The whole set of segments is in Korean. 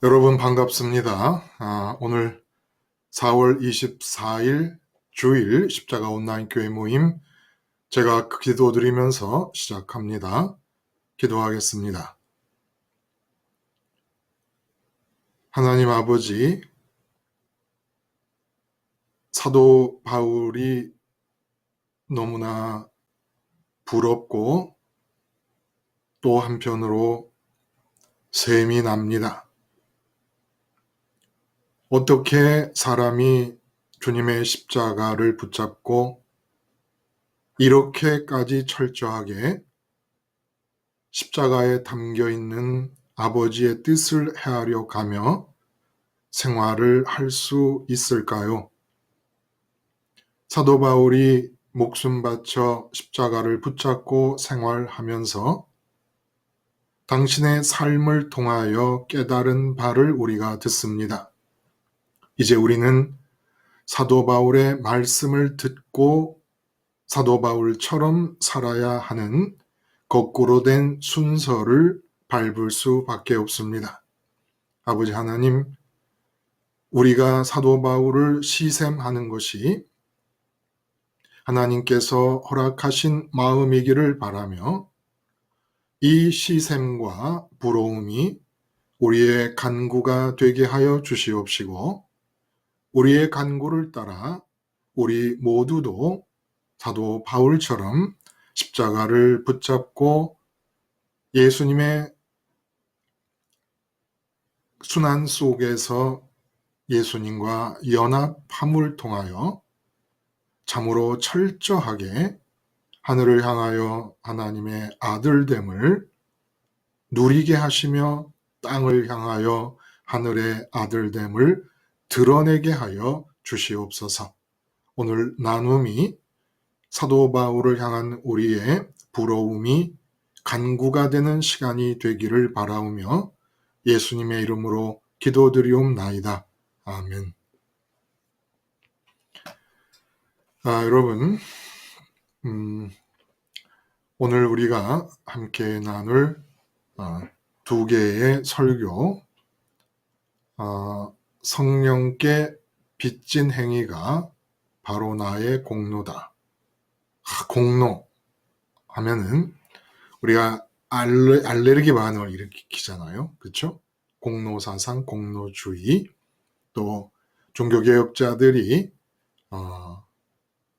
여러분 반갑습니다. 오늘 4월 24일 주일 십자가 온라인 교회 모임 제가 기도드리면서 시작합니다. 기도하겠습니다. 하나님 아버지, 사도 바울이 너무나 부럽고 또 한편으로 셈이 납니다. 어떻게 사람이 주님의 십자가를 붙잡고 이렇게까지 철저하게 십자가에 담겨 있는 아버지의 뜻을 헤아려 가며 생활을 할 수 있을까요? 사도 바울이 목숨 바쳐 십자가를 붙잡고 생활하면서 당신의 삶을 통하여 깨달은 바를 우리가 듣습니다. 이제 우리는 사도 바울의 말씀을 듣고 사도 바울처럼 살아야 하는 거꾸로 된 순서를 밟을 수밖에 없습니다. 아버지 하나님, 우리가 사도 바울을 시샘하는 것이 하나님께서 허락하신 마음이기를 바라며 이 시샘과 부러움이 우리의 간구가 되게 하여 주시옵시고 우리의 간구를 따라 우리 모두도 사도 바울처럼 십자가를 붙잡고 예수님의 순환 속에서 예수님과 연합함을 통하여 참으로 철저하게 하늘을 향하여 하나님의 아들됨을 누리게 하시며 땅을 향하여 하늘의 아들됨을 드러내게 하여 주시옵소서. 오늘 나눔이 사도 바울을 향한 우리의 부러움이 간구가 되는 시간이 되기를 바라오며 예수님의 이름으로 기도드리옵나이다. 아멘. 여러분, 오늘 우리가 함께 나눌 두 개의 설교, 성령께 빚진 행위가 바로 나의 공로다. 공로 하면은 우리가 알레르기 반응을 일으키잖아요. 그렇죠? 공로사상, 공로주의, 또 종교개혁자들이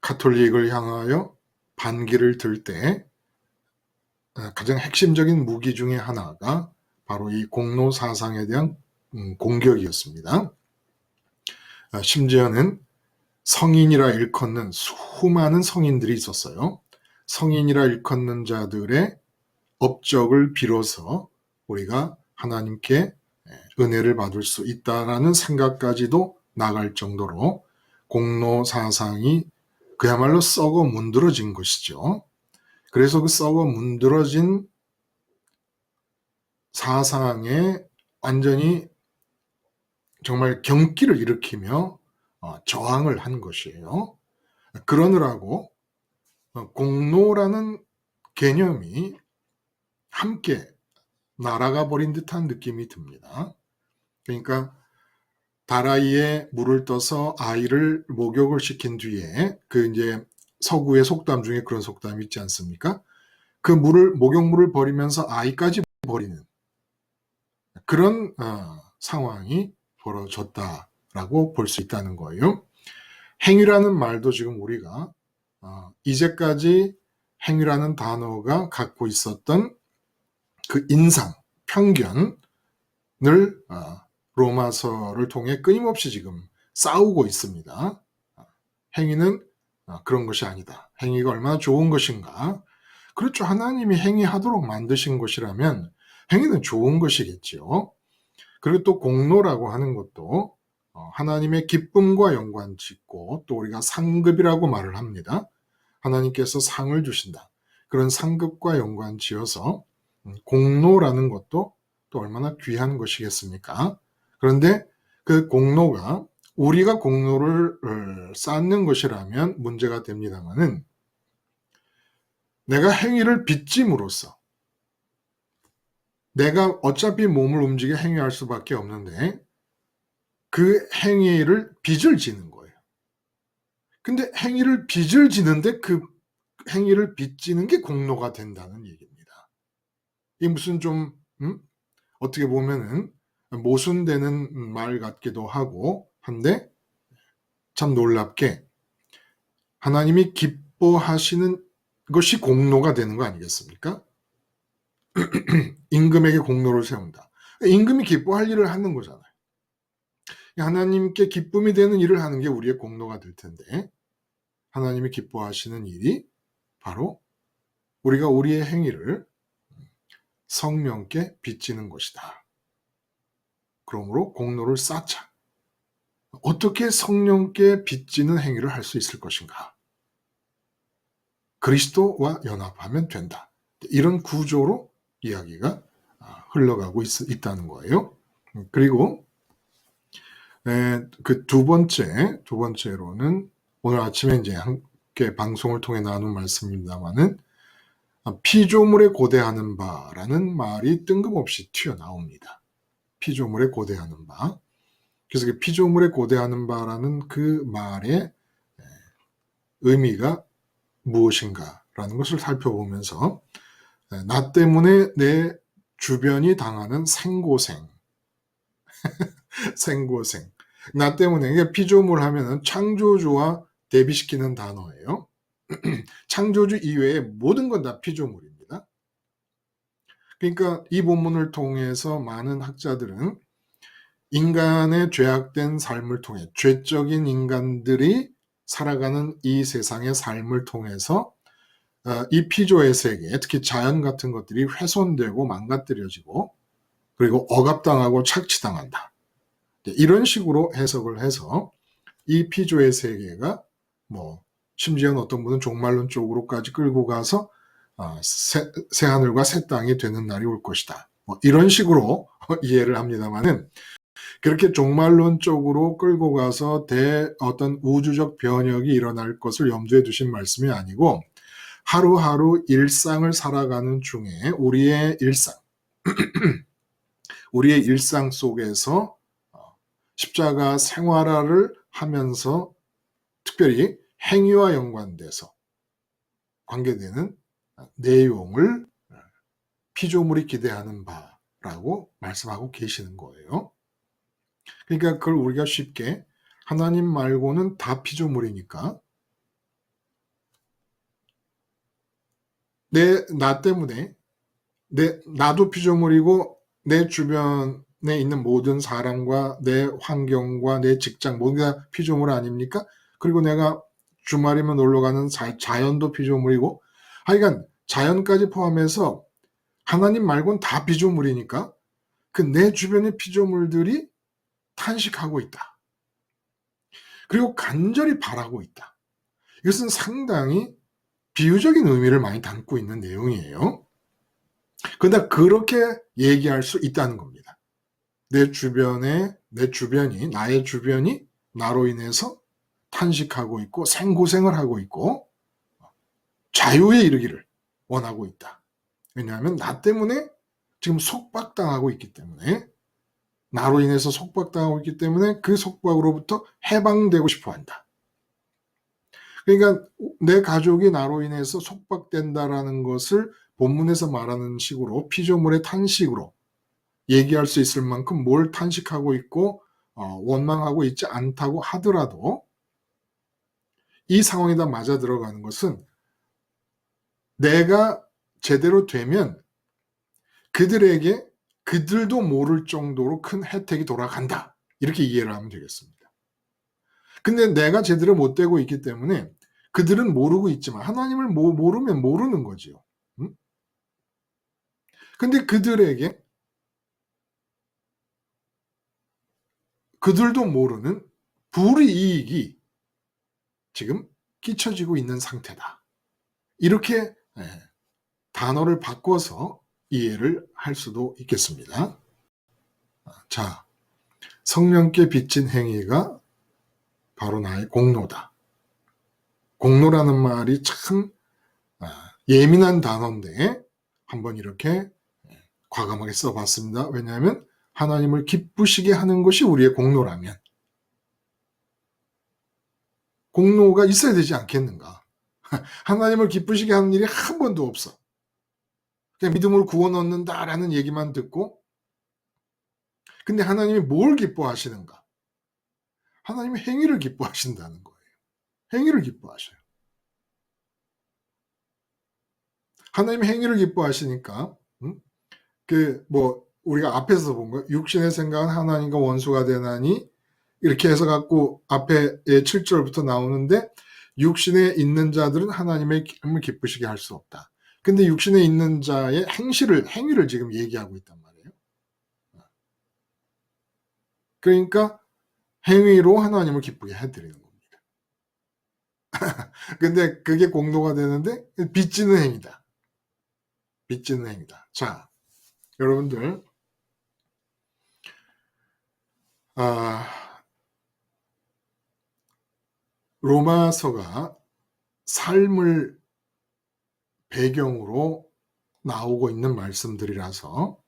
카톨릭을 향하여 반기를 들 때 가장 핵심적인 무기 중에 하나가 바로 이 공로사상에 대한 공격이었습니다. 심지어는 성인이라 일컫는 수많은 성인들이 있었어요. 성인이라 일컫는 자들의 업적을 빌어서 우리가 하나님께 은혜를 받을 수 있다라는 생각까지도 나갈 정도로 공로사상이 그야말로 썩어 문드러진 것이죠. 그래서 그 썩어 문드러진 사상에 완전히 정말 경기를 일으키며 저항을 한 것이에요. 그러느라고 공로라는 개념이 함께 날아가 버린 듯한 느낌이 듭니다. 그러니까 다라이에 물을 떠서 아이를 목욕을 시킨 뒤에 그 이제 서구의 속담 중에 그런 속담이 있지 않습니까? 그 목욕물을 버리면서 아이까지 버리는 그런 상황이 벌어졌다라고 볼 수 있다는 거예요. 행위라는 말도 지금 우리가 이제까지 행위라는 단어가 갖고 있었던 그 인상, 편견을 로마서를 통해 끊임없이 지금 싸우고 있습니다. 행위는 그런 것이 아니다. 행위가 얼마나 좋은 것인가. 그렇죠. 하나님이 행위하도록 만드신 것이라면 행위는 좋은 것이겠죠. 그리고 또 공로라고 하는 것도 하나님의 기쁨과 연관짓고 또 우리가 상급이라고 말을 합니다. 하나님께서 상을 주신다. 그런 상급과 연관지어서 공로라는 것도 또 얼마나 귀한 것이겠습니까? 그런데 그 공로가 우리가 공로를 쌓는 것이라면 문제가 됩니다만은 내가 행위를 빚짐으로써 내가 어차피 몸을 움직여 행위할 수밖에 없는데 그 행위를 빚을 지는 거예요. 근데 빚을 지는데 그 행위를 빚지는 게 공로가 된다는 얘기입니다. 이게 무슨 좀 어떻게 보면은 모순되는 말 같기도 하고 한데 참 놀랍게 하나님이 기뻐하시는 것이 공로가 되는 거 아니겠습니까? 임금에게 공로를 세운다. 임금이 기뻐할 일을 하는 거잖아요. 하나님께 기쁨이 되는 일을 하는 게 우리의 공로가 될 텐데 하나님이 기뻐하시는 일이 바로 우리가 우리의 행위를 성령께 빚지는 것이다. 그러므로 공로를 쌓자. 어떻게 성령께 빚지는 행위를 할 수 있을 것인가? 그리스도와 연합하면 된다. 이런 구조로 이야기가 흘러가고 있다는 거예요. 그리고 그 두 번째로는 오늘 아침에 이제 함께 방송을 통해 나눈 말씀입니다만은 피조물에 고대하는 바라는 말이 뜬금없이 튀어나옵니다. 피조물에 고대하는 바. 그래서 그 피조물에 고대하는 바라는 그 말의 의미가 무엇인가라는 것을 살펴보면서 나 때문에 내 주변이 당하는 생고생. 나 때문에 피조물 하면은 창조주와 대비시키는 단어예요. 창조주 이외의 모든 건 다 피조물입니다. 그러니까 이 본문을 통해서 많은 학자들은 인간의 죄악된 삶을 통해 죄적인 인간들이 살아가는 이 세상의 삶을 통해서 이 피조의 세계, 특히 자연 같은 것들이 훼손되고 망가뜨려지고 그리고 억압당하고 착취당한다. 이런 식으로 해석을 해서 이 피조의 세계가 심지어는 어떤 분은 종말론 쪽으로까지 끌고 가서 새 하늘과 새 땅이 되는 날이 올 것이다. 이런 식으로 이해를 합니다만은 그렇게 종말론 쪽으로 끌고 가서 어떤 우주적 변혁이 일어날 것을 염두에 두신 말씀이 아니고 하루하루 일상을 살아가는 중에 우리의 일상 속에서 십자가 생활화를 하면서 특별히 행위와 연관돼서 관계되는 내용을 피조물이 기대하는 바라고 말씀하고 계시는 거예요. 그러니까 그걸 우리가 쉽게 하나님 말고는 다 피조물이니까 나 때문에 나도 피조물이고 내 주변에 있는 모든 사람과 내 환경과 내 직장 모든 게 다 피조물 아닙니까? 그리고 내가 주말이면 놀러 가는 자연도 피조물이고 하여간 자연까지 포함해서 하나님 말고는 다 피조물이니까 그 내 주변의 피조물들이 탄식하고 있다. 그리고 간절히 바라고 있다. 이것은 상당히 비유적인 의미를 많이 담고 있는 내용이에요. 그러나 그렇게 얘기할 수 있다는 겁니다. 나의 주변이 나로 인해서 탄식하고 있고 생고생을 하고 있고 자유에 이르기를 원하고 있다. 왜냐하면 나 때문에 지금 속박당하고 있기 때문에 나로 인해서 속박당하고 있기 때문에 그 속박으로부터 해방되고 싶어 한다. 그러니까 내 가족이 나로 인해서 속박된다라는 것을 본문에서 말하는 식으로 피조물의 탄식으로 얘기할 수 있을 만큼 뭘 탄식하고 있고 원망하고 있지 않다고 하더라도 이 상황에다 맞아 들어가는 것은 내가 제대로 되면 그들에게 그들도 모를 정도로 큰 혜택이 돌아간다. 이렇게 이해를 하면 되겠습니다. 근데 내가 제대로 못 되고 있기 때문에 그들은 모르고 있지만 하나님을 모르면 모르는 거지요. 응? 근데 그들도 모르는 불이익이 지금 끼쳐지고 있는 상태다. 이렇게 단어를 바꿔서 이해를 할 수도 있겠습니다. 자, 성령께 빚진 행위가 바로 나의 공로다. 공로라는 말이 참 예민한 단어인데 한번 이렇게 과감하게 써봤습니다. 왜냐하면 하나님을 기쁘시게 하는 것이 우리의 공로라면 공로가 있어야 되지 않겠는가. 하나님을 기쁘시게 하는 일이 한 번도 없어. 그냥 믿음으로 구원 얻는다라는 얘기만 듣고, 근데 하나님이 뭘 기뻐하시는가? 하나님이 행위를 기뻐하신다는 거예요. 행위를 기뻐하셔요. 하나님이 행위를 기뻐하시니까 우리가 앞에서 본 거, 육신의 생각은 하나님과 원수가 되나니 이렇게 해서 갖고 앞에 7절부터 나오는데, 육신에 있는 자들은 하나님의 기쁨을 기쁘시게 할 수 없다. 근데 육신에 있는 자의 행위를 지금 얘기하고 있단 말이에요. 그러니까 행위로 하나님을 기쁘게 해드리는 겁니다. 근데 그게 공로가 되는데 빚지는 행위다. 빚지는 행위다. 자, 여러분들, 로마서가 삶을 배경으로 나오고 있는 말씀들이라서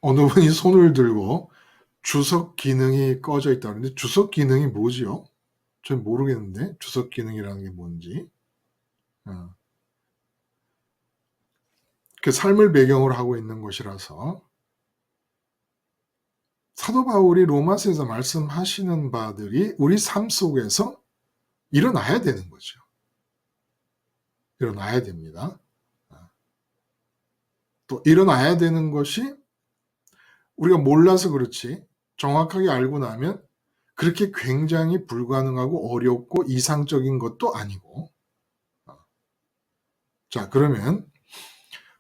어느 분이 손을 들고 주석 기능이 꺼져 있다는데, 주석 기능이 뭐지요? 전 모르겠는데, 주석 기능이라는 게 뭔지. 그 삶을 배경으로 하고 있는 것이라서 사도 바울이 로마서에서 말씀하시는 바들이 우리 삶 속에서 일어나야 되는 거죠. 일어나야 됩니다. 또 일어나야 되는 것이 우리가 몰라서 그렇지, 정확하게 알고 나면 그렇게 굉장히 불가능하고 어렵고 이상적인 것도 아니고. 자, 그러면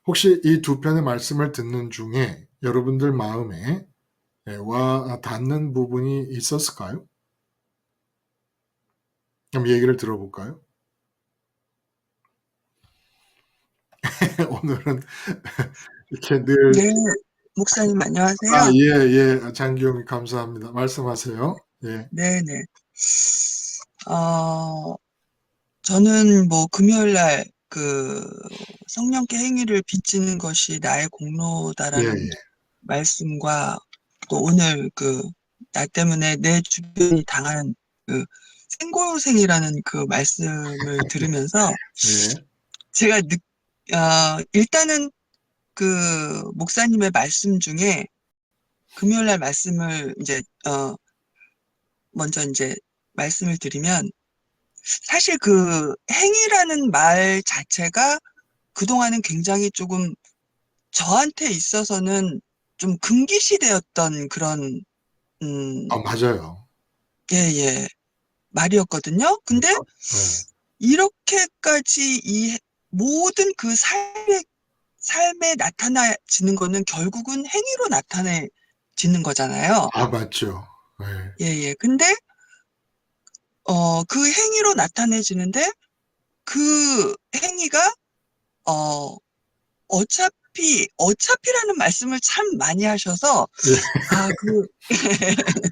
혹시 이 두 편의 말씀을 듣는 중에 여러분들 마음에 와 닿는 부분이 있었을까요? 그럼 얘기를 들어볼까요? 오늘은 이렇게 늘. 네, 목사님 안녕하세요. 예. 장기용이 감사합니다. 말씀하세요. 예. 네네. 저는 금요일 날 성령께 행위를 빚지는 것이 나의 공로다라는 예. 말씀과 또 오늘 나 때문에 내 주변이 당하는 생고생이라는 그 말씀을 들으면서 예. 제가 일단은 목사님의 말씀 중에 금요일 날 말씀을 먼저 말씀을 드리면, 사실 행위라는 말 자체가 그동안은 굉장히 조금 저한테 있어서는 좀 금기시되었던 그런, 맞아요. 예, 말이었거든요. 근데 그렇죠? 예. 이렇게까지 이 모든 삶에 나타나지는 거는 결국은 행위로 나타내지는 거잖아요. 맞죠. 예. 예. 근데, 그 행위로 나타내지는데 그 행위가, 어차피라는 말씀을 참 많이 하셔서, 예.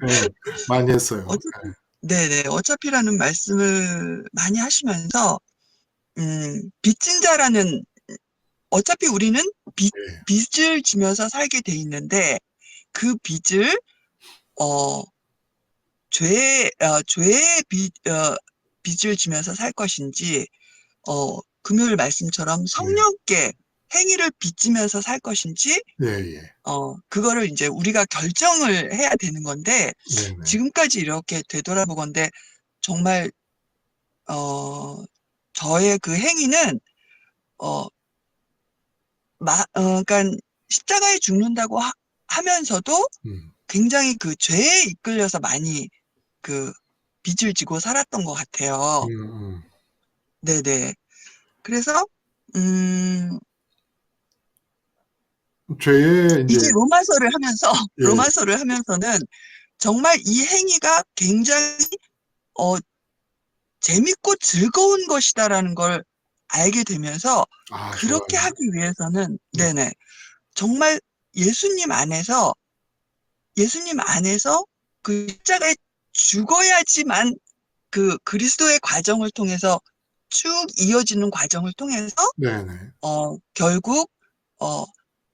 예. 많이 했어요. 어차피, 네네, 어차피라는 말씀을 많이 하시면서, 빚진 자라는, 어차피 우리는 예. 빚을 지면서 살게 돼 있는데, 그 빚을, 죄의 빚을 지면서 살 것인지, 금요일 말씀처럼 성령께 행위를 빚지면서 살 것인지, 예. 그거를 이제 우리가 결정을 해야 되는 건데, 네네. 지금까지 이렇게 되돌아보건대 정말, 저의 그 행위는, 그러니까 십자가에 죽는다고 하면서도 굉장히 그 죄에 이끌려서 많이 빚을 지고 살았던 것 같아요. 네네. 그래서, 죄에 이제. 이제 예. 로마서를 하면서는 정말 이 행위가 굉장히, 재밌고 즐거운 것이다라는 걸 알게 되면서, 그렇게 좋아요. 하기 위해서는, 네. 네네, 정말 예수님 안에서 그 십자가에 죽어야지만 그 그리스도의 과정을 통해서 쭉 이어지는 과정을 통해서 네네. 결국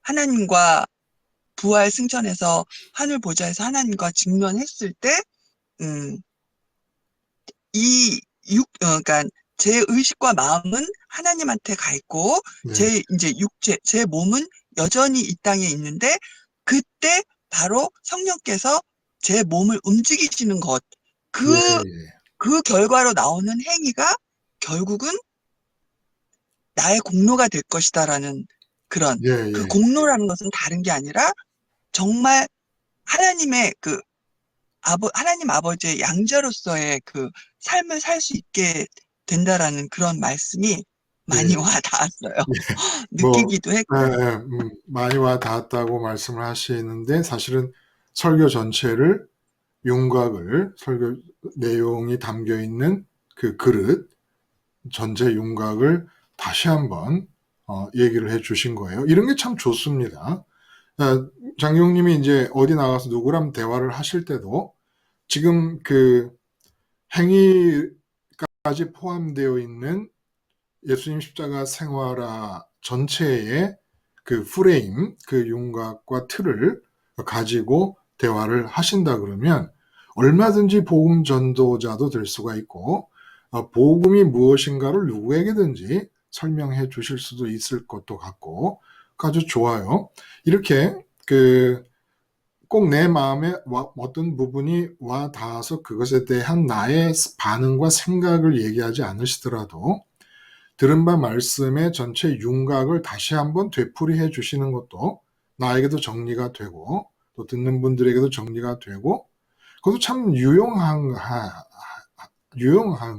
하나님과 부활 승천해서 하늘 보좌에서 하나님과 직면했을 때, 음, 그러니까 제 의식과 마음은 하나님한테 가 있고, 네. 제 이제 제 몸은 여전히 이 땅에 있는데, 그때 바로 성령께서 제 몸을 움직이시는 것, 예, 그, 예. 그 결과로 나오는 행위가 결국은 나의 공로가 될 것이다라는 그런, 예, 그 예. 공로라는 것은 다른 게 아니라 정말 하나님의 하나님 아버지의 양자로서의 그 삶을 살 수 있게 된다라는 그런 말씀이 예, 많이 와 닿았어요. 예. 뭐, 느끼기도 예, 했고. 예, 많이 와 닿았다고 말씀을 하시는데, 사실은 설교 전체를 설교 내용이 담겨 있는 그 그릇, 전체 윤곽을 다시 한번 얘기를 해 주신 거예요. 이런 게 참 좋습니다. 장경님이 이제 어디 나가서 누구랑 대화를 하실 때도 지금 그 행위까지 포함되어 있는 예수님 십자가 생활화 전체의 그 프레임, 그 윤곽과 틀을 가지고 대화를 하신다 그러면 얼마든지 복음 전도자도 될 수가 있고, 복음이 무엇인가를 누구에게든지 설명해 주실 수도 있을 것도 같고, 아주 좋아요. 이렇게 그 꼭 내 마음에 어떤 부분이 와 닿아서 그것에 대한 나의 반응과 생각을 얘기하지 않으시더라도 들은 바 말씀의 전체 윤곽을 다시 한번 되풀이해 주시는 것도 나에게도 정리가 되고 또 듣는 분들에게도 정리가 되고 그것도 참 유용한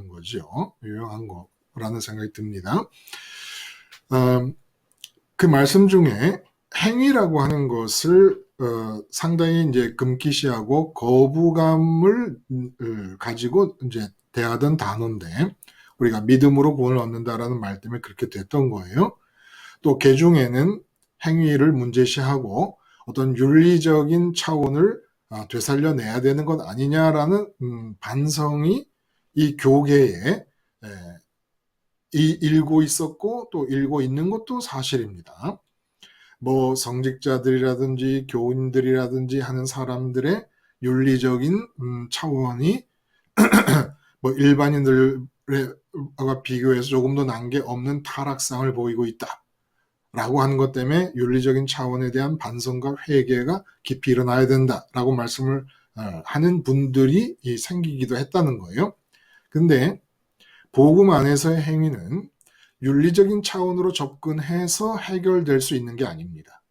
거죠. 유용한 거라는 생각이 듭니다. 그 말씀 중에 행위라고 하는 것을 상당히 이제 금기시하고 거부감을 가지고 이제 대하던 단어인데 우리가 믿음으로 구원을 얻는다라는 말 때문에 그렇게 됐던 거예요. 또 개중에는 행위를 문제시하고 어떤 윤리적인 차원을 되살려내야 되는 것 아니냐라는 반성이 이 교계에 일고 있었고 또 일고 있는 것도 사실입니다. 뭐 성직자들이라든지 교인들이라든지 하는 사람들의 윤리적인 차원이 뭐 일반인들과 비교해서 조금 더 난 게 없는 타락상을 보이고 있다라고 하는 것 때문에 윤리적인 차원에 대한 반성과 회개가 깊이 일어나야 된다라고 말씀을 하는 분들이 생기기도 했다는 거예요. 근데 복음 안에서의 행위는 윤리적인 차원으로 접근해서 해결될 수 있는 게 아닙니다.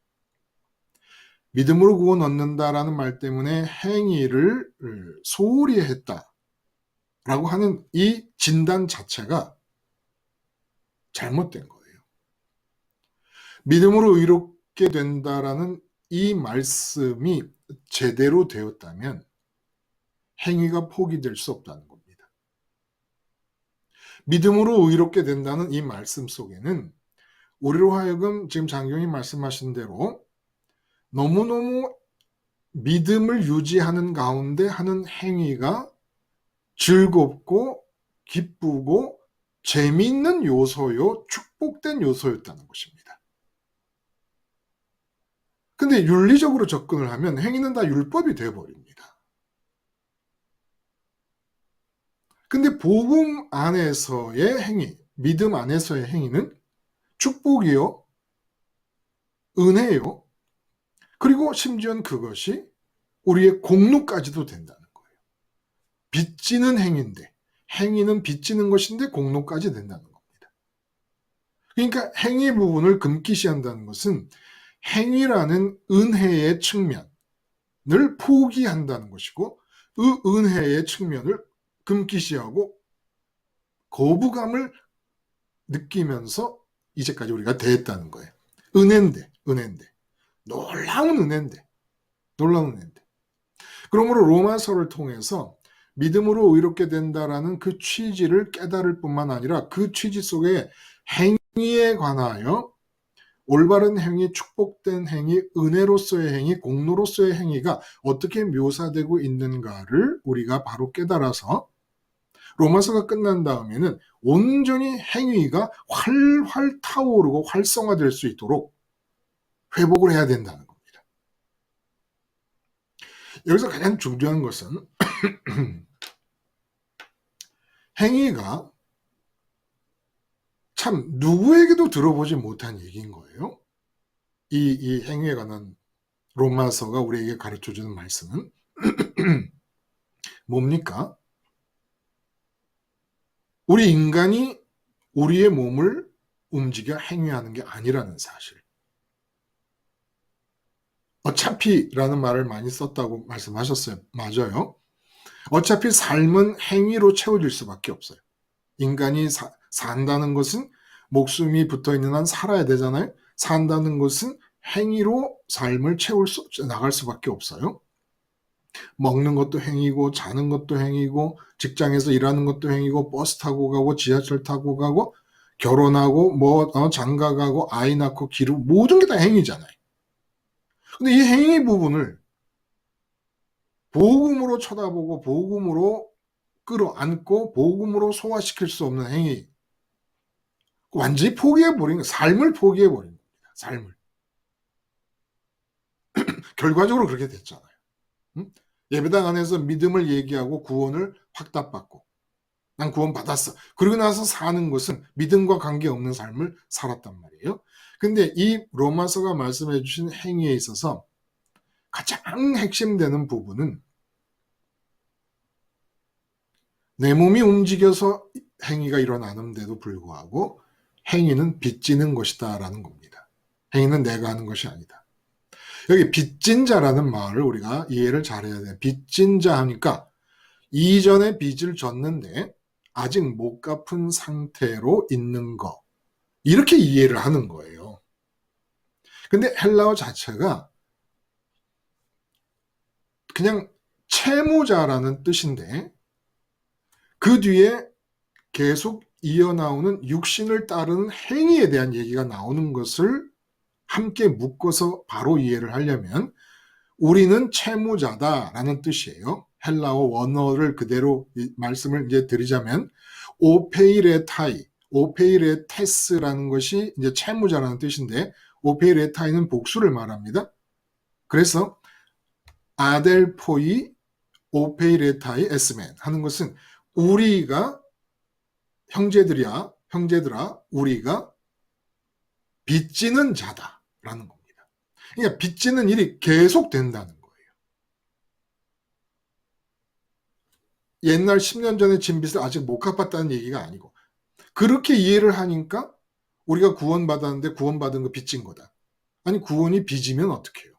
믿음으로 구원 얻는다라는 말 때문에 행위를 소홀히 했다라고 하는 이 진단 자체가 잘못된 거예요. 믿음으로 의롭게 된다라는 이 말씀이 제대로 되었다면 행위가 포기될 수 없다는 겁니다. 믿음으로 의롭게 된다는 이 말씀 속에는 우리로 하여금 지금 장경이 말씀하신 대로 너무너무 믿음을 유지하는 가운데 하는 행위가 즐겁고 기쁘고 재미있는 요소요, 축복된 요소였다는 것입니다. 근데 윤리적으로 접근을 하면 행위는 다 율법이 되어버립니다. 근데 복음 안에서의 행위, 믿음 안에서의 행위는 축복이요, 은혜요, 그리고 심지어는 그것이 우리의 공로까지도 된다는 거예요. 빚지는 행위인데, 행위는 빚지는 것인데 공로까지 된다는 겁니다. 그러니까 행위 부분을 금기시한다는 것은 행위라는 은혜의 측면을 포기한다는 것이고 그 은혜의 측면을 금기시하고 거부감을 느끼면서 이제까지 우리가 대했다는 거예요. 은혜인데 놀라운 은혜인데 그러므로 로마서를 통해서 믿음으로 의롭게 된다라는 그 취지를 깨달을 뿐만 아니라 그 취지 속에 행위에 관하여 올바른 행위, 축복된 행위, 은혜로서의 행위, 공로로서의 행위가 어떻게 묘사되고 있는가를 우리가 바로 깨달아서 로마서가 끝난 다음에는 온전히 행위가 활활 타오르고 활성화될 수 있도록 회복을 해야 된다는 겁니다. 여기서 가장 중요한 것은 행위가 참 누구에게도 들어보지 못한 얘기인 거예요. 이 행위에 관한 로마서가 우리에게 가르쳐주는 말씀은 뭡니까? 우리 인간이 우리의 몸을 움직여 행위하는 게 아니라는 사실. 어차피라는 말을 많이 썼다고 말씀하셨어요. 맞아요. 어차피 삶은 행위로 채워질 수밖에 없어요. 인간이 산다는 것은 목숨이 붙어있는 한 살아야 되잖아요. 산다는 것은 행위로 삶을 나갈 수밖에 없어요. 먹는 것도 행위고, 자는 것도 행위고, 직장에서 일하는 것도 행위고, 버스 타고 가고, 지하철 타고 가고, 결혼하고, 장가 가고, 아이 낳고, 기르고, 모든 게 다 행위잖아요. 근데 이 행위 부분을 복음으로 쳐다보고, 복음으로 끌어안고, 복음으로 소화시킬 수 없는 행위. 완전히 포기해버린 거예요. 삶을 포기해버린 겁니다. 삶을. 결과적으로 그렇게 됐잖아요. 예배당 안에서 믿음을 얘기하고 구원을 확답받고 난 구원 받았어. 그러고 나서 사는 것은 믿음과 관계없는 삶을 살았단 말이에요. 근데 이 로마서가 말씀해 주신 행위에 있어서 가장 핵심되는 부분은 내 몸이 움직여서 행위가 일어나는데도 불구하고 행위는 빚지는 것이다 라는 겁니다. 행위는 내가 하는 것이 아니다. 여기 빚진 자라는 말을 우리가 이해를 잘해야 돼요. 빚진 자 하니까 이전에 빚을 졌는데 아직 못 갚은 상태로 있는 거. 이렇게 이해를 하는 거예요. 근데 헬라어 자체가 그냥 채무자라는 뜻인데 그 뒤에 계속 이어나오는 육신을 따르는 행위에 대한 얘기가 나오는 것을 함께 묶어서 바로 이해를 하려면 우리는 채무자다라는 뜻이에요. 헬라어 원어를 그대로 말씀을 이제 드리자면 오페이레타이오페이레테스라는 것이 이제 채무자라는 뜻인데 오페이레타이는 복수를 말합니다. 그래서 아델포이 오페이레타이 에스멘 하는 것은 우리가 형제들아 우리가 빚지는 자다라는 겁니다. 그러니까 빚지는 일이 계속 된다는 거예요. 옛날 10년 전에 진 빚을 아직 못 갚았다는 얘기가 아니고 그렇게 이해를 하니까 우리가 구원받았는데 구원받은 거 빚진 거다. 아니 구원이 빚이면 어떡해요?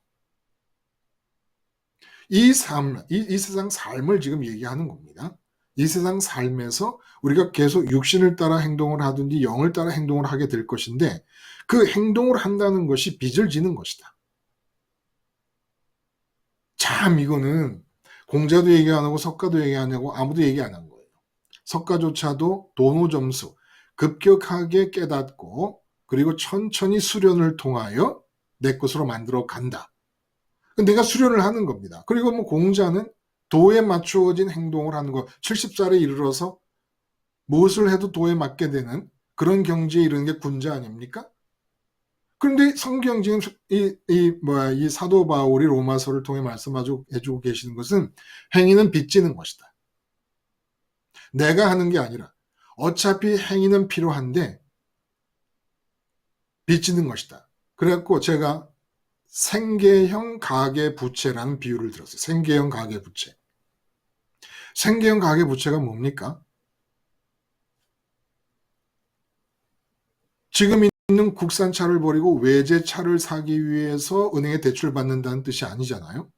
이 세상 삶을 지금 얘기하는 겁니다. 이 세상 삶에서 우리가 계속 육신을 따라 행동을 하든지 영을 따라 행동을 하게 될 것인데 그 행동을 한다는 것이 빚을 지는 것이다. 참 이거는 공자도 얘기 안 하고 석가도 얘기 안 하고 아무도 얘기 안 한 거예요. 석가조차도 도노점수 급격하게 깨닫고 그리고 천천히 수련을 통하여 내 것으로 만들어 간다. 내가 수련을 하는 겁니다. 그리고 뭐 공자는 도에 맞추어진 행동을 하는 거 70살에 이르러서 무엇을 해도 도에 맞게 되는 그런 경지에 이르는 게 군자 아닙니까? 그런데 성경 지금 이 사도 바울이 로마서를 통해 말씀해주고 계시는 것은 행위는 빚지는 것이다. 내가 하는 게 아니라 어차피 행위는 필요한데 빚지는 것이다. 그래갖고 제가 생계형 가계부채라는 비유를 들었어요. 생계형 가계부채. 생계형 가계부채가 뭡니까? 지금 있는 국산차를 버리고 외제차를 사기 위해서 은행에 대출 받는다는 뜻이 아니잖아요.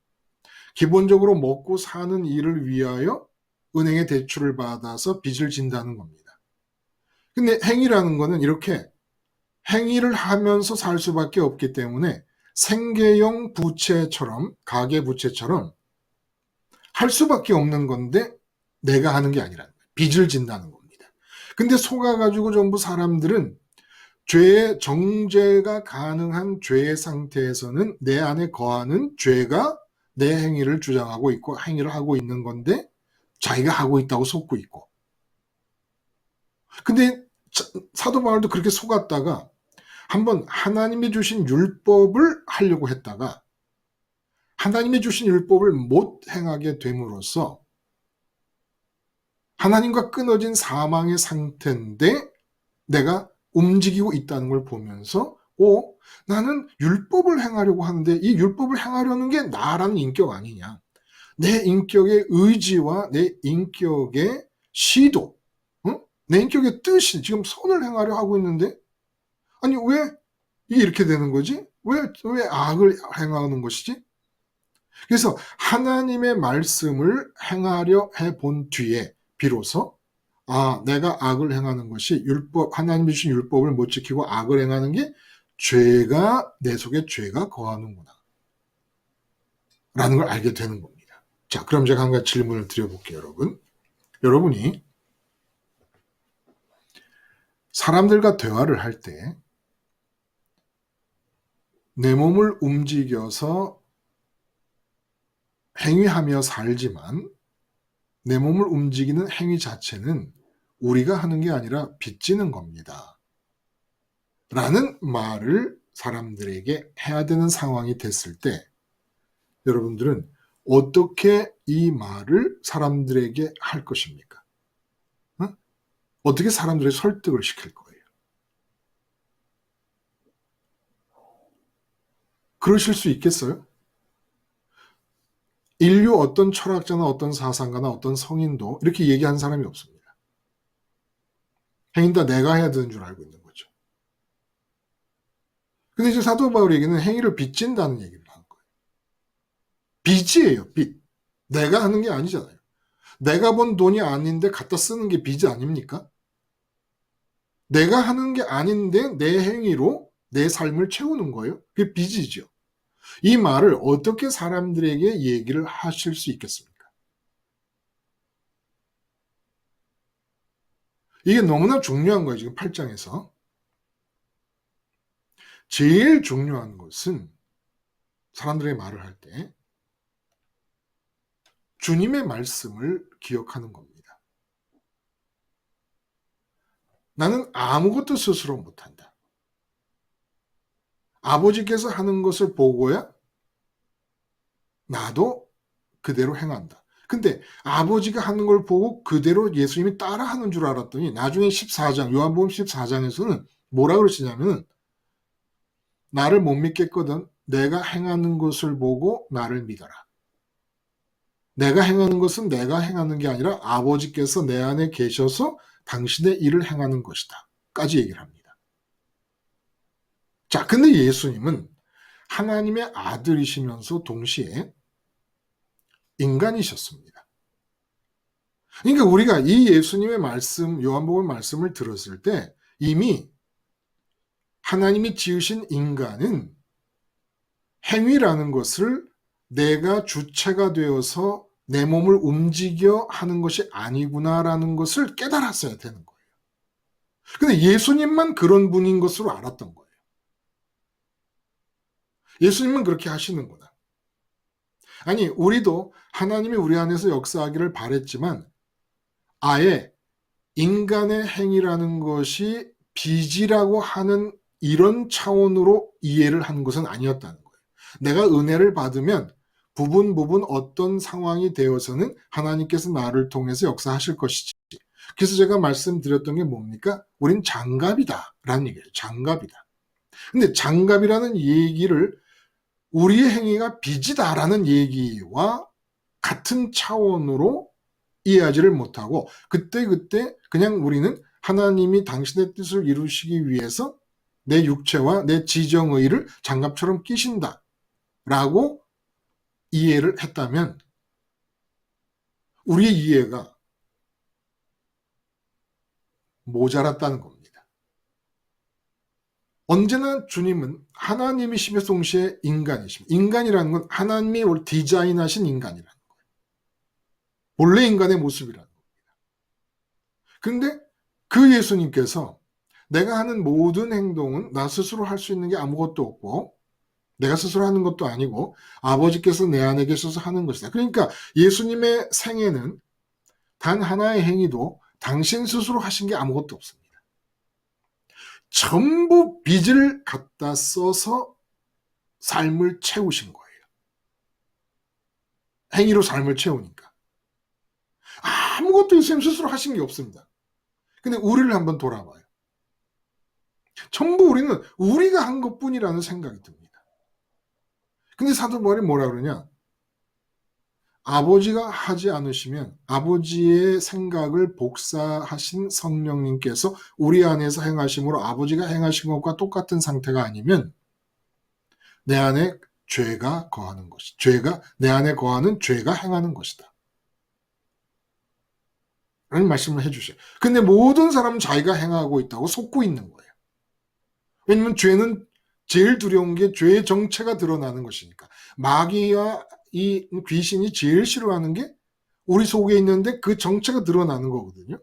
기본적으로 먹고 사는 일을 위하여 은행에 대출을 받아서 빚을 진다는 겁니다. 근데 행위라는 거는 이렇게 행위를 하면서 살 수밖에 없기 때문에 생계형 부채처럼 가계부채처럼 할 수밖에 없는 건데 내가 하는 게 아니라 빚을 진다는 겁니다. 근데 속아가지고 전부 사람들은 죄의 정죄가 가능한 죄의 상태에서는 내 안에 거하는 죄가 내 행위를 주장하고 있고 행위를 하고 있는 건데 자기가 하고 있다고 속고 있고 근데 사도 바울도 그렇게 속았다가 한번 하나님이 주신 율법을 하려고 했다가 하나님이 주신 율법을 못 행하게 됨으로써 하나님과 끊어진 사망의 상태인데 내가 움직이고 있다는 걸 보면서 나는 율법을 행하려고 하는데 이 율법을 행하려는 게 나라는 인격 아니냐. 내 인격의 의지와 내 인격의 시도, 내 인격의 뜻이 지금 선을 행하려 하고 있는데 아니 왜 이렇게 되는 거지? 왜 악을 행하는 것이지? 그래서 하나님의 말씀을 행하려 해본 뒤에 비로소 내가 악을 행하는 것이 하나님이 주신 율법을 못 지키고 악을 행하는 게 내 속에 죄가 거하는구나. 라는 걸 알게 되는 겁니다. 자, 그럼 제가 한 가지 질문을 드려볼게요, 여러분. 여러분이 사람들과 대화를 할 때 내 몸을 움직여서 행위하며 살지만 내 몸을 움직이는 행위 자체는 우리가 하는 게 아니라 빚지는 겁니다. 라는 말을 사람들에게 해야 되는 상황이 됐을 때 여러분들은 어떻게 이 말을 사람들에게 할 것입니까? 어떻게 사람들의 설득을 시킬 거예요? 그러실 수 있겠어요? 인류 어떤 철학자나 어떤 사상가나 어떤 성인도 이렇게 얘기한 사람이 없습니다. 행위는 다 내가 해야 되는 줄 알고 있는 거죠. 근데 이제 사도 바울에게는 행위를 빚진다는 얘기를 한 거예요. 빚이에요, 빚. 내가 하는 게 아니잖아요. 내가 번 돈이 아닌데 갖다 쓰는 게 빚이 아닙니까? 내가 하는 게 아닌데 내 행위로 내 삶을 채우는 거예요. 그게 빚이죠. 이 말을 어떻게 사람들에게 얘기를 하실 수 있겠습니까? 이게 너무나 중요한 거예요, 지금 8장에서. 제일 중요한 것은 사람들에게 말을 할 때 주님의 말씀을 기억하는 겁니다. 나는 아무것도 스스로 못한다. 아버지께서 하는 것을 보고야 나도 그대로 행한다. 근데 아버지가 하는 걸 보고 그대로 예수님이 따라하는 줄 알았더니 나중에 14장, 요한복음 14장에서는 뭐라 그러시냐면 나를 못 믿겠거든 내가 행하는 것을 보고 나를 믿어라. 내가 행하는 것은 내가 행하는 게 아니라 아버지께서 내 안에 계셔서 당신의 일을 행하는 것이다. 까지 얘기를 합니다. 자, 근데 예수님은 하나님의 아들이시면서 동시에 인간이셨습니다. 그러니까 우리가 이 예수님의 말씀, 요한복음 말씀을 들었을 때 이미 하나님이 지으신 인간은 행위라는 것을 내가 주체가 되어서 내 몸을 움직여 하는 것이 아니구나라는 것을 깨달았어야 되는 거예요. 근데 예수님만 그런 분인 것으로 알았던 거예요. 예수님은 그렇게 하시는구나. 아니, 우리도 하나님이 우리 안에서 역사하기를 바랬지만 아예 인간의 행위라는 것이 빚이라고 하는 이런 차원으로 이해를 한 것은 아니었다는 거예요. 내가 은혜를 받으면 부분 어떤 상황이 되어서는 하나님께서 나를 통해서 역사하실 것이지. 그래서 제가 말씀드렸던 게 뭡니까? 우린 장갑이다 라는 얘기예요. 장갑이다. 근데 장갑이라는 얘기를 우리의 행위가 빚이다라는 얘기와 같은 차원으로 이해하지를 못하고 그때 그냥 우리는 하나님이 당신의 뜻을 이루시기 위해서 내 육체와 내 지정의를 장갑처럼 끼신다 라고 이해를 했다면 우리의 이해가 모자랐다는 겁니다. 언제나 주님은 하나님이시며 동시에 인간이십니다. 인간이라는 건 하나님이 디자인하신 인간이라는 거예요. 본래 인간의 모습이라는 겁니다. 근데 그 예수님께서 내가 하는 모든 행동은 나 스스로 할 수 있는 게 아무것도 없고 내가 스스로 하는 것도 아니고 아버지께서 내 안에 계셔서 하는 것이다. 그러니까 예수님의 생애는 단 하나의 행위도 당신 스스로 하신 게 아무것도 없습니다. 전부 빚을 갖다 써서 삶을 채우신 거예요. 행위로 삶을 채우니까. 아무것도 예수님 스스로 하신 게 없습니다. 근데 우리를 한번 돌아봐요. 전부 우리는 우리가 한 것뿐이라는 생각이 듭니다. 근데 사도 바울이 뭐라 그러냐? 아버지가 하지 않으시면 아버지의 생각을 복사하신 성령님께서 우리 안에서 행하심으로 아버지가 행하신 것과 똑같은 상태가 아니면 내 안에 죄가 거하는 것이, 내 안에 거하는 죄가 행하는 것이다. 라는 말씀을 해주셔요. 근데 모든 사람은 자기가 행하고 있다고 속고 있는 거예요. 왜냐면 죄는 제일 두려운 게 죄의 정체가 드러나는 것이니까. 마귀와 이 귀신이 제일 싫어하는 게 우리 속에 있는데 그 정체가 드러나는 거거든요.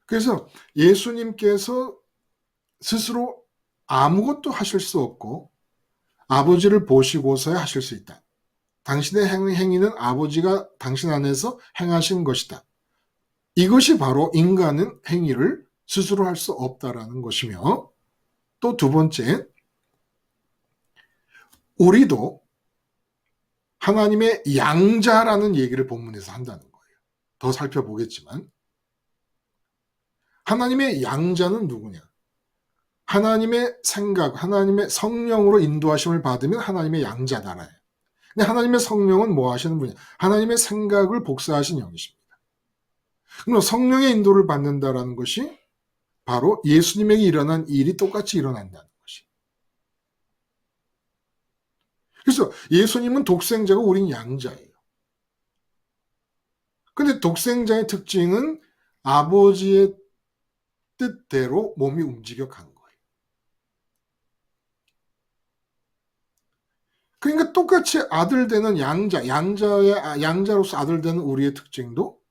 그래서 예수님께서 스스로 아무것도 하실 수 없고 아버지를 보시고서야 하실 수 있다. 당신의 행위는 아버지가 당신 안에서 행하신 것이다. 이것이 바로 인간은 행위를 스스로 할 수 없다라는 것이며, 또 두 번째, 우리도 하나님의 양자라는 얘기를 본문에서 한다는 거예요. 더 살펴보겠지만 하나님의 양자는 누구냐? 하나님의 생각, 하나님의 성령으로 인도하심을 받으면 하나님의 양자다라요. 근데 하나님의 성령은 뭐 하시는 분이냐? 하나님의 생각을 복사하신 영이십니다. 그럼 성령의 인도를 받는다라는 것이 바로 예수님에게 일어난 일이 똑같이 일어난다는 것이. 그래서 예수님은 독생자고 우린 양자예요. 근데 독생자의 특징은 아버지의 뜻대로 몸이 움직여 간 거예요. 그러니까 똑같이 아들 되는 양자로서 아들 되는 우리의 특징도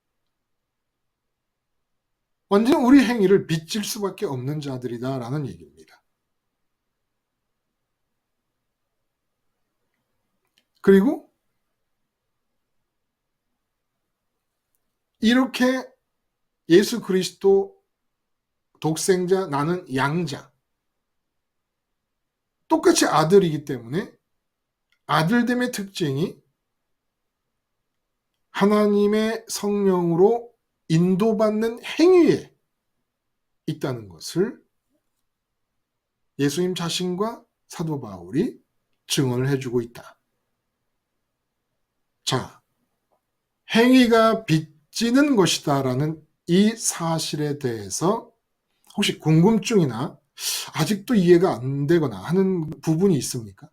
완전 우리 행위를 빚질 수밖에 없는 자들이다라는 얘기입니다. 그리고 이렇게 예수 그리스도 독생자, 나는 양자, 똑같이 아들이기 때문에 아들됨의 특징이 하나님의 성령으로 인도받는 행위에 있다는 것을 예수님 자신과 사도 바울이 증언을 해주고 있다. 자, 행위가 빚지는 것이다라는 이 사실에 대해서 혹시 궁금증이나 아직도 이해가 안 되거나 하는 부분이 있습니까?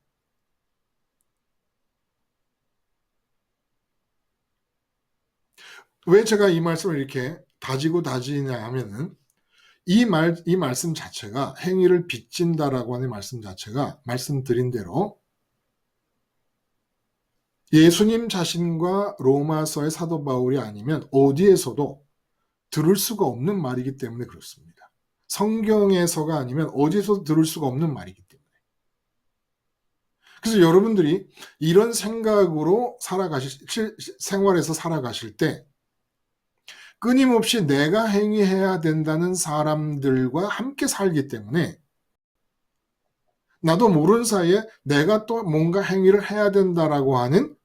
왜 제가 이 말씀을 이렇게 다지냐 하면은 이 말씀 자체가 행위를 빚진다라고 하는 말씀 자체가 말씀드린 대로 예수님 자신과 로마서의 사도 바울이 아니면 어디에서도 들을 수가 없는 말이기 때문에 그렇습니다. 성경에서가 아니면 어디에서도 들을 수가 없는 말이기 때문에. 그래서 여러분들이 이런 생각으로 생활에서 살아가실 때 끊임없이 내가 행위해야 된다는 사람들과 함께 살기 때문에 나도 모르는 사이에 내가 또 뭔가 행위를 해야 된다라고 하는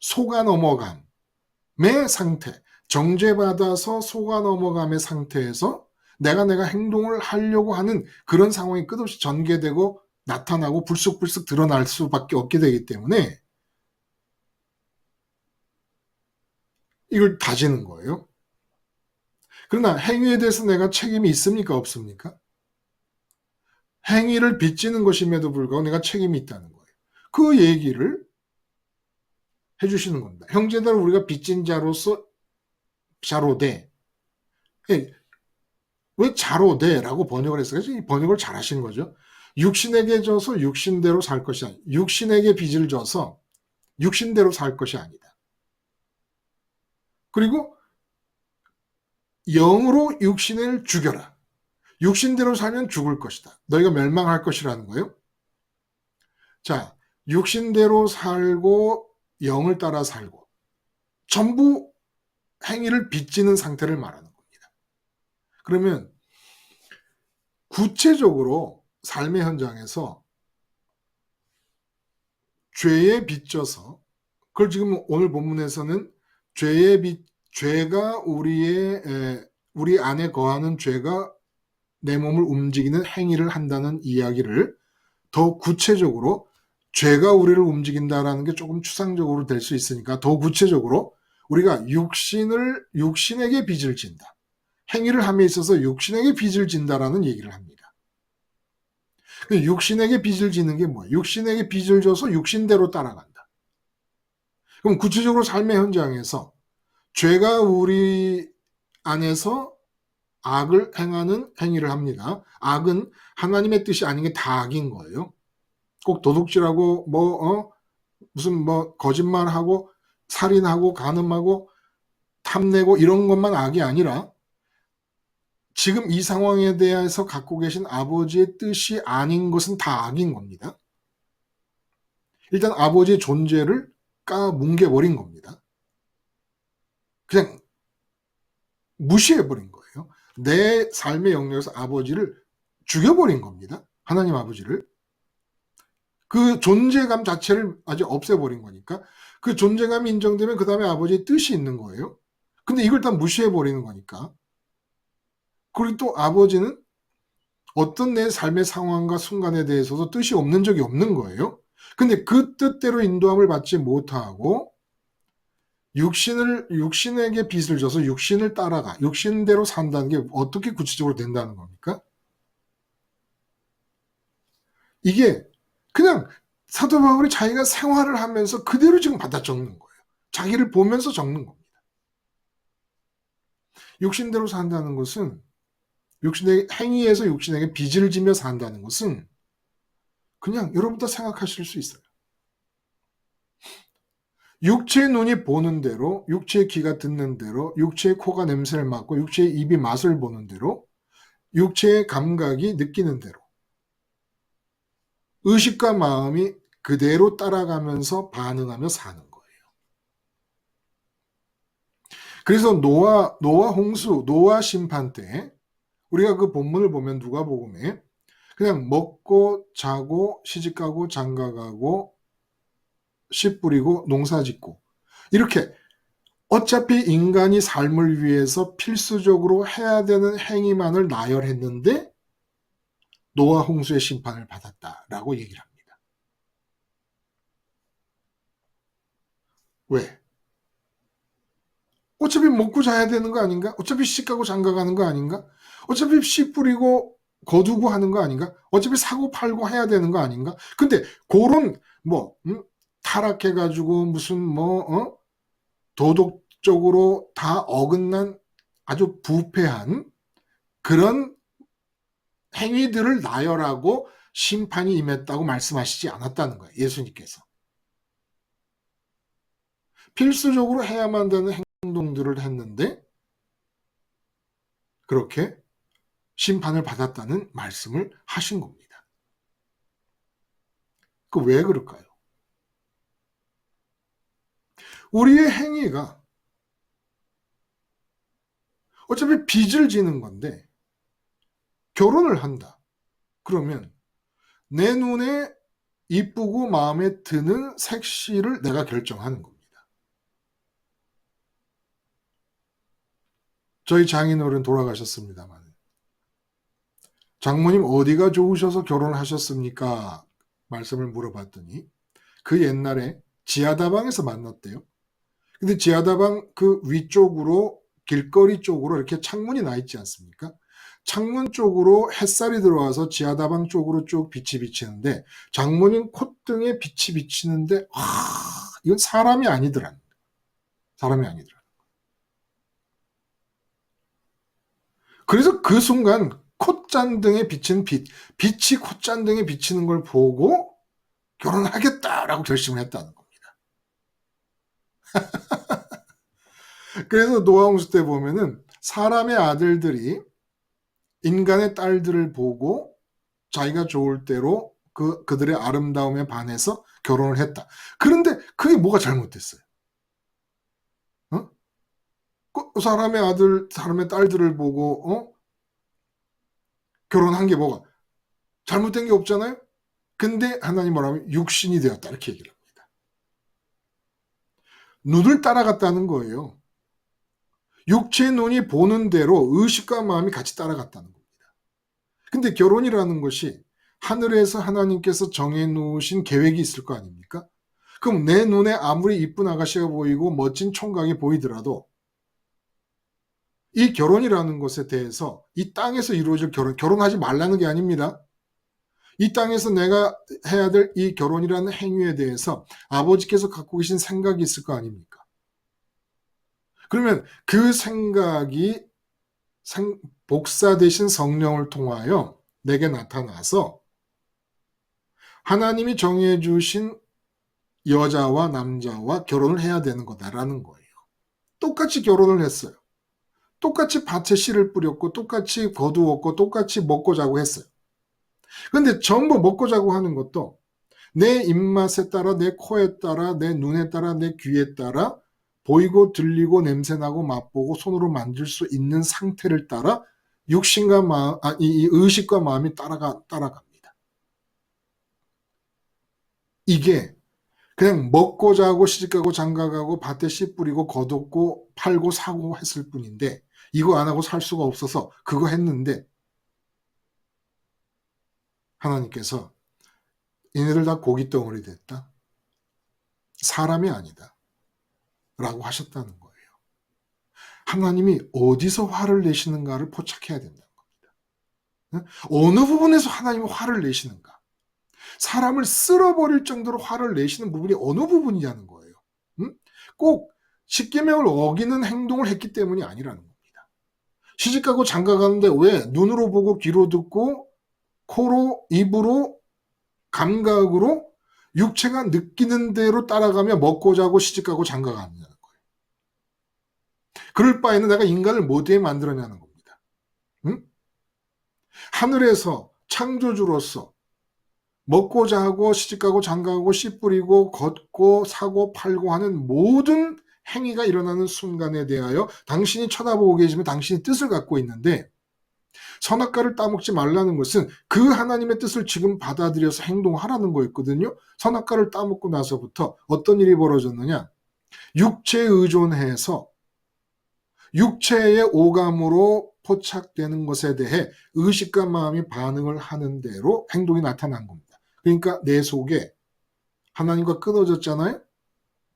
속아 넘어감의 상태, 정죄받아서 속아 넘어감의 상태에서 내가 행동을 하려고 하는 그런 상황이 끝없이 전개되고 나타나고 불쑥불쑥 드러날 수밖에 없게 되기 때문에 이걸 다지는 거예요. 그러나 행위에 대해서 내가 책임이 있습니까? 없습니까? 행위를 빚지는 것임에도 불구하고 내가 책임이 있다는 거예요. 그 얘기를 해주시는 겁니다. 형제들 우리가 빚진 자로서 자로되. 왜 자로되라고 번역을 했어요? 이 번역을 잘 하신 거죠. 육신에게 져서 육신대로 살 것이 아니다. 육신에게 빚을 져서 육신대로 살 것이 아니다. 그리고 영으로 육신을 죽여라. 육신대로 살면 죽을 것이다. 너희가 멸망할 것이라는 거예요. 자, 육신대로 살고 영을 따라 살고 전부 행위를 빚지는 상태를 말하는 겁니다. 그러면 구체적으로 삶의 현장에서 죄에 빚져서, 그걸 지금 오늘 본문에서는 죄가 우리 안에 거하는 죄가 내 몸을 움직이는 행위를 한다는 이야기를 더 구체적으로, 죄가 우리를 움직인다라는 게 조금 추상적으로 될 수 있으니까 더 구체적으로 우리가 육신에게 빚을 진다. 행위를 함에 있어서 육신에게 빚을 진다라는 얘기를 합니다. 육신에게 빚을 지는 게 뭐야? 육신에게 빚을 져서 육신대로 따라간다. 그럼 구체적으로 삶의 현장에서 죄가 우리 안에서 악을 행하는 행위를 합니다. 악은 하나님의 뜻이 아닌 게 다 악인 거예요. 꼭 도둑질하고 무슨 거짓말하고 살인하고 간음하고 탐내고 이런 것만 악이 아니라 지금 이 상황에 대해서 갖고 계신 아버지의 뜻이 아닌 것은 다 악인 겁니다. 일단 아버지의 존재를 까뭉개버린 겁니다. 그냥 무시해버린 거예요. 내 삶의 영역에서 아버지를 죽여버린 겁니다. 하나님 아버지를. 그 존재감 자체를 아주 없애버린 거니까 그 존재감이 인정되면 그 다음에 아버지의 뜻이 있는 거예요. 근데 이걸 다 무시해버리는 거니까. 그리고 또 아버지는 어떤 내 삶의 상황과 순간에 대해서도 뜻이 없는 적이 없는 거예요. 근데 그 뜻대로 인도함을 받지 못하고 육신에게 빚을 져서 육신을 따라가, 육신대로 산다는 게 어떻게 구체적으로 된다는 겁니까? 이게 그냥 사도 바울이 자기가 생활을 하면서 그대로 지금 받아 적는 거예요. 자기를 보면서 적는 겁니다. 육신대로 산다는 것은, 행위에서 육신에게 빚을 지며 산다는 것은 그냥 여러분도 생각하실 수 있어요. 육체의 눈이 보는 대로, 육체의 귀가 듣는 대로, 육체의 코가 냄새를 맡고, 육체의 입이 맛을 보는 대로, 육체의 감각이 느끼는 대로, 의식과 마음이 그대로 따라가면서 반응하며 사는 거예요. 그래서 노아 홍수, 노아 심판 때 우리가 그 본문을 보면 누가복음에 그냥 먹고 자고 시집가고 장가가고 씨 뿌리고 농사 짓고 이렇게 어차피 인간이 삶을 위해서 필수적으로 해야 되는 행위만을 나열했는데 노아 홍수의 심판을 받았다라고 얘기를 합니다. 왜? 어차피 먹고 자야 되는 거 아닌가? 어차피 시집가고 장가가는 거 아닌가? 어차피 씨 뿌리고 거두고 하는 거 아닌가? 어차피 사고 팔고 해야 되는 거 아닌가? 근데 그런 타락해가지고 무슨 도덕적으로 다 어긋난 아주 부패한 그런 행위들을 나열하고 심판이 임했다고 말씀하시지 않았다는 거예요. 예수님께서. 필수적으로 해야만 되는 행동들을 했는데 그렇게 심판을 받았다는 말씀을 하신 겁니다. 그 왜 그럴까요? 우리의 행위가 어차피 빚을 지는 건데 결혼을 한다. 그러면 내 눈에 이쁘고 마음에 드는 색시를 내가 결정하는 겁니다. 저희 장인어른 돌아가셨습니다만 장모님 어디가 좋으셔서 결혼하셨습니까? 말씀을 물어봤더니 그 옛날에 지하다방에서 만났대요. 근데 지하다방 그 위쪽으로 길거리 쪽으로 이렇게 창문이 나 있지 않습니까? 창문 쪽으로 햇살이 들어와서 지하다방 쪽으로 쭉 빛이 비치는데 장모님 콧등에 빛이 비치는데 이건 사람이 아니더라. 사람이 아니더라. 그래서 그 순간 콧잔등에 비친 빛이 콧잔등에 비치는 걸 보고 결혼하겠다라고 결심을 했다는 겁니다. 그래서 노아 홍수 때 보면은 사람의 아들들이 인간의 딸들을 보고 자기가 좋을 대로 그들의 아름다움에 반해서 결혼을 했다. 그런데 그게 뭐가 잘못됐어요? 그 사람의 아들, 사람의 딸들을 보고 결혼한 게 뭐가 잘못된 게 없잖아요. 근데 하나님 뭐라면 육신이 되었다 이렇게 얘기를 합니다. 눈을 따라갔다는 거예요. 육체의 눈이 보는 대로 의식과 마음이 같이 따라갔다는 겁니다. 근데 결혼이라는 것이 하늘에서 하나님께서 정해놓으신 계획이 있을 거 아닙니까? 그럼 내 눈에 아무리 이쁜 아가씨가 보이고 멋진 총각이 보이더라도 이 결혼이라는 것에 대해서 이 땅에서 이루어질 결혼하지 말라는 게 아닙니다. 이 땅에서 내가 해야 될 이 결혼이라는 행위에 대해서 아버지께서 갖고 계신 생각이 있을 거 아닙니까? 그러면 그 생각이 복사 되신 성령을 통하여 내게 나타나서 하나님이 정해주신 여자와 남자와 결혼을 해야 되는 거다라는 거예요. 똑같이 결혼을 했어요. 똑같이 밭에 씨를 뿌렸고 똑같이 거두었고 똑같이 먹고 자고 했어요. 근데 전부 먹고 자고 하는 것도 내 입맛에 따라, 내 코에 따라, 내 눈에 따라, 내 귀에 따라 보이고 들리고 냄새나고 맛보고 손으로 만질 수 있는 상태를 따라 육신과 마음, 이 의식과 마음이 따라갑니다. 이게 그냥 먹고 자고 시집가고 장가가고 밭에 씨 뿌리고 거뒀고 팔고 사고 했을 뿐인데 이거 안 하고 살 수가 없어서 그거 했는데 하나님께서 얘네들 다 고깃덩어리 됐다. 사람이 아니다. 라고 하셨다는 거예요. 하나님이 어디서 화를 내시는가를 포착해야 된다는 겁니다. 어느 부분에서 하나님이 화를 내시는가? 사람을 쓸어버릴 정도로 화를 내시는 부분이 어느 부분이냐는 거예요. 꼭 십계명을 어기는 행동을 했기 때문이 아니라는 겁니다. 시집가고 장가가는데 왜 눈으로 보고 귀로 듣고 코로 입으로 감각으로 육체가 느끼는 대로 따라가며 먹고 자고 시집가고 장가가느냐는 거예요. 그럴 바에는 내가 인간을 뭐에 만들었냐는 겁니다. 하늘에서 창조주로서 먹고 자고 시집가고 장가가고 씨 뿌리고 걷고 사고 팔고 하는 모든 행위가 일어나는 순간에 대하여 당신이 쳐다보고 계시면 당신이 뜻을 갖고 있는데 선악과를 따먹지 말라는 것은 그 하나님의 뜻을 지금 받아들여서 행동하라는 거였거든요. 선악과를 따먹고 나서부터 어떤 일이 벌어졌느냐? 육체에 의존해서 육체의 오감으로 포착되는 것에 대해 의식과 마음이 반응을 하는 대로 행동이 나타난 겁니다. 그러니까 내 속에 하나님과 끊어졌잖아요.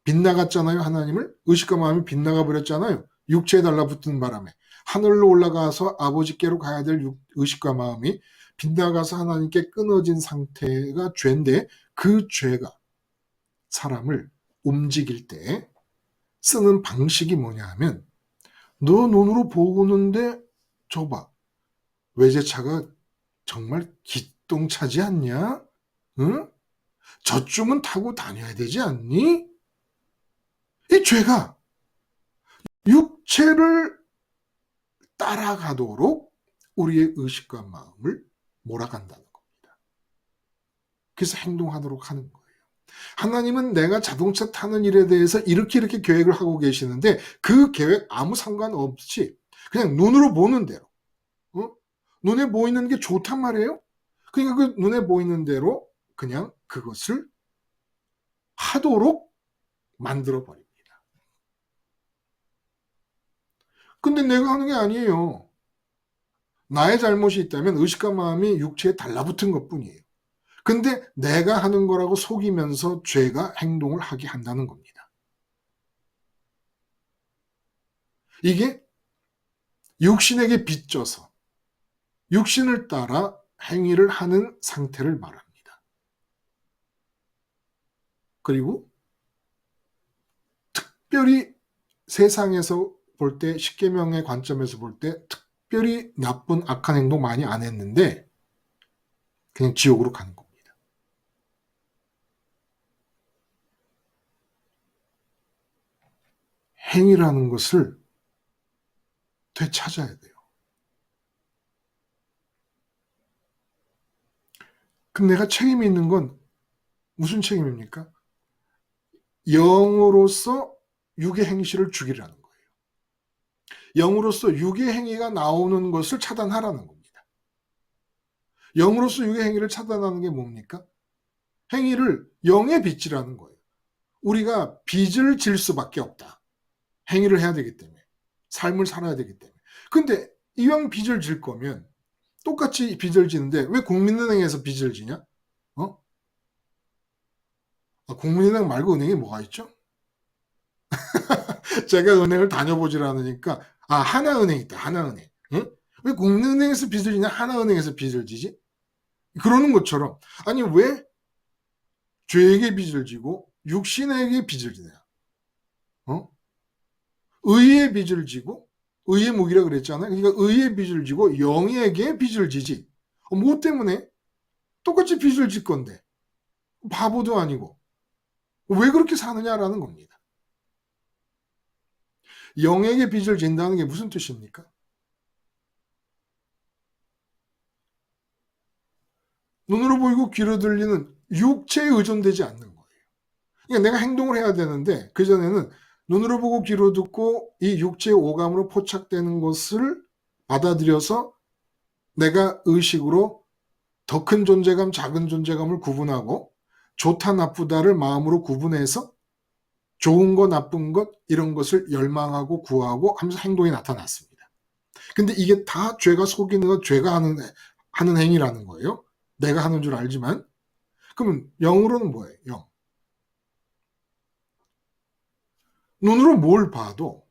빗나갔잖아요. 하나님을. 의식과 마음이 빗나가 버렸잖아요. 육체에 달라붙는 바람에. 하늘로 올라가서 아버지께로 가야 될 의식과 마음이 빗나가서 하나님께 끊어진 상태가 죄인데 그 죄가 사람을 움직일 때 쓰는 방식이 뭐냐 하면 너 눈으로 보는데 저봐. 외제차가 정말 기똥차지 않냐? 응? 저쯤은 타고 다녀야 되지 않니? 이 죄가 육체를 따라가도록 우리의 의식과 마음을 몰아간다는 겁니다. 그래서 행동하도록 하는 거예요. 하나님은 내가 자동차 타는 일에 대해서 이렇게 계획을 하고 계시는데 그 계획 아무 상관없이 그냥 눈으로 보는 대로 눈에 보이는 게 좋단 말이에요. 그러니까 그 눈에 보이는 대로 그냥 그것을 하도록 만들어 버립니다. 근데 내가 하는 게 아니에요. 나의 잘못이 있다면 의식과 마음이 육체에 달라붙은 것뿐이에요. 근데 내가 하는 거라고 속이면서 죄가 행동을 하게 한다는 겁니다. 이게 육신에게 빚져서 육신을 따라 행위를 하는 상태를 말합니다. 그리고 특별히 세상에서 볼 때, 십계명의 관점에서 볼 때 특별히 나쁜 악한 행동 많이 안 했는데 그냥 지옥으로 가는 겁니다. 행위라는 것을 되찾아야 돼요. 그럼 내가 책임이 있는 건 무슨 책임입니까? 영으로서 육의 행실을 죽이라는 거예요. 영으로서 육의 행위가 나오는 것을 차단하라는 겁니다. 영으로서 육의 행위를 차단하는 게 뭡니까? 행위를 영의 빚이라는 거예요. 우리가 빚을 질 수밖에 없다. 행위를 해야 되기 때문에. 삶을 살아야 되기 때문에. 근데 이왕 빚을 질 거면 똑같이 빚을 지는데 왜 국민은행에서 빚을 지냐? 국민은행 말고 은행이 뭐가 있죠? 제가 은행을 다녀보질 않으니까 하나은행 있다. 하나은행. 응? 왜 국민은행에서 빚을 지냐? 하나은행에서 빚을 지지? 그러는 것처럼 아니 왜 죄에게 빚을 지고 육신에게 빚을 지냐? 의의 빚을 지고 의의 무기라 그랬잖아요. 그러니까 의의 빚을 지고 영에게 빚을 지지. 뭐 때문에? 똑같이 빚을 질 건데 바보도 아니고 왜 그렇게 사느냐라는 겁니다. 영에게 빚을 진다는 게 무슨 뜻입니까? 눈으로 보이고 귀로 들리는 육체에 의존되지 않는 거예요. 그러니까 내가 행동을 해야 되는데 그전에는 눈으로 보고 귀로 듣고 이 육체의 오감으로 포착되는 것을 받아들여서 내가 의식으로 더 큰 존재감, 작은 존재감을 구분하고 좋다, 나쁘다를 마음으로 구분해서 좋은 것, 나쁜 것 이런 것을 열망하고 구하고 하면서 행동이 나타났습니다. 근데 이게 다 죄가 속이는 것, 죄가 하는 행위라는 거예요. 내가 하는 줄 알지만. 그러면 영으로는 뭐예요? 영. 눈으로 뭘 봐도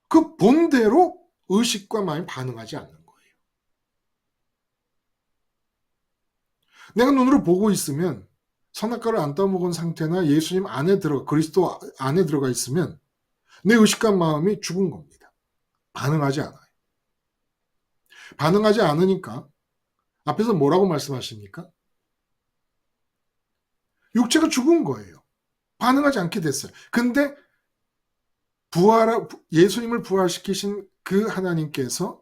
그 본대로 의식과 마음이 반응하지 않는 거예요. 내가 눈으로 보고 있으면 선악과를 안 따먹은 상태나 예수님 안에 그리스도 안에 들어가 있으면 내 의식과 마음이 죽은 겁니다. 반응하지 않아요. 반응하지 않으니까 앞에서 뭐라고 말씀하십니까? 육체가 죽은 거예요. 반응하지 않게 됐어요. 근데 예수님을 부활시키신 그 하나님께서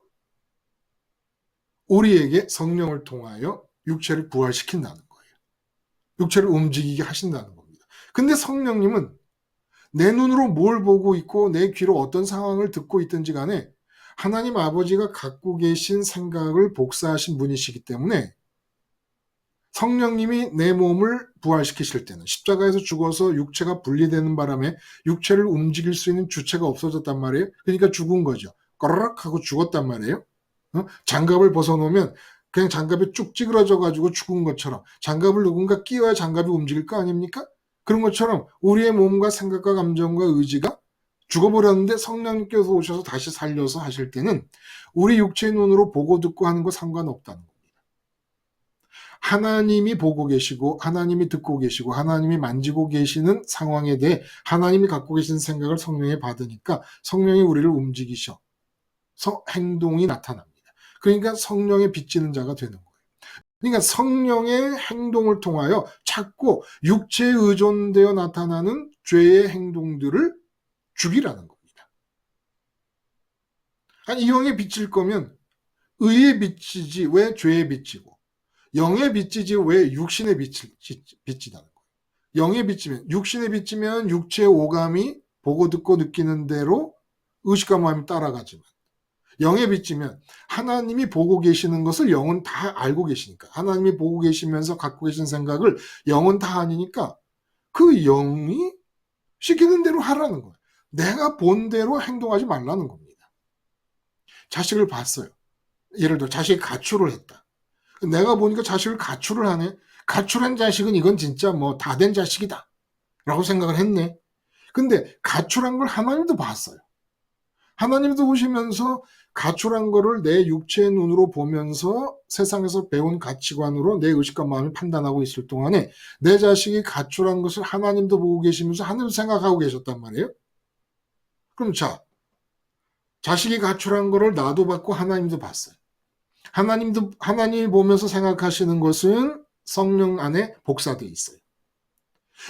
우리에게 성령을 통하여 육체를 부활시킨다는 거예요. 육체를 움직이게 하신다는 겁니다. 근데 성령님은 내 눈으로 뭘 보고 있고 내 귀로 어떤 상황을 듣고 있든지 간에 하나님 아버지가 갖고 계신 생각을 복사하신 분이시기 때문에 성령님이 내 몸을 부활시키실 때는 십자가에서 죽어서 육체가 분리되는 바람에 육체를 움직일 수 있는 주체가 없어졌단 말이에요. 그러니까 죽은 거죠. 꺼르륵 하고 죽었단 말이에요. 장갑을 벗어놓으면 그냥 장갑이 쭉 찌그러져 가지고 죽은 것처럼 장갑을 누군가 끼워야 장갑이 움직일 거 아닙니까? 그런 것처럼 우리의 몸과 생각과 감정과 의지가 죽어버렸는데 성령님께서 오셔서 다시 살려서 하실 때는 우리 육체의 눈으로 보고 듣고 하는 거 상관없다는 겁니다. 하나님이 보고 계시고 하나님이 듣고 계시고 하나님이 만지고 계시는 상황에 대해 하나님이 갖고 계신 생각을 성령에 받으니까 성령이 우리를 움직이셔서 행동이 나타납니다. 그러니까 성령에 빚지는 자가 되는 거예요. 그러니까 성령의 행동을 통하여 자꾸 육체에 의존되어 나타나는 죄의 행동들을 죽이라는 겁니다. 아니 영에 빚질 거면 의에 빚지지 왜 죄에 빚지고 영에 빚지지 왜 육신에 빚지다는 거예요. 영에 빚지면 육신에 빚지면 육체의 오감이 보고 듣고 느끼는 대로 의식과 마음이 따라가지만 영에 빚지면 하나님이 보고 계시는 것을 영은 다 알고 계시니까 하나님이 보고 계시면서 갖고 계신 생각을 영은 다 아니니까 그 영이 시키는 대로 하라는 거예요. 내가 본 대로 행동하지 말라는 겁니다. 자식을 봤어요. 예를 들어 자식이 가출을 했다. 내가 보니까 자식을 가출을 하네. 가출한 자식은 이건 진짜 뭐 다 된 자식이다 라고 생각을 했네. 근데 가출한 걸 하나님도 봤어요. 하나님도 보시면서 가출한 거를 내 육체의 눈으로 보면서 세상에서 배운 가치관으로 내 의식과 마음이 판단하고 있을 동안에 내 자식이 가출한 것을 하나님도 보고 계시면서 하나님도 생각하고 계셨단 말이에요. 그럼 자식이 가출한 거를 나도 봤고 하나님도 봤어요. 하나님이 보면서 생각하시는 것은 성령 안에 복사되어 있어요.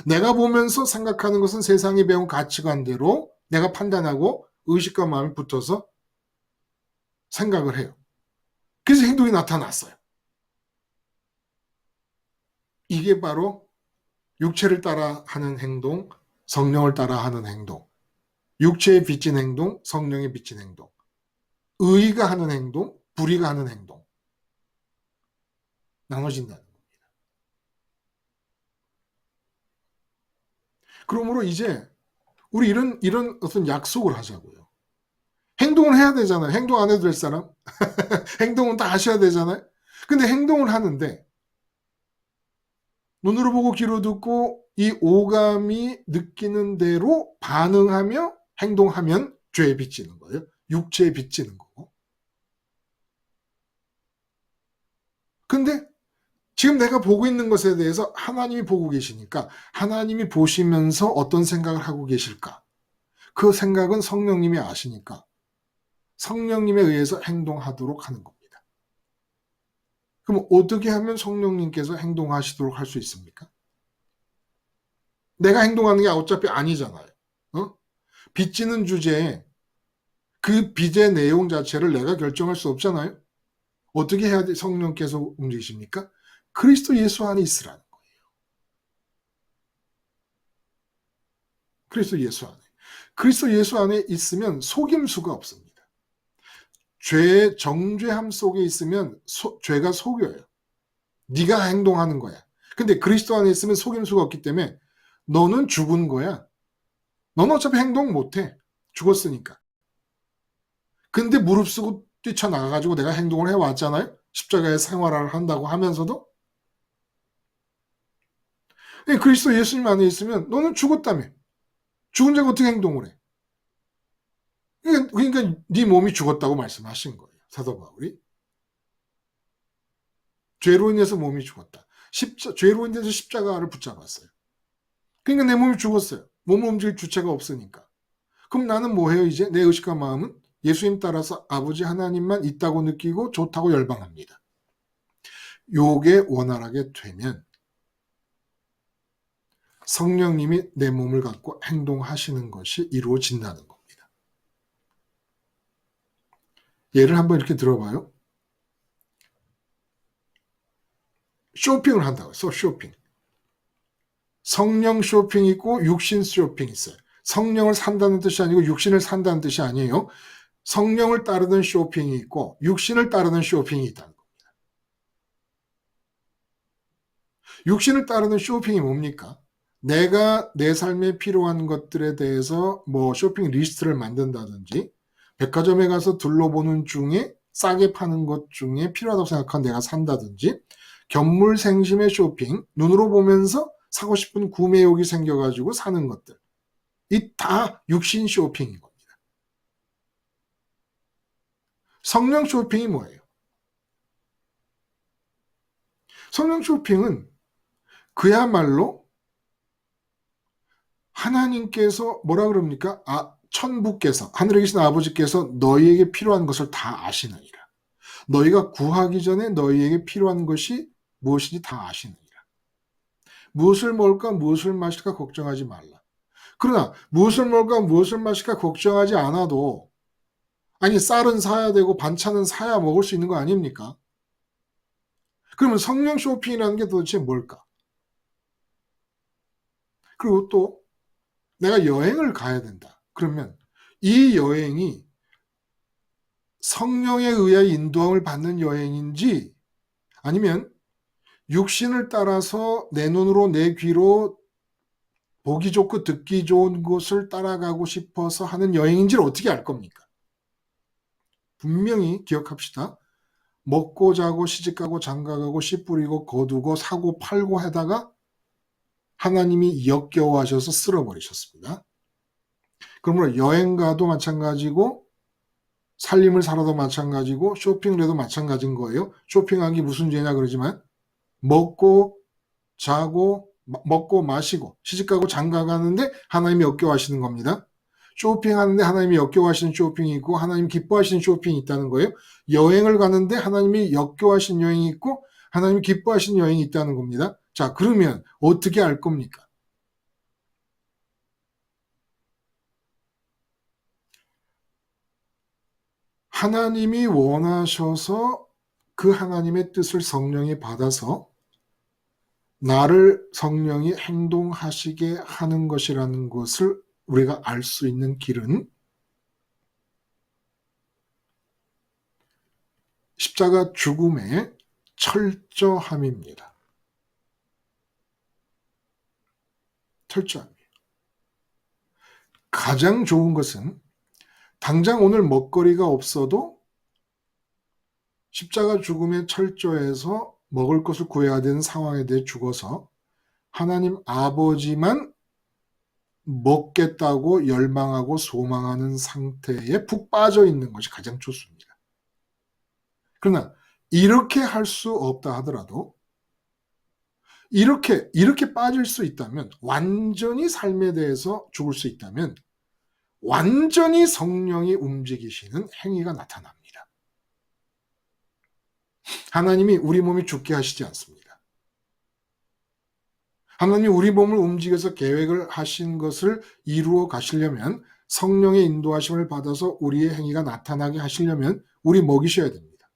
내가 보면서 생각하는 것은 세상이 배운 가치관대로 내가 판단하고 의식과 마음이 붙어서 생각을 해요. 그래서 행동이 나타났어요. 이게 바로 육체를 따라 하는 행동, 성령을 따라 하는 행동. 육체에 비친 행동, 성령에 비친 행동. 의가 하는 행동, 불의가 하는 행동. 나눠진다는 겁니다. 그러므로 이제 우리 이런 어떤 약속을 하자고요. 행동을 해야 되잖아요. 행동 안 해도 될 사람? 행동은 다 하셔야 되잖아요. 근데 행동을 하는데 눈으로 보고 귀로 듣고 이 오감이 느끼는 대로 반응하며 행동하면 죄에 비치는 거예요. 육체에 비치는 거고. 근데 지금 내가 보고 있는 것에 대해서 하나님이 보고 계시니까 하나님이 보시면서 어떤 생각을 하고 계실까? 그 생각은 성령님이 아시니까 성령님에 의해서 행동하도록 하는 겁니다. 그럼 어떻게 하면 성령님께서 행동하시도록 할 수 있습니까? 내가 행동하는 게 어차피 아니잖아요. 빚지는 주제에 그 빚의 내용 자체를 내가 결정할 수 없잖아요. 어떻게 해야 성령께서 움직이십니까? 그리스도 예수 안에 있으라는 거예요. 그리스도 예수 안에. 그리스도 예수 안에 있으면 속임수가 없습니다. 죄의 정죄함 속에 있으면 죄가 속여요. 네가 행동하는 거야. 근데 그리스도 안에 있으면 속임수가 없기 때문에 너는 죽은 거야. 너는 어차피 행동 못해. 죽었으니까. 근데 무릅쓰고 뛰쳐나가가지고 내가 행동을 해왔잖아요. 십자가의 생활을 한다고 하면서도. 그리스도 예수님 안에 있으면 너는 죽었다며. 죽은 자가 어떻게 행동을 해? 그러니까 네 몸이 죽었다고 말씀하신 거예요. 사도 바울이. 죄로 인해서 몸이 죽었다. 죄로 인해서 십자가를 붙잡았어요. 그러니까 내 몸이 죽었어요. 몸을 움직일 주체가 없으니까. 그럼 나는 뭐 해요 이제? 내 의식과 마음은 예수님 따라서 아버지 하나님만 있다고 느끼고 좋다고 열방합니다. 요게 원활하게 되면 성령님이 내 몸을 갖고 행동하시는 것이 이루어진다는 겁니다. 예를 한번 이렇게 들어봐요. 쇼핑을 한다고 해서 쇼핑. 성령 쇼핑 있고 육신 쇼핑 있어요. 성령을 산다는 뜻이 아니고 육신을 산다는 뜻이 아니에요. 성령을 따르는 쇼핑이 있고 육신을 따르는 쇼핑이 있다는 겁니다. 육신을 따르는 쇼핑이 뭡니까? 내가 내 삶에 필요한 것들에 대해서 뭐 쇼핑 리스트를 만든다든지 백화점에 가서 둘러보는 중에 싸게 파는 것 중에 필요하다고 생각한 내가 산다든지 견물생심의 쇼핑, 눈으로 보면서 사고 싶은 구매욕이 생겨가지고 사는 것들. 이 다 육신 쇼핑인 겁니다. 성령 쇼핑이 뭐예요? 성령 쇼핑은 그야말로 하나님께서 뭐라 그럽니까? 천부께서, 하늘에 계신 아버지께서 너희에게 필요한 것을 다 아시느니라. 너희가 구하기 전에 너희에게 필요한 것이 무엇인지 다 아시느니라. 무엇을 먹을까, 무엇을 마실까 걱정하지 말라. 그러나 무엇을 먹을까, 무엇을 마실까 걱정하지 않아도 아니 쌀은 사야 되고 반찬은 사야 먹을 수 있는 거 아닙니까? 그러면 성령 쇼핑이라는 게 도대체 뭘까? 그리고 또 내가 여행을 가야 된다. 그러면 이 여행이 성령에 의해 인도함을 받는 여행인지 아니면 육신을 따라서 내 눈으로 내 귀로 보기 좋고 듣기 좋은 곳을 따라가고 싶어서 하는 여행인지를 어떻게 알 겁니까? 분명히 기억합시다. 먹고 자고 시집가고 장가가고 씨 뿌리고 거두고 사고 팔고 하다가 하나님이 역겨워하셔서 쓸어버리셨습니다. 그러므로 여행 가도 마찬가지고 살림을 살아도 마찬가지고 쇼핑을 해도 마찬가지인 거예요. 쇼핑하기 무슨 죄냐 그러지만 먹고 자고 먹고 마시고 시집가고 장가가는데 하나님이 역겨워하시는 겁니다. 쇼핑하는데 하나님이 역겨워하시는 쇼핑이 있고 하나님 기뻐하시는 쇼핑이 있다는 거예요. 여행을 가는데 하나님이 역겨워하시는 여행이 있고 하나님이 기뻐하시는 여행이 있다는 겁니다. 자, 그러면 어떻게 알 겁니까? 하나님이 원하셔서 그 하나님의 뜻을 성령이 받아서 나를 성령이 행동하시게 하는 것이라는 것을 우리가 알 수 있는 길은 십자가 죽음의 철저함입니다. 철저함이에요. 가장 좋은 것은 당장 오늘 먹거리가 없어도 십자가 죽음의 철저해서 먹을 것을 구해야 되는 상황에 대해 죽어서 하나님 아버지만 먹겠다고 열망하고 소망하는 상태에 푹 빠져 있는 것이 가장 좋습니다. 그러나 이렇게 할 수 없다 하더라도 이렇게 빠질 수 있다면, 완전히 삶에 대해서 죽을 수 있다면 완전히 성령이 움직이시는 행위가 나타납니다. 하나님이 우리 몸이 죽게 하시지 않습니다. 하나님이 우리 몸을 움직여서 계획을 하신 것을 이루어 가시려면, 성령의 인도하심을 받아서 우리의 행위가 나타나게 하시려면 우리 먹이셔야 됩니다.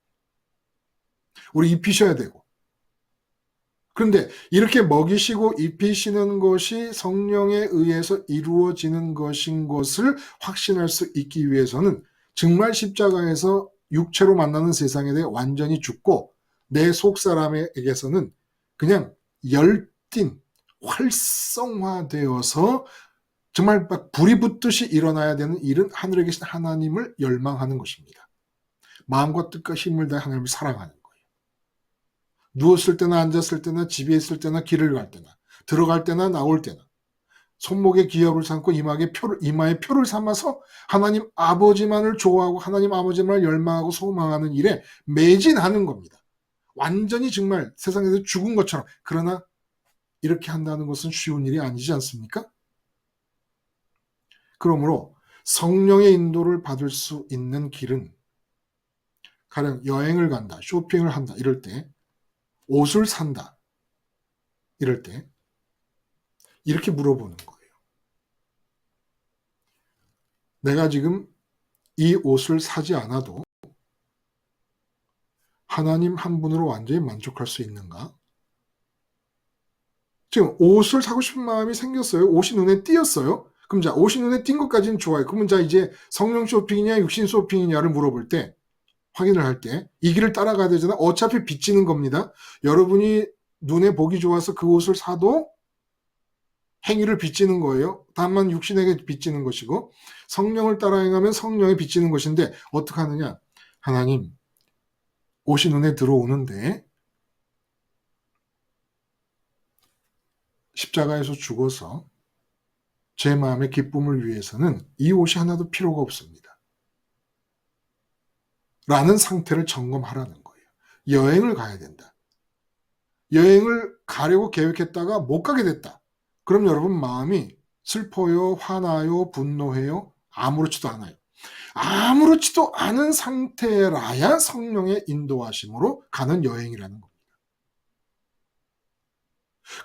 우리 입히셔야 되고. 그런데 이렇게 먹이시고 입히시는 것이 성령에 의해서 이루어지는 것인 것을 확신할 수 있기 위해서는 정말 십자가에서 육체로 만나는 세상에 대해 완전히 죽고 내 속사람에게서는 그냥 열띤 활성화되어서 정말 막 불이 붙듯이 일어나야 되는 일은 하늘에 계신 하나님을 열망하는 것입니다. 마음과 뜻과 힘을 다해 하나님을 사랑하는 거예요. 누웠을 때나 앉았을 때나 집에 있을 때나 길을 갈 때나 들어갈 때나 나올 때나 손목에 기업을 삼고 이마에 표를 삼아서 하나님 아버지만을 좋아하고 하나님 아버지만을 열망하고 소망하는 일에 매진하는 겁니다. 완전히 정말 세상에서 죽은 것처럼. 그러나 이렇게 한다는 것은 쉬운 일이 아니지 않습니까? 그러므로 성령의 인도를 받을 수 있는 길은, 가령 여행을 간다, 쇼핑을 한다 이럴 때, 옷을 산다 이럴 때 이렇게 물어보는 거예요. 내가 지금 이 옷을 사지 않아도 하나님 한 분으로 완전히 만족할 수 있는가? 지금 옷을 사고 싶은 마음이 생겼어요. 옷이 눈에 띄었어요. 그럼 자, 옷이 눈에 띈 것까지는 좋아요. 그러면 자, 이제 성령 쇼핑이냐 육신 쇼핑이냐를 물어볼 때, 확인을 할 때 이 길을 따라가야 되잖아. 어차피 빚지는 겁니다. 여러분이 눈에 보기 좋아서 그 옷을 사도 행위를 빚지는 거예요. 다만 육신에게 빚지는 것이고, 성령을 따라 행하면 성령에 빚지는 것인데 어떻게 하느냐? 하나님, 옷이 눈에 들어오는데 십자가에서 죽어서 제 마음의 기쁨을 위해서는 이 옷이 하나도 필요가 없습니다. 라는 상태를 점검하라는 거예요. 여행을 가야 된다. 여행을 가려고 계획했다가 못 가게 됐다. 그럼 여러분 마음이 슬퍼요, 화나요, 분노해요? 아무렇지도 않아요. 아무렇지도 않은 상태라야 성령의 인도하심으로 가는 여행이라는 겁니다.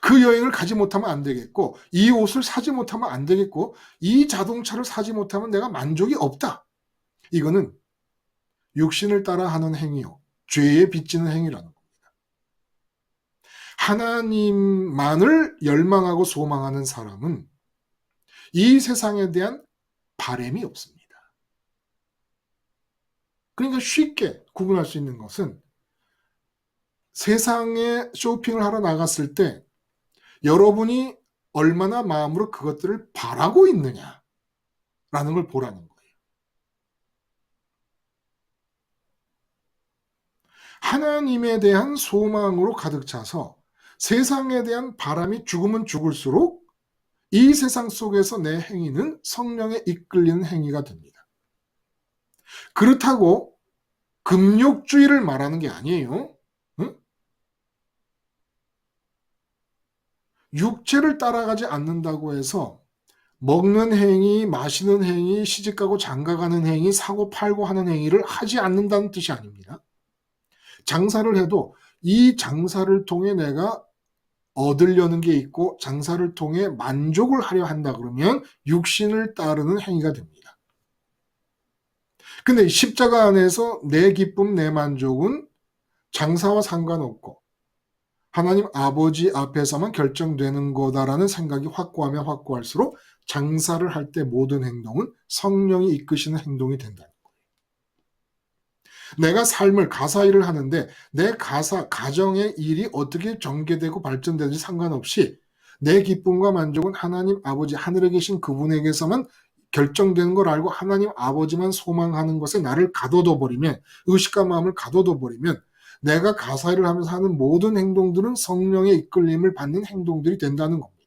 그 여행을 가지 못하면 안 되겠고, 이 옷을 사지 못하면 안 되겠고, 이 자동차를 사지 못하면 내가 만족이 없다. 이거는 육신을 따라 하는 행위요, 죄에 빚지는 행위라는 겁니다. 하나님만을 열망하고 소망하는 사람은 이 세상에 대한 바램이 없습니다. 그러니까 쉽게 구분할 수 있는 것은, 세상에 쇼핑을 하러 나갔을 때 여러분이 얼마나 마음으로 그것들을 바라고 있느냐라는 걸 보라는 거예요. 하나님에 대한 소망으로 가득 차서 세상에 대한 바람이 죽으면 죽을수록 이 세상 속에서 내 행위는 성령에 이끌리는 행위가 됩니다. 그렇다고 금욕주의를 말하는 게 아니에요. 응? 육체를 따라가지 않는다고 해서 먹는 행위, 마시는 행위, 시집가고 장가가는 행위, 사고 팔고 하는 행위를 하지 않는다는 뜻이 아닙니다. 장사를 해도 이 장사를 통해 내가 얻으려는 게 있고 장사를 통해 만족을 하려 한다 그러면 육신을 따르는 행위가 됩니다. 근데 십자가 안에서 내 기쁨, 내 만족은 장사와 상관없고 하나님 아버지 앞에서만 결정되는 거다라는 생각이 확고하면 확고할수록 장사를 할 때 모든 행동은 성령이 이끄시는 행동이 된다는 거예요. 내가 삶을 가사 일을 하는데 내 가정의 일이 어떻게 전개되고 발전되는지 상관없이 내 기쁨과 만족은 하나님 아버지 하늘에 계신 그분에게서만 결정되는 걸 알고 하나님 아버지만 소망하는 것에 나를 가둬둬 버리면, 의식과 마음을 가둬둬 버리면 내가 가사 일을 하면서 하는 모든 행동들은 성령의 이끌림을 받는 행동들이 된다는 겁니다.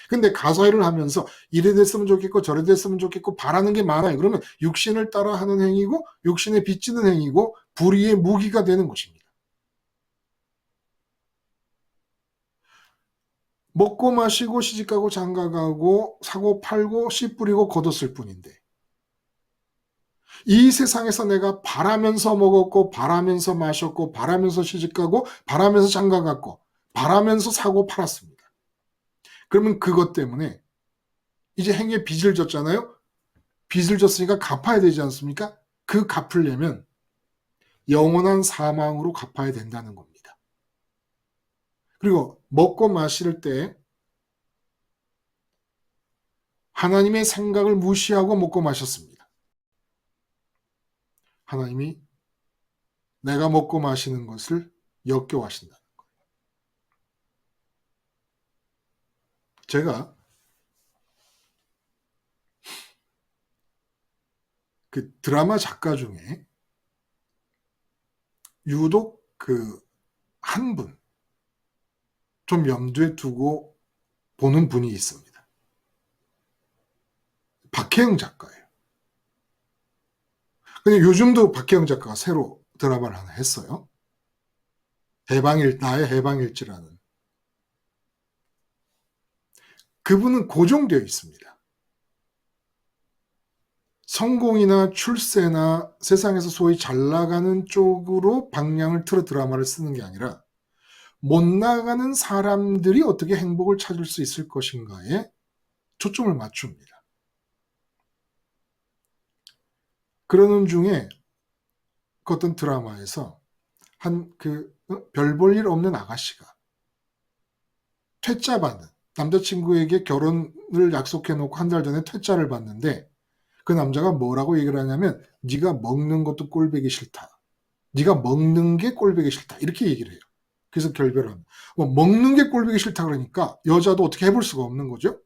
근데 가사 일을 하면서 이래 됐으면 좋겠고 저래 됐으면 좋겠고 바라는 게 많아요. 그러면 육신을 따라 하는 행위고 육신에 빚지는 행위고 불의의 무기가 되는 것입니다. 먹고 마시고 시집가고 장가가고 사고 팔고 씨 뿌리고 걷었을 뿐인데, 이 세상에서 내가 바라면서 먹었고 바라면서 마셨고 바라면서 시집가고 바라면서 장가갔고 바라면서 사고 팔았습니다. 그러면 그것 때문에 이제 행위에 빚을 졌잖아요. 빚을 졌으니까 갚아야 되지 않습니까? 그 갚으려면 영원한 사망으로 갚아야 된다는 겁니다. 그리고 먹고 마실 때 하나님의 생각을 무시하고 먹고 마셨습니다. 하나님이 내가 먹고 마시는 것을 역겨워하신다. 제가 그 드라마 작가 중에 유독 그 한 분, 좀 염두에 두고 보는 분이 있습니다. 박혜영 작가예요. 근데 요즘도 박혜영 작가가 새로 드라마를 하나 했어요. 나의 해방일지라는. 그분은 고정되어 있습니다. 성공이나 출세나 세상에서 소위 잘 나가는 쪽으로 방향을 틀어 드라마를 쓰는 게 아니라 못 나가는 사람들이 어떻게 행복을 찾을 수 있을 것인가에 초점을 맞춥니다. 그러는 중에 그 어떤 드라마에서 별 볼 일 없는 아가씨가 퇴짜 받는, 남자친구에게 결혼을 약속해 놓고 한 달 전에 퇴짜를 받는데 그 남자가 뭐라고 얘기를 하냐면 네가 먹는 것도 꼴보기 싫다. 네가 먹는 게 꼴보기 싫다. 이렇게 얘기를 해요. 그래서 결별을 합니다. 먹는 게 꼴보기 싫다 그러니까 여자도 어떻게 해볼 수가 없는 거죠.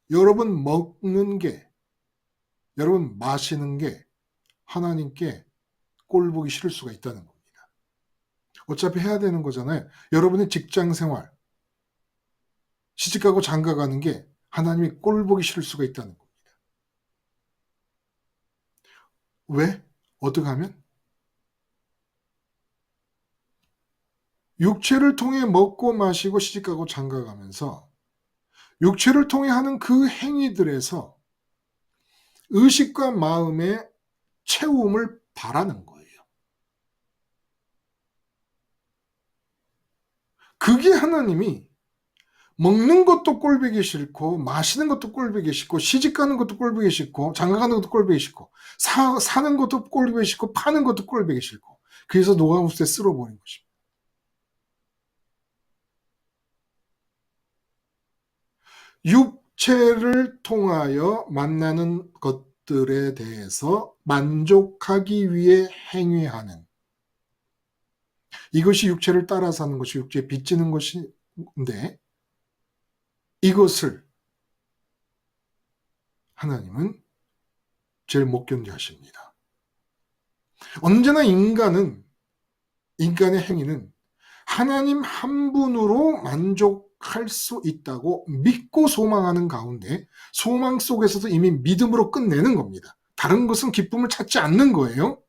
여러분 먹는 게, 여러분 마시는 게 하나님께 꼴보기 싫을 수가 있다는 겁니다. 어차피 해야 되는 거잖아요. 여러분의 직장 생활, 시집가고 장가가는 게 하나님이 꼴보기 싫을 수가 있다는 겁니다. 왜? 어떻게 하면? 육체를 통해 먹고 마시고 시집가고 장가가면서 육체를 통해 하는 그 행위들에서 의식과 마음의 채움을 바라는 거예요. 그게 하나님이 먹는 것도 꼴보기 싫고 마시는 것도 꼴보기 싫고 시집가는 것도 꼴보기 싫고 장가가는 것도 꼴보기 싫고 사는 것도 꼴보기 싫고 파는 것도 꼴보기 싫고 그래서 노가우스에 쓸어버린 것입니다. 육체를 통하여 만나는 것들에 대해서 만족하기 위해 행위하는, 이것이 육체를 따라 사는 것이 육체에 빚지는 것인데, 이것을 하나님은 제일 못 견뎌 하십니다. 언제나 인간의 행위는 하나님 한 분으로 만족할 수 있다고 믿고 소망하는 가운데 소망 속에서도 이미 믿음으로 끝내는 겁니다. 다른 것은 기쁨을 찾지 않는 거예요.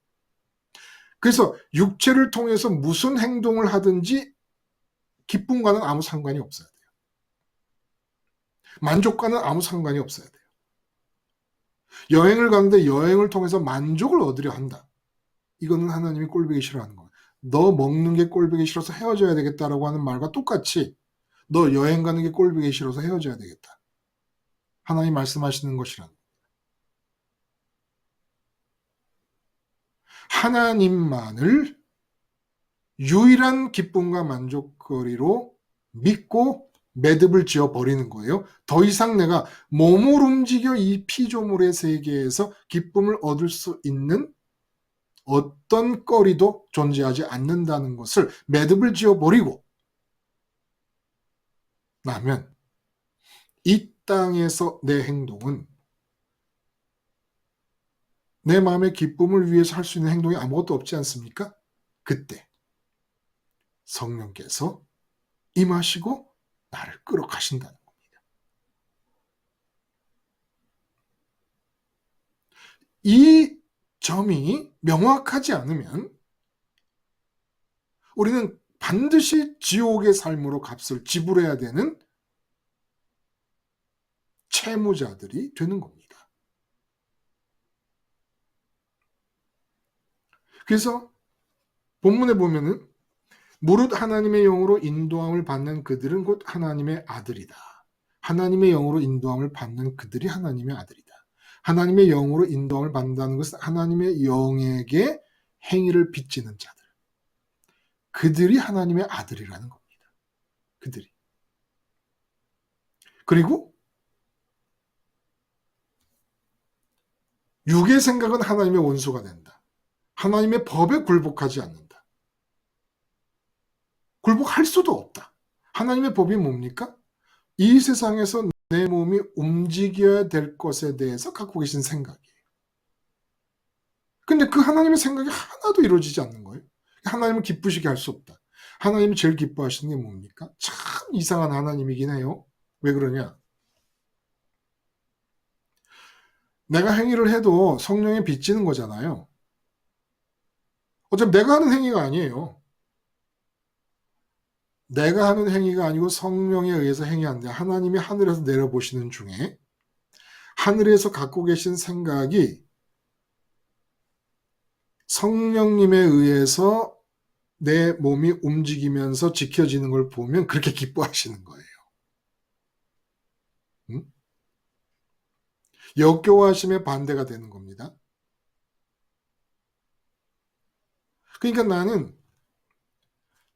그래서 육체를 통해서 무슨 행동을 하든지 기쁨과는 아무 상관이 없어야 돼요. 만족과는 아무 상관이 없어야 돼요. 여행을 가는데 여행을 통해서 만족을 얻으려 한다. 이거는 하나님이 꼴보기 싫어하는 거예요. 너 먹는 게 꼴보기 싫어서 헤어져야 되겠다라고 하는 말과 똑같이 너 여행 가는 게 꼴보기 싫어서 헤어져야 되겠다. 하나님 말씀하시는 것이란. 하나님만을 유일한 기쁨과 만족거리로 믿고 매듭을 지어 버리는 거예요. 더 이상 내가 몸을 움직여 이 피조물의 세계에서 기쁨을 얻을 수 있는 어떤 거리도 존재하지 않는다는 것을 매듭을 지어 버리고 나면 이 땅에서 내 행동은 내 마음의 기쁨을 위해서 할 수 있는 행동이 아무것도 없지 않습니까? 그때 성령께서 임하시고 나를 끌어가신다는 겁니다. 이 점이 명확하지 않으면 우리는 반드시 지옥의 삶으로 값을 지불해야 되는 채무자들이 되는 겁니다. 그래서 본문에 보면은 무릇 하나님의 영으로 인도함을 받는 그들은 곧 하나님의 아들이다. 하나님의 영으로 인도함을 받는 그들이 하나님의 아들이다. 하나님의 영으로 인도함을 받는다는 것은 하나님의 영에게 행위를 빚지는 자들. 그들이 하나님의 아들이라는 겁니다. 그들이. 그리고 육의 생각은 하나님의 원수가 된다. 하나님의 법에 굴복하지 않는다. 굴복할 수도 없다. 하나님의 법이 뭡니까? 이 세상에서 내 몸이 움직여야 될 것에 대해서 갖고 계신 생각이에요. 근데 그 하나님의 생각이 하나도 이루어지지 않는 거예요. 하나님을 기쁘시게 할 수 없다. 하나님이 제일 기뻐하시는 게 뭡니까? 참 이상한 하나님이긴 해요. 왜 그러냐? 내가 행위를 해도 성령에 빚지는 거잖아요. 어차피 내가 하는 행위가 아니에요. 내가 하는 행위가 아니고 성령에 의해서 행위한다. 하나님이 하늘에서 내려보시는 중에 하늘에서 갖고 계신 생각이 성령님에 의해서 내 몸이 움직이면서 지켜지는 걸 보면 그렇게 기뻐하시는 거예요. 응? 역겨워하심의 반대가 되는 겁니다. 그러니까 나는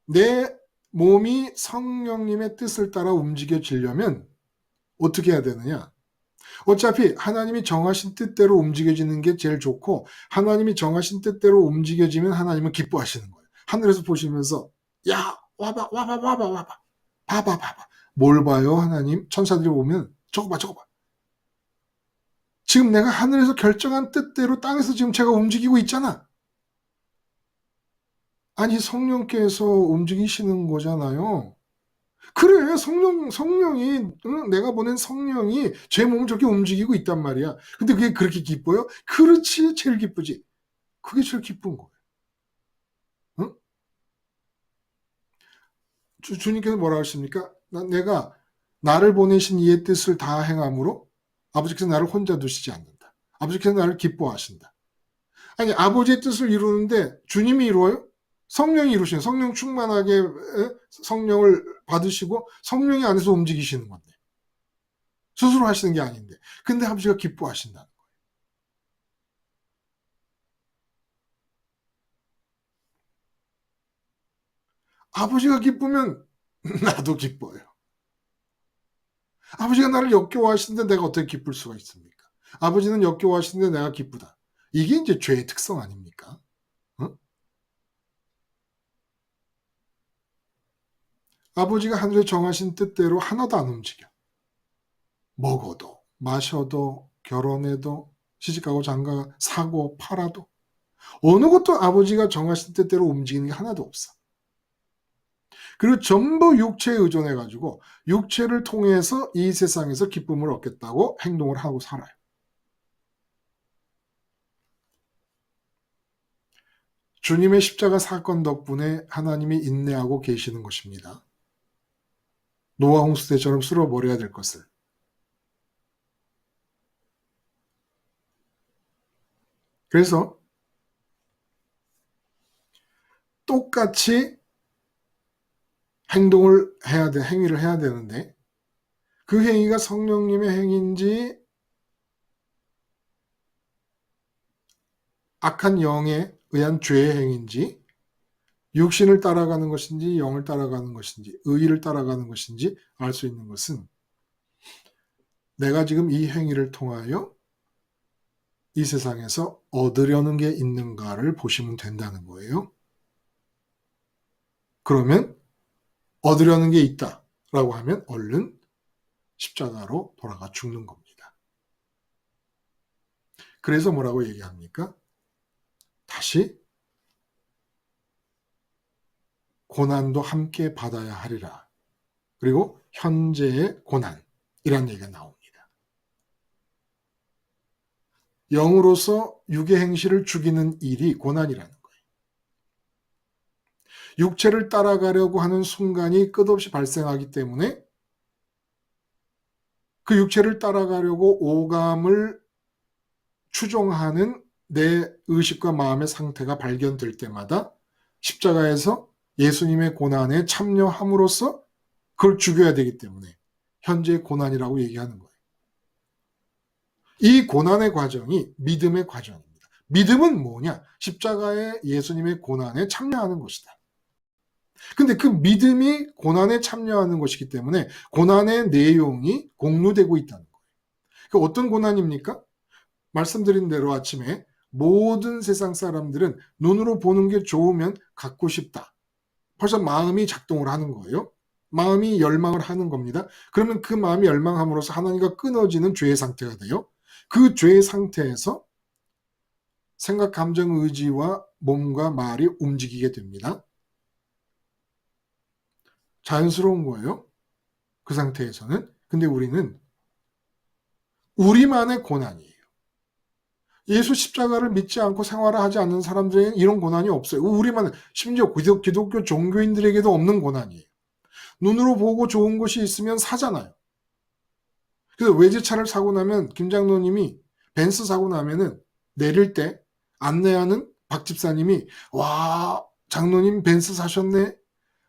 내 몸이 성령님의 뜻을 따라 움직여지려면 어떻게 해야 되느냐? 어차피 하나님이 정하신 뜻대로 움직여지는 게 제일 좋고 하나님이 정하신 뜻대로 움직여지면 하나님은 기뻐하시는 거예요. 하늘에서 보시면서 야 와봐 와봐 와봐 와봐 봐봐 봐봐 뭘 봐요 하나님? 천사들이 보면 저거 봐 저거 봐. 지금 내가 하늘에서 결정한 뜻대로 땅에서 지금 제가 움직이고 있잖아. 아니 성령께서 움직이시는 거잖아요. 그래 성령이 내가 보낸 성령이 제 몸을 저렇게 움직이고 있단 말이야. 근데 그게 그렇게 기뻐요? 그렇지 제일 기쁘지. 그게 제일 기쁜 거예요. 응? 주님께서 뭐라 하십니까? 내가 나를 보내신 이의 뜻을 다 행함으로 아버지께서 나를 혼자 두시지 않는다. 아버지께서 나를 기뻐하신다. 아니 아버지의 뜻을 이루는데 주님이 이루어요? 성령이 이루시는 성령 충만하게 성령을 받으시고 성령이 안에서 움직이시는 건데 스스로 하시는 게 아닌데 근데 아버지가 기뻐하신다는 거예요. 아버지가 기쁘면 나도 기뻐요. 아버지가 나를 역겨워하시는데 내가 어떻게 기쁠 수가 있습니까? 아버지는 역겨워하시는데 내가 기쁘다. 이게 이제 죄의 특성 아닙니까? 어? 아버지가 하늘에 정하신 뜻대로 하나도 안 움직여. 먹어도 마셔도 결혼해도 시집가고 장가 사고 팔아도 어느 것도 아버지가 정하신 뜻대로 움직이는 게 하나도 없어. 그리고 전부 육체에 의존해가지고 육체를 통해서 이 세상에서 기쁨을 얻겠다고 행동을 하고 살아요. 주님의 십자가 사건 덕분에 하나님이 인내하고 계시는 것입니다. 노아 홍수 때처럼 쓸어버려야 될 것을. 그래서 똑같이 행동을 해야 돼, 행위를 해야 되는데 그 행위가 성령님의 행위인지 악한 영에 의한 죄의 행위인지 육신을 따라가는 것인지 영을 따라가는 것인지 의를 따라가는 것인지 알 수 있는 것은 내가 지금 이 행위를 통하여 이 세상에서 얻으려는 게 있는가를 보시면 된다는 거예요. 그러면 얻으려는 게 있다라고 하면 얼른 십자가로 돌아가 죽는 겁니다. 그래서 뭐라고 얘기합니까? 다시 고난도 함께 받아야 하리라. 그리고 현재의 고난이라는 얘기가 나옵니다. 영으로서 육의 행실을 죽이는 일이 고난이라는 거예요. 육체를 따라가려고 하는 순간이 끝없이 발생하기 때문에 그 육체를 따라가려고 오감을 추종하는 내 의식과 마음의 상태가 발견될 때마다 십자가에서 예수님의 고난에 참여함으로써 그걸 죽여야 되기 때문에 현재의 고난이라고 얘기하는 거예요. 이 고난의 과정이 믿음의 과정입니다. 믿음은 뭐냐? 십자가의 예수님의 고난에 참여하는 것이다. 근데 그 믿음이 고난에 참여하는 것이기 때문에 고난의 내용이 공유되고 있다는 거예요. 그 어떤 고난입니까? 말씀드린 대로 아침에 모든 세상 사람들은 눈으로 보는 게 좋으면 갖고 싶다. 벌써 마음이 작동을 하는 거예요. 마음이 열망을 하는 겁니다. 그러면 그 마음이 열망함으로써 하나님과 끊어지는 죄의 상태가 돼요. 그 죄의 상태에서 생각, 감정, 의지와 몸과 말이 움직이게 됩니다. 자연스러운 거예요. 그 상태에서는. 근데 우리는 우리만의 고난이에요. 예수 십자가를 믿지 않고 생활을 하지 않는 사람들에게는 이런 고난이 없어요. 우리만, 심지어 기독교 종교인들에게도 없는 고난이에요. 눈으로 보고 좋은 것이 있으면 사잖아요. 그래서 외제차를 사고 나면 김 장로님이 벤츠 사고 나면은 내릴 때 안내하는 박 집사님이 와 장로님 벤츠 사셨네.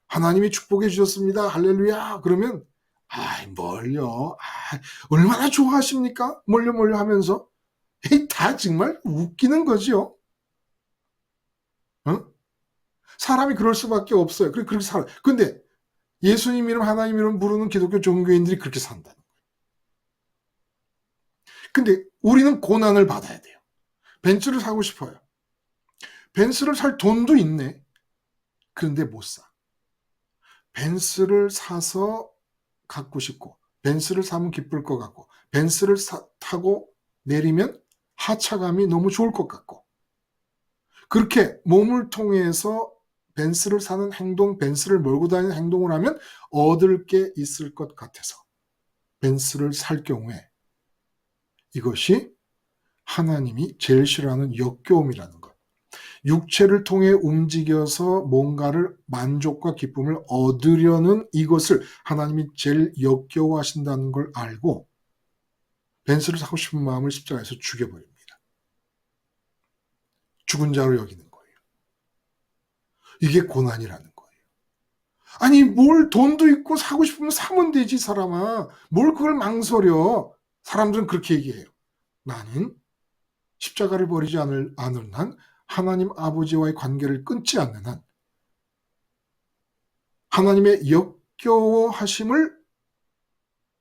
하나님이 축복해 주셨습니다. 할렐루야. 그러면 아이 뭘요. 얼마나 좋아하십니까? 뭘요 하면서 다 정말 웃기는 거지요. 어? 사람이 그럴 수밖에 없어요. 그렇게 살아. 근데 예수님 이름 하나님 이름 부르는 기독교 종교인들이 그렇게 산다. 근데 우리는 고난을 받아야 돼요. 벤츠를 사고 싶어요. 벤츠를 살 돈도 있네. 그런데 못 사. 벤츠를 사서 갖고 싶고 벤츠를 사면 기쁠 것 같고 벤츠를 타고 내리면 하차감이 너무 좋을 것 같고 그렇게 몸을 통해서 벤츠를 사는 행동, 벤츠를 몰고 다니는 행동을 하면 얻을 게 있을 것 같아서 벤츠를 살 경우에 이것이 하나님이 제일 싫어하는 역겨움이라는 것. 육체를 통해 움직여서 뭔가를 만족과 기쁨을 얻으려는 이것을 하나님이 제일 역겨워하신다는 걸 알고 벤츠를 사고 싶은 마음을 십자가에서 죽여버립니다. 죽은 자로 여기는 거예요. 이게 고난이라는 거예요. 아니 뭘 돈도 있고 사고 싶으면 사면 되지 사람아. 뭘 그걸 망설여. 사람들은 그렇게 얘기해요. 나는 십자가를 버리지 않을 한 하나님 아버지와의 관계를 끊지 않는 한 하나님의 역겨워하심을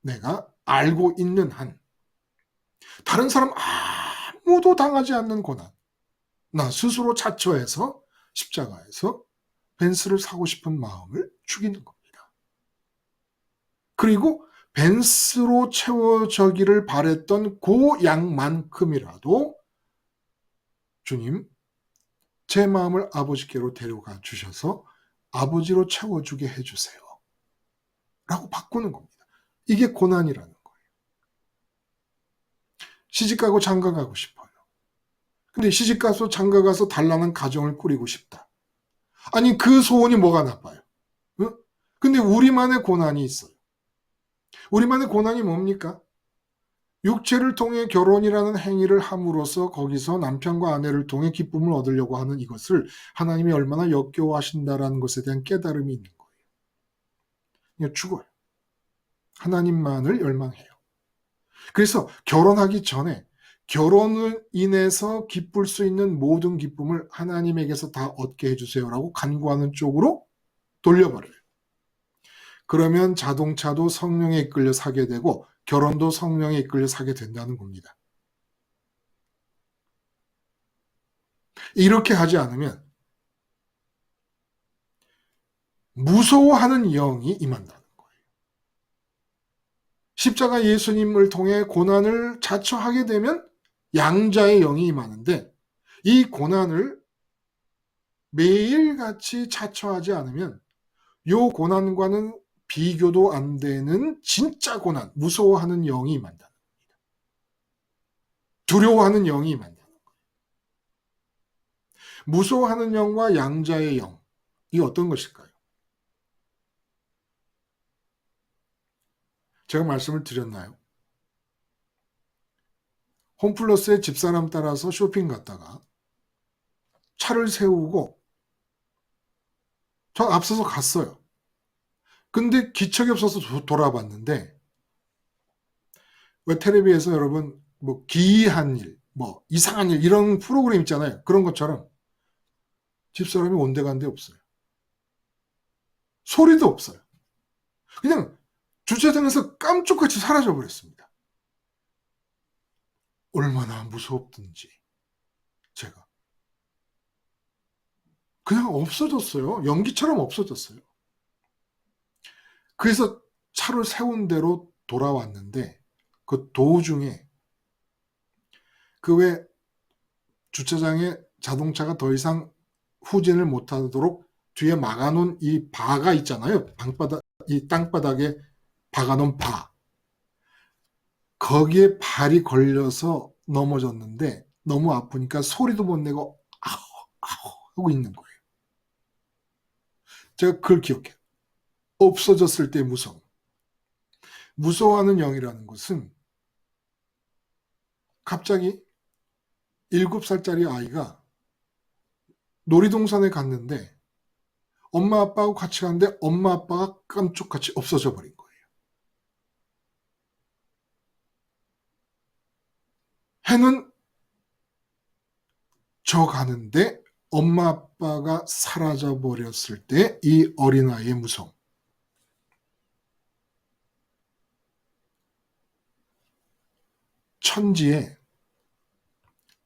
내가 알고 있는 한 다른 사람 아무도 당하지 않는 고난 나 스스로 자처해서 십자가에서 벤츠를 사고 싶은 마음을 죽이는 겁니다. 그리고 벤츠로 채워져기를 바랬던 그 양만큼이라도 주님 제 마음을 아버지께로 데려가 주셔서 아버지로 채워주게 해주세요. 라고 바꾸는 겁니다. 이게 고난이라는 거예요. 시집가고 장가가고 싶어요. 근데 시집가서 장가가서 단란한 가정을 꾸리고 싶다. 아니 그 소원이 뭐가 나빠요? 응? 근데 우리만의 고난이 있어요. 우리만의 고난이 뭡니까? 육체를 통해 결혼이라는 행위를 함으로써 거기서 남편과 아내를 통해 기쁨을 얻으려고 하는 이것을 하나님이 얼마나 역겨워하신다라는 것에 대한 깨달음이 있는 거예요. 그냥 죽어요. 하나님만을 열망해요. 그래서 결혼하기 전에 결혼을 인해서 기쁠 수 있는 모든 기쁨을 하나님에게서 다 얻게 해주세요라고 간구하는 쪽으로 돌려버려요. 그러면 자동차도 성령에 이끌려 사게 되고 결혼도 성령에 이끌려 사게 된다는 겁니다. 이렇게 하지 않으면 무서워하는 영이 임한다는 거예요. 십자가 예수님을 통해 고난을 자처하게 되면 양자의 영이 임하는데 이 고난을 매일같이 자처하지 않으면 이 고난과는 비교도 안 되는 진짜 고난, 무서워하는 영이 임한다는 겁니다. 두려워하는 영이 임한다는 거예요. 무서워하는 영과 양자의 영, 이 어떤 것일까요? 제가 말씀을 드렸나요? 홈플러스의 집사람 따라서 쇼핑 갔다가 차를 세우고 저 앞서서 갔어요. 근데 기척이 없어서 돌아봤는데 왜 텔레비에서 여러분 뭐 기이한 일, 뭐 이상한 일 이런 프로그램 있잖아요. 그런 것처럼 집사람이 온데간데 없어요. 소리도 없어요. 그냥 주차장에서 깜짝같이 사라져 버렸습니다. 얼마나 무섭든지 제가 그냥 없어졌어요. 연기처럼 없어졌어요. 그래서 차를 세운 대로 돌아왔는데 그 도중에 그 왜 주차장에 자동차가 더 이상 후진을 못하도록 뒤에 막아놓은 이 바가 있잖아요. 이 땅바닥에 박아놓은 바. 거기에 발이 걸려서 넘어졌는데 너무 아프니까 소리도 못 내고 아우 아우 하고 있는 거예요. 제가 그걸 기억해요. 없어졌을 때 무서움. 무서워하는 영이라는 것은 갑자기 7살짜리 아이가 놀이동산에 갔는데 엄마 아빠하고 같이 갔는데 엄마 아빠가 깜짝같이 없어져 버린 거예요. 해는 저 가는데 엄마 아빠가 사라져 버렸을 때 이 어린아이의 무서움. 천지에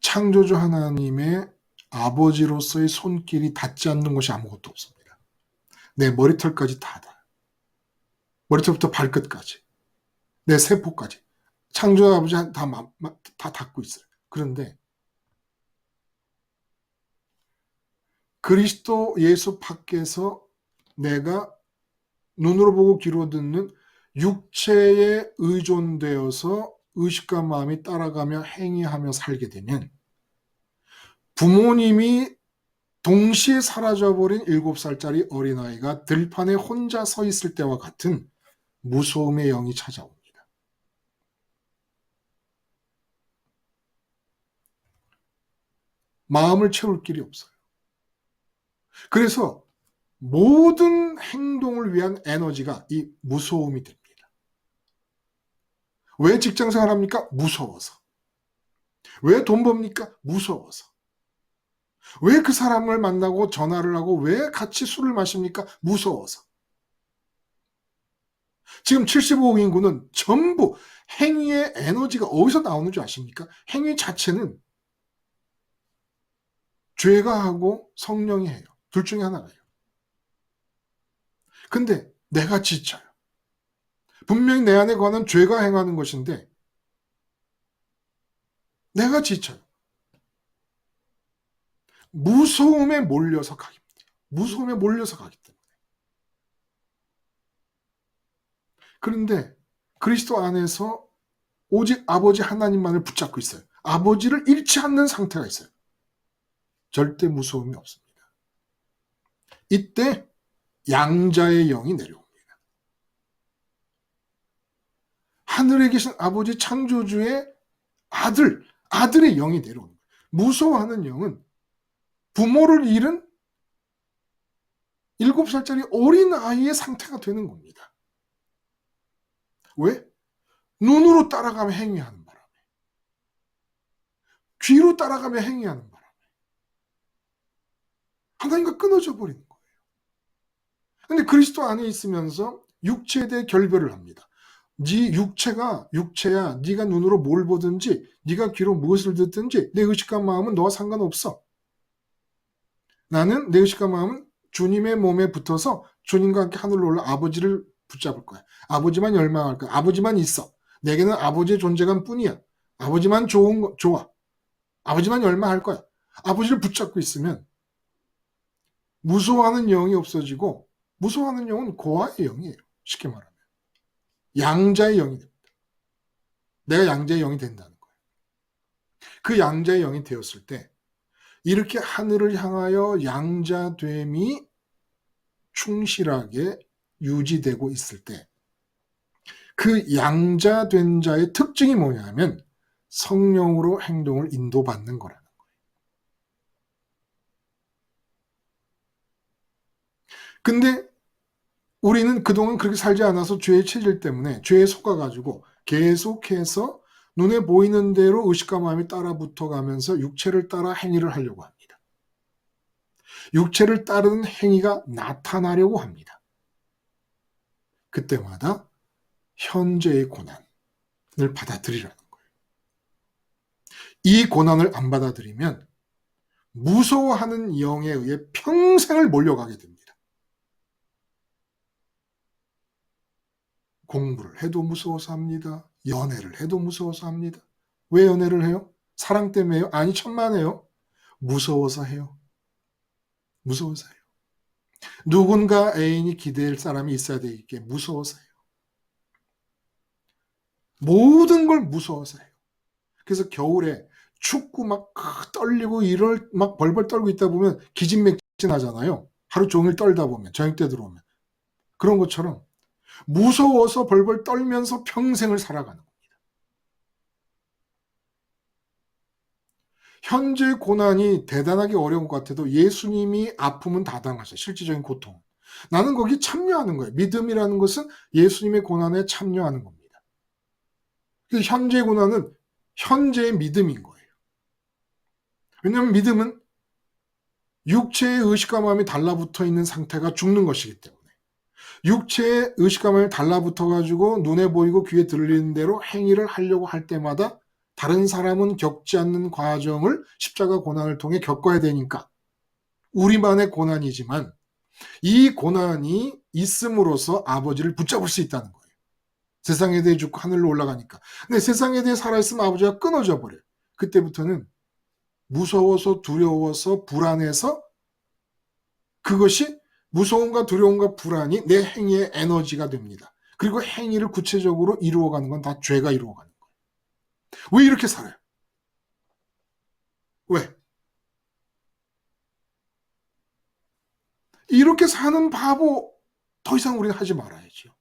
창조주 하나님의 아버지로서의 손길이 닿지 않는 것이 아무것도 없습니다. 내 머리털까지 다 닿아요. 머리털부터 발끝까지, 내 세포까지. 창조주 아버지 다 닿고 있어요. 그런데 그리스도 예수 밖에서 내가 눈으로 보고 귀로 듣는 육체에 의존되어서 의식과 마음이 따라가며 행위하며 살게 되면 부모님이 동시에 사라져버린 7살짜리 어린아이가 들판에 혼자 서 있을 때와 같은 무서움의 영이 찾아옵니다. 마음을 채울 길이 없어요. 그래서 모든 행동을 위한 에너지가 이 무서움이 됩니다. 왜 직장생활 합니까? 무서워서. 왜 돈 법니까? 무서워서. 왜 그 사람을 만나고 전화를 하고 왜 같이 술을 마십니까? 무서워서. 지금 75억 인구는 전부 행위의 에너지가 어디서 나오는 줄 아십니까? 행위 자체는 죄가 하고 성령이 해요. 둘 중에 하나가요. 근데 내가 지쳐요. 분명히 내 안에 관한 죄가 행하는 것인데 내가 지쳐요. 무서움에 몰려서 가기 때문에. 무서움에 몰려서 가기 때문에. 그런데 그리스도 안에서 오직 아버지 하나님만을 붙잡고 있어요. 아버지를 잃지 않는 상태가 있어요. 절대 무서움이 없습니다. 이때 양자의 영이 내려옵니다. 하늘에 계신 아버지 창조주의 아들의 영이 내려옵니다. 무서워하는 영은 부모를 잃은 7살짜리 어린아이의 상태가 되는 겁니다. 왜? 눈으로 따라가며 행위하는 바람에. 뒤로 따라가며 행위하는 바람에 하나님과 끊어져 버리는 거예요. 근데 그리스도 안에 있으면서 육체에 대해 결별을 합니다. 네 육체야. 네가 눈으로 뭘 보든지 네가 귀로 무엇을 듣든지 내 의식과 마음은 너와 상관없어. 나는 내 의식과 마음은 주님의 몸에 붙어서 주님과 함께 하늘로 올라 아버지를 붙잡을 거야. 아버지만 열망할 거야. 아버지만 있어. 내게는 아버지의 존재감 뿐이야. 아버지만 좋아. 아버지만 열망할 거야. 아버지를 붙잡고 있으면 무서워하는 영이 없어지고, 무서워하는 영은 고아의 영이에요. 쉽게 말하면. 양자의 영이 됩니다. 내가 양자의 영이 된다는 거예요. 그 양자의 영이 되었을 때 이렇게 하늘을 향하여 양자됨이 충실하게 유지되고 있을 때 그 양자된 자의 특징이 뭐냐면 성령으로 행동을 인도받는 거라는 거예요. 근데 우리는 그동안 그렇게 살지 않아서 죄의 체질 때문에 죄에 속아가지고 계속해서 눈에 보이는 대로 의식과 마음이 따라 붙어가면서 육체를 따라 행위를 하려고 합니다. 육체를 따르는 행위가 나타나려고 합니다. 그때마다 현재의 고난을 받아들이라는 거예요. 이 고난을 안 받아들이면 무서워하는 영에 의해 평생을 몰려가게 됩니다. 공부를 해도 무서워서 합니다. 연애를 해도 무서워서 합니다. 왜 연애를 해요? 사랑 때문에 해요? 아니, 천만에요. 무서워서 해요. 무서워서 해요. 누군가 애인이 기댈 사람이 있어야 되겠기에 무서워서 해요. 모든 걸 무서워서 해요. 그래서 겨울에 춥고 막 떨리고 이럴 막 벌벌 떨고 있다 보면 기진맥진하잖아요. 하루 종일 떨다 보면 저녁 때 들어오면 그런 것처럼 무서워서 벌벌 떨면서 평생을 살아가는 겁니다. 현재 고난이 대단하게 어려운 것 같아도 예수님이 아픔은 다 당하셔요. 실질적인 고통. 나는 거기 참여하는 거예요. 믿음이라는 것은 예수님의 고난에 참여하는 겁니다. 그래서 현재 고난은 현재의 믿음인 거예요. 왜냐하면 믿음은 육체의 의식과 마음이 달라붙어 있는 상태가 죽는 것이기 때문에 육체의 의식과 마음이 달라붙어가지고 눈에 보이고 귀에 들리는 대로 행위를 하려고 할 때마다 다른 사람은 겪지 않는 과정을 십자가 고난을 통해 겪어야 되니까 우리만의 고난이지만 이 고난이 있음으로써 아버지를 붙잡을 수 있다는 거예요. 세상에 대해 죽고 하늘로 올라가니까. 근데 세상에 대해 살아있으면 아버지가 끊어져 버려요. 그때부터는 무서워서 두려워서 불안해서 그것이 무서움과 두려움과 불안이 내 행위의 에너지가 됩니다. 그리고 행위를 구체적으로 이루어가는 건 다 죄가 이루어가는 거예요. 왜 이렇게 살아요? 왜? 이렇게 사는 바보 더 이상 우리는 하지 말아야죠.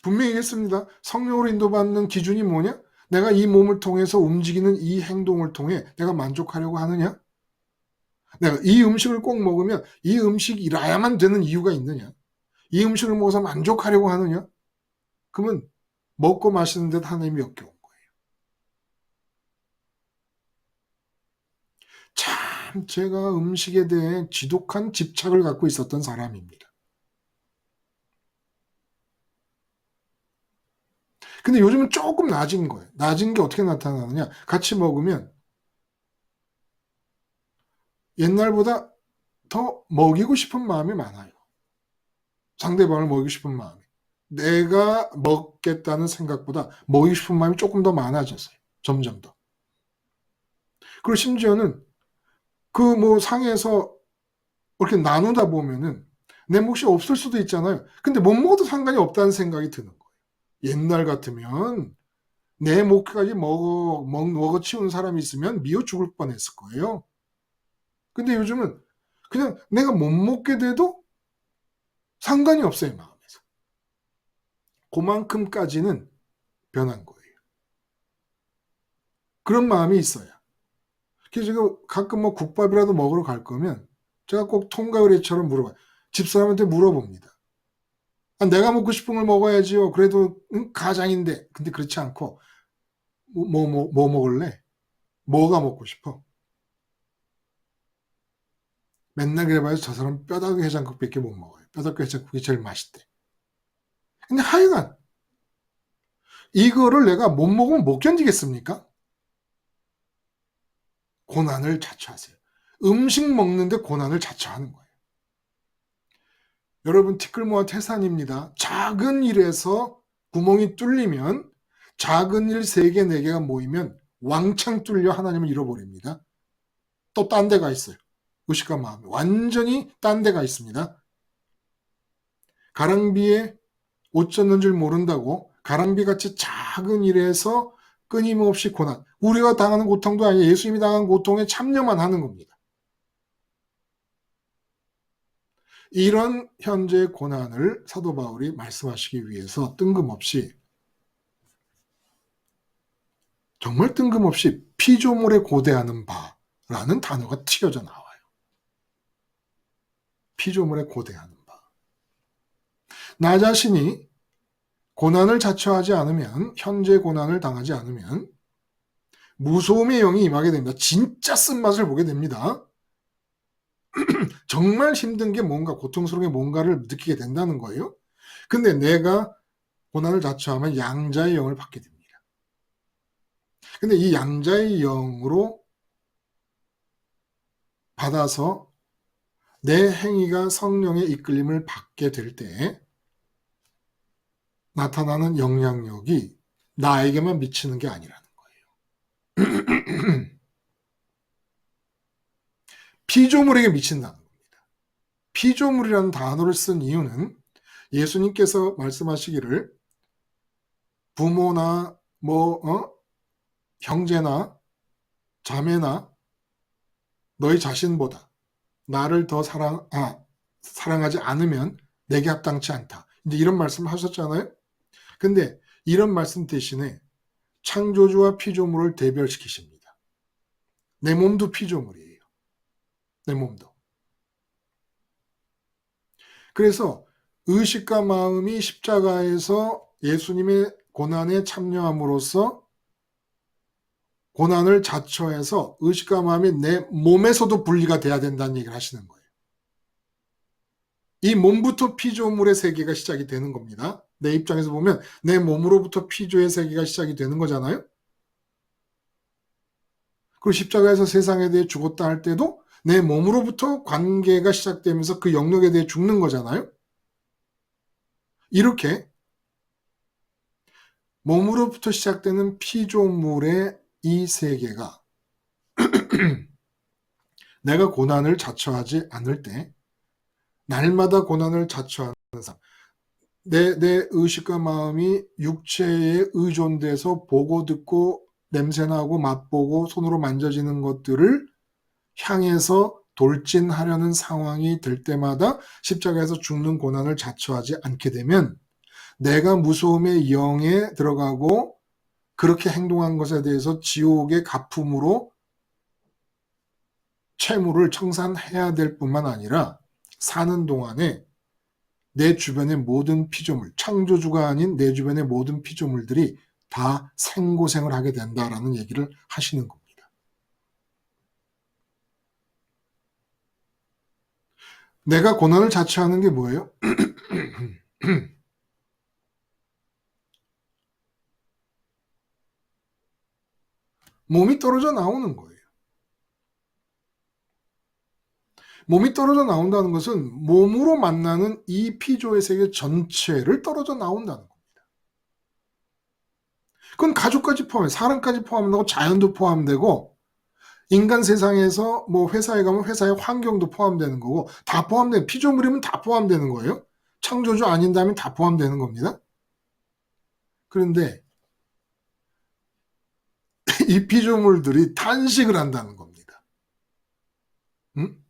분명히 얘기했습니다. 성령으로 인도받는 기준이 뭐냐? 내가 이 몸을 통해서 움직이는 이 행동을 통해 내가 만족하려고 하느냐? 내가 이 음식을 꼭 먹으면 이 음식이라야만 되는 이유가 있느냐? 이 음식을 먹어서 만족하려고 하느냐? 그러면 먹고 마시는 데 하나님이 역겨운 거예요. 참 제가 음식에 대해 지독한 집착을 갖고 있었던 사람입니다. 근데 요즘은 조금 낮은 거예요. 낮은 게 어떻게 나타나느냐? 같이 먹으면 옛날보다 더 먹이고 싶은 마음이 많아요. 상대방을 먹이고 싶은 마음이. 내가 먹겠다는 생각보다 먹이고 싶은 마음이 조금 더 많아졌어요. 점점 더. 그리고 심지어는 그 뭐 상에서 이렇게 나누다 보면은 내 몫이 없을 수도 있잖아요. 근데 못 먹어도 상관이 없다는 생각이 드는 거예요. 옛날 같으면 내 몫까지 먹어 치우는 사람이 있으면 미워 죽을 뻔했을 거예요. 근데 요즘은 그냥 내가 못 먹게 돼도 상관이 없어요, 마음에서. 그만큼까지는 변한 거예요. 그런 마음이 있어야. 그래서 제가 가끔 뭐 국밥이라도 먹으러 갈 거면 제가 꼭 통가을애처럼 물어봐요. 집사람한테 물어봅니다. 아, 내가 먹고 싶은 걸 먹어야지요. 그래도 가장인데. 근데 그렇지 않고 뭐 먹을래? 뭐가 먹고 싶어? 맨날 그래봐야 저 사람 뼈다귀 해장국밖에 못 먹어요. 뼈다귀 해장국이 제일 맛있대. 근데 하여간 이거를 내가 못 먹으면 못 견디겠습니까? 고난을 자처하세요. 음식 먹는데 고난을 자처하는 거예요. 여러분, 티끌모아 태산입니다. 작은 일에서 구멍이 뚫리면, 작은 일 3개, 4개가 모이면 왕창 뚫려 하나님을 잃어버립니다. 또 딴 데가 있어요. 의식과 마음이 완전히 딴 데가 있습니다. 가랑비에 옷 젖는 줄 모른다고 가랑비같이 작은 일에서 끊임없이 고난, 우리가 당하는 고통도 아니에요. 예수님이 당한 고통에 참여만 하는 겁니다. 이런 현재의 고난을 사도 바울이 말씀하시기 위해서 뜬금없이, 정말 뜬금없이 피조물에 고대하는 바라는 단어가 튀어져 나와요. 피조물에 고대하는 바. 나 자신이 고난을 자처하지 않으면, 현재 고난을 당하지 않으면 무서움의 영이 임하게 됩니다. 진짜 쓴맛을 보게 됩니다. 정말 힘든 게 뭔가, 고통스러운 게 뭔가를 느끼게 된다는 거예요. 근데 내가 고난을 자처하면 양자의 영을 받게 됩니다. 근데 이 양자의 영으로 받아서 내 행위가 성령의 이끌림을 받게 될 때 나타나는 영향력이 나에게만 미치는 게 아니라는 거예요. 피조물에게 미친다는 겁니다. 피조물이라는 단어를 쓴 이유는 예수님께서 말씀하시기를 부모나 형제나 자매나 너희 자신보다 나를 더 사랑하지 않으면 내게 합당치 않다. 이제 이런 말씀을 하셨잖아요. 근데 이런 말씀 대신에 창조주와 피조물을 대별시키십니다. 내 몸도 피조물이에요. 내 몸도. 그래서 의식과 마음이 십자가에서 예수님의 고난에 참여함으로써 고난을 자처해서 의식과 마음이 내 몸에서도 분리가 돼야 된다는 얘기를 하시는 거예요. 이 몸부터 피조물의 세계가 시작이 되는 겁니다. 내 입장에서 보면 내 몸으로부터 피조의 세계가 시작이 되는 거잖아요. 그리고 십자가에서 세상에 대해 죽었다 할 때도 내 몸으로부터 관계가 시작되면서 그 영역에 대해 죽는 거잖아요. 이렇게 몸으로부터 시작되는 피조물의 이 세계가 내가 고난을 자처하지 않을 때 날마다 고난을 자처하는 삶, 내 의식과 마음이 육체에 의존돼서 보고 듣고 냄새나고 맛보고 손으로 만져지는 것들을 향해서 돌진하려는 상황이 될 때마다 십자가에서 죽는 고난을 자처하지 않게 되면 내가 무서움의 영에 들어가고 그렇게 행동한 것에 대해서 지옥의 가품으로 채무를 청산해야 될 뿐만 아니라 사는 동안에 내 주변의 모든 피조물, 창조주가 아닌 내 주변의 모든 피조물들이 다 생고생을 하게 된다라는 얘기를 하시는 겁니다. 내가 고난을 자처하는 게 뭐예요? 몸이 떨어져 나오는 거예요. 몸이 떨어져 나온다는 것은 몸으로 만나는 이 피조의 세계 전체를 떨어져 나온다는 겁니다. 그건 가족까지 포함해, 사람까지 포함되고 자연도 포함되고 인간 세상에서 뭐 회사에 가면 회사의 환경도 포함되는 거고 다 포함되는, 피조물이면 다 포함되는 거예요. 창조주 아닌다면 다 포함되는 겁니다. 그런데 이 피조물들이 탄식을 한다는 겁니다. 응?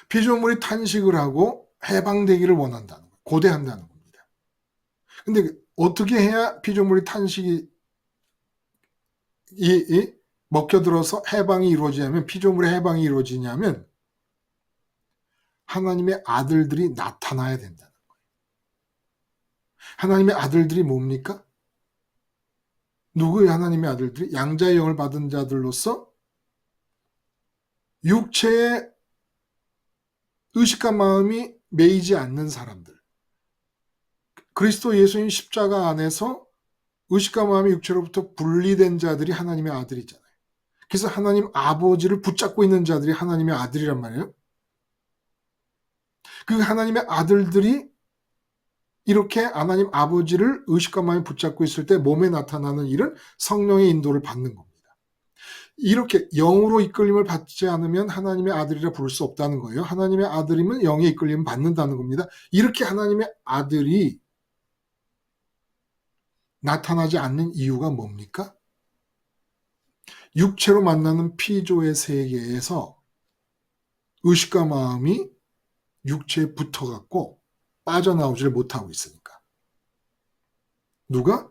피조물이 탄식을 하고 해방되기를 원한다는 거예요. 고대한다는 겁니다. 근데 어떻게 해야 피조물이 탄식이 먹혀들어서 해방이 이루어지냐면, 피조물의 해방이 이루어지냐면 하나님의 아들들이 나타나야 된다는 거예요. 하나님의 아들들이 뭡니까? 누구의 하나님의 아들들이? 양자의 영을 받은 자들로서 육체의 의식과 마음이 매이지 않는 사람들. 그리스도 예수님 십자가 안에서 의식과 마음이 육체로부터 분리된 자들이 하나님의 아들이잖아요. 그래서 하나님 아버지를 붙잡고 있는 자들이 하나님의 아들이란 말이에요. 그 하나님의 아들들이 이렇게 하나님 아버지를 의식과 마음이 붙잡고 있을 때 몸에 나타나는 일은 성령의 인도를 받는 겁니다. 이렇게 영으로 이끌림을 받지 않으면 하나님의 아들이라 부를 수 없다는 거예요. 하나님의 아들이면 영의 이끌림을 받는다는 겁니다. 이렇게 하나님의 아들이 나타나지 않는 이유가 뭡니까? 육체로 만나는 피조의 세계에서 의식과 마음이 육체에 붙어갖고 빠져나오지를 못하고 있으니까. 누가?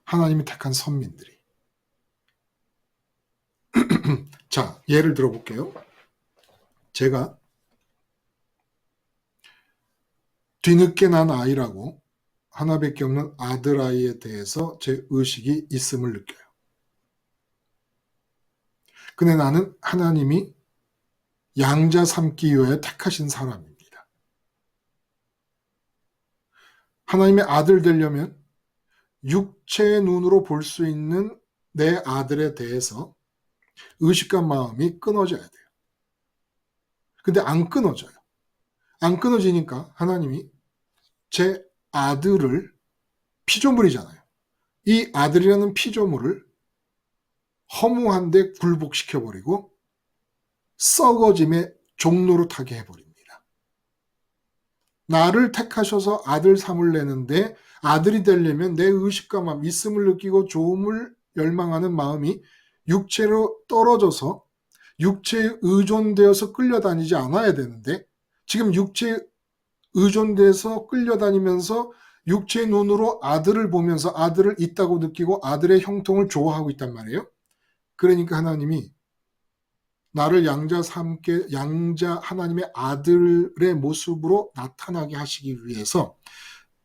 하나님이 택한 선민들이. 자, 예를 들어볼게요. 제가 뒤늦게 난 아이라고 하나밖에 없는 아들아이에 대해서 제 의식이 있음을 느껴요. 근데 나는 하나님이 양자 삼기 위하여 택하신 사람입니다. 하나님의 아들 되려면 육체의 눈으로 볼 수 있는 내 아들에 대해서 의식과 마음이 끊어져야 돼요. 근데 안 끊어져요. 안 끊어지니까 하나님이 제 아들을, 피조물이잖아요. 이 아들이라는 피조물을 허무한데 굴복시켜버리고 썩어짐의 종로로 타게 해버립니다. 나를 택하셔서 아들 삼으려는데 아들이 되려면 내 의식과 마음, 있음을 느끼고 좋음을 열망하는 마음이 육체로 떨어져서 육체에 의존되어서 끌려다니지 않아야 되는데 지금 육체에 의존돼서 끌려다니면서 육체의 눈으로 아들을 보면서 아들을 있다고 느끼고 아들의 형통을 좋아하고 있단 말이에요. 그러니까 하나님이 나를 양자 하나님의 아들의 모습으로 나타나게 하시기 위해서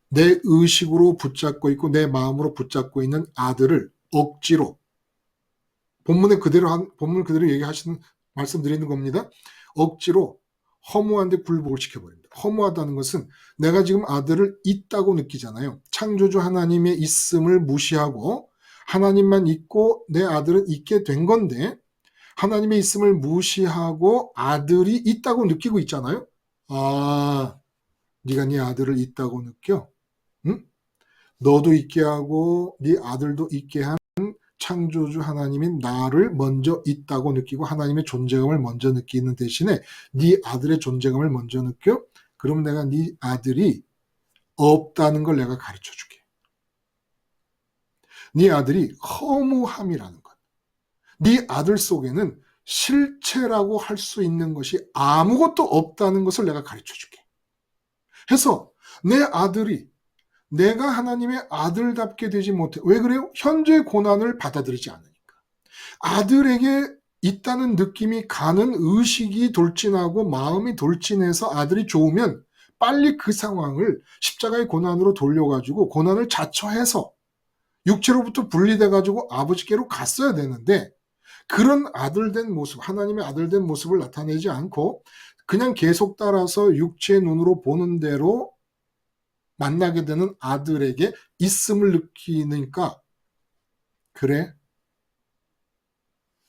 내 의식으로 붙잡고 있고 내 마음으로 붙잡고 있는 아들을 억지로 본문 그대로 얘기하시는 말씀드리는 겁니다. 억지로 허무한데 굴복을 시켜버립니다. 허무하다는 것은 내가 지금 아들을 있다고 느끼잖아요. 창조주 하나님의 있음을 무시하고 하나님만 있고 내 아들은 있게 된 건데 하나님의 있음을 무시하고 아들이 있다고 느끼고 있잖아요. 아, 네가 네 아들을 있다고 느껴? 응? 너도 있게 하고 네 아들도 있게 한 창조주 하나님인 나를 먼저 있다고 느끼고 하나님의 존재감을 먼저 느끼는 대신에 네 아들의 존재감을 먼저 느껴? 그럼 내가 네 아들이 없다는 걸 내가 가르쳐 줄게. 네 아들이 허무함이라는 것. 네 아들 속에는 실체라고 할 수 있는 것이 아무것도 없다는 것을 내가 가르쳐 줄게. 해서 내 아들이 내가 하나님의 아들답게 되지 못해. 왜 그래요? 현재 고난을 받아들이지 않으니까. 아들에게 있다는 느낌이 가는 의식이 돌진하고 마음이 돌진해서 아들이 좋으면 빨리 그 상황을 십자가의 고난으로 돌려가지고 고난을 자처해서 육체로부터 분리돼가지고 아버지께로 갔어야 되는데 그런 아들된 모습, 하나님의 아들된 모습을 나타내지 않고 그냥 계속 따라서 육체의 눈으로 보는 대로 만나게 되는 아들에게 있음을 느끼니까 그래?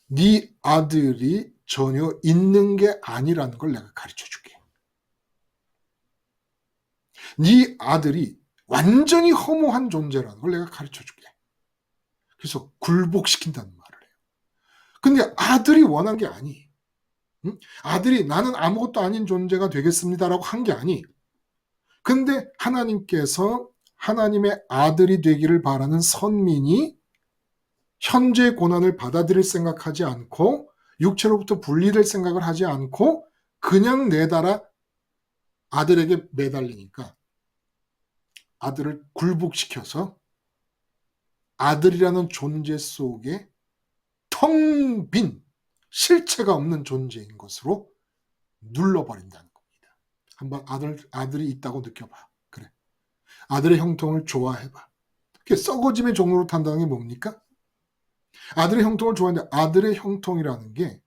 네 아들이 전혀 있는 게 아니라는 걸 내가 가르쳐 줄게. 네 아들이 완전히 허무한 존재라는 걸 내가 가르쳐 줄게. 그래서 굴복시킨다는 말을 해요. 근데 아들이 원한 게 아니. 응? 아들이 나는 아무것도 아닌 존재가 되겠습니다라고 한 게 아니. 근데 하나님께서 하나님의 아들이 되기를 바라는 선민이 현재 고난을 받아들일 생각하지 않고 육체로부터 분리될 생각을 하지 않고 그냥 내달아 아들에게 매달리니까 아들을 굴복시켜서 아들이라는 존재 속에 텅 빈 실체가 없는 존재인 것으로 눌러버린다는 겁니다. 한번 아들이 있다고 느껴봐. 그래. 아들의 형통을 좋아해봐. 썩어짐의 종로로 탄다는 게 뭡니까? 아들의 형통을 좋아하는데 아들의 형통이라는 게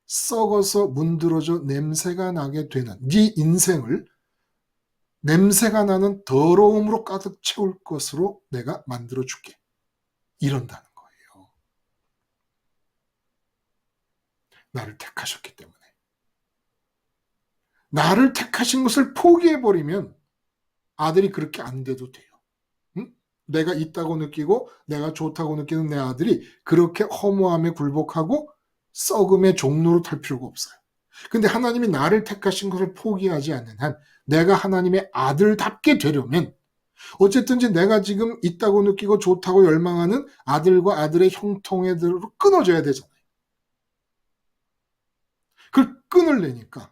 썩어서 문드러져 냄새가 나게 되는 네 인생을 냄새가 나는 더러움으로 가득 채울 것으로 내가 만들어 줄게. 이런다는 거예요. 나를 택하셨기 때문에. 나를 택하신 것을 포기해버리면 아들이 그렇게 안 돼도 돼요. 응? 내가 있다고 느끼고 내가 좋다고 느끼는 내 아들이 그렇게 허무함에 굴복하고 썩음의 종로로 탈 필요가 없어요. 근데 하나님이 나를 택하신 것을 포기하지 않는 한 내가 하나님의 아들답게 되려면 어쨌든지 내가 지금 있다고 느끼고 좋다고 열망하는 아들과 아들의 형통에 들어 끊어져야 되잖아요. 그걸 끊으려니까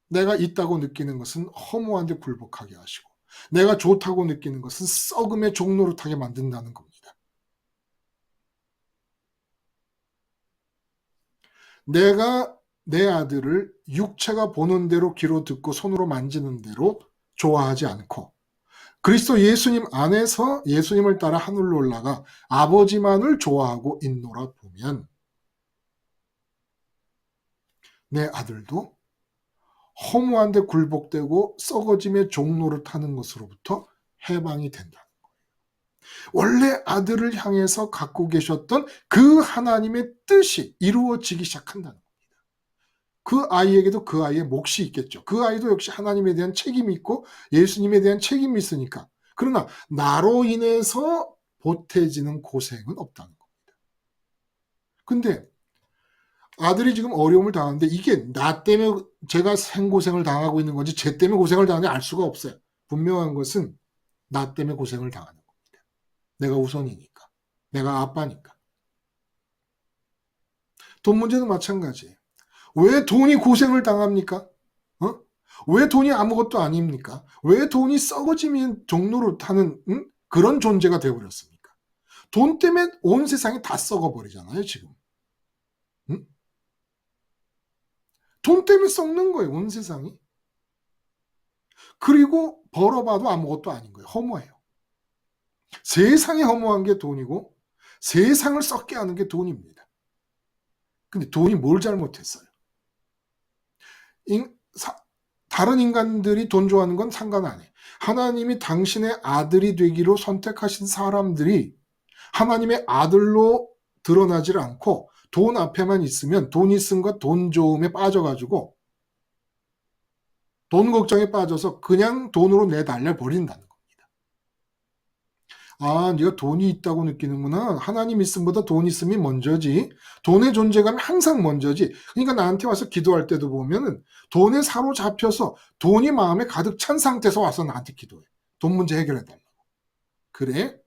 내가 있다고 느끼는 것은 허무한 데 굴복하게 하시고 내가 좋다고 느끼는 것은 썩음의 종노릇하게 만든다는 겁니다. 내가 내 아들을 육체가 보는 대로 귀로 듣고 손으로 만지는 대로 좋아하지 않고 그리스도 예수님 안에서 예수님을 따라 하늘로 올라가 아버지만을 좋아하고 있노라 보면 내 아들도 허무한 데 굴복되고 썩어짐의 종노릇하는 것으로부터 해방이 된다. 원래 아들을 향해서 갖고 계셨던 그 하나님의 뜻이 이루어지기 시작한다는 겁니다. 그 아이에게도 그 아이의 몫이 있겠죠. 그 아이도 역시 하나님에 대한 책임이 있고 예수님에 대한 책임이 있으니까. 그러나 나로 인해서 보태지는 고생은 없다는 겁니다. 근데 아들이 지금 어려움을 당하는데 이게 나 때문에 제가 생고생을 당하고 있는 건지 쟤 때문에 고생을 당하는지 알 수가 없어요. 분명한 것은 나 때문에 고생을 당하는 겁니다. 내가 우선이니까. 내가 아빠니까. 돈 문제도 마찬가지예요. 왜 돈이 고생을 당합니까? 왜 돈이 아무것도 아닙니까? 왜 돈이 썩어지면 종로를 타는 그런 존재가 되어버렸습니까? 돈 때문에 온 세상이 다 썩어버리잖아요, 지금. 응? 돈 때문에 썩는 거예요, 온 세상이. 그리고 벌어봐도 아무것도 아닌 거예요. 허무해요. 세상에 허무한 게 돈이고 세상을 썩게 하는 게 돈입니다. 근데 돈이 뭘 잘못했어요? 다른 인간들이 돈 좋아하는 건 상관 안 해. 하나님이 당신의 아들이 되기로 선택하신 사람들이 하나님의 아들로 드러나질 않고 돈 앞에만 있으면 돈 있음과 돈 좋음에 빠져가지고 돈 걱정에 빠져서 그냥 돈으로 내달려 버린다는 겁니다. 아, 네가 돈이 있다고 느끼는구나. 하나님 있음보다 돈 있음이 먼저지. 돈의 존재감이 항상 먼저지. 그러니까 나한테 와서 기도할 때도 보면은 돈에 사로잡혀서 돈이 마음에 가득 찬 상태에서 와서 나한테 기도해. 돈 문제 해결해 달라고. 그래?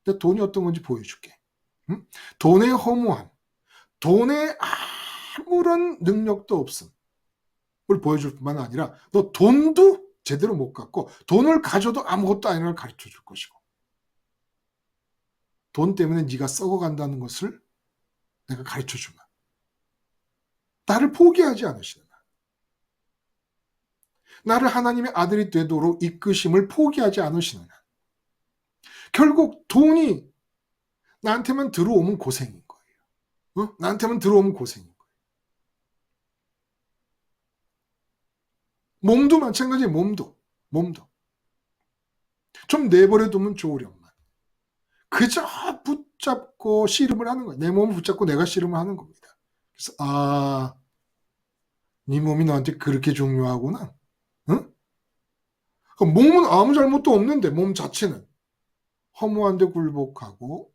근데 돈이 어떤 건지 보여줄게. 응? 돈의 허무함, 돈에 아무런 능력도 없음을 보여줄 뿐만 아니라 너 돈도 제대로 못 갖고 돈을 가져도 아무것도 아닌 걸 가르쳐 줄 것이고 돈 때문에 네가 썩어간다는 것을 내가 가르쳐 주마. 나를 포기하지 않으시는 한. 나를 하나님의 아들이 되도록 이끄심을 포기하지 않으시는 한. 결국 돈이 나한테만 들어오면 고생인 거예요. 나한테만 들어오면 고생인 거예요. 몸도 마찬가지예요. 몸도. 좀 내버려 두면 좋으련만. 그저 붙잡고 씨름을 하는 거예요. 내 몸을 붙잡고 내가 씨름을 하는 겁니다. 그래서 네 몸이 너한테 그렇게 중요하구나. 응? 몸은 아무 잘못도 없는데 몸 자체는 허무한 데 굴복하고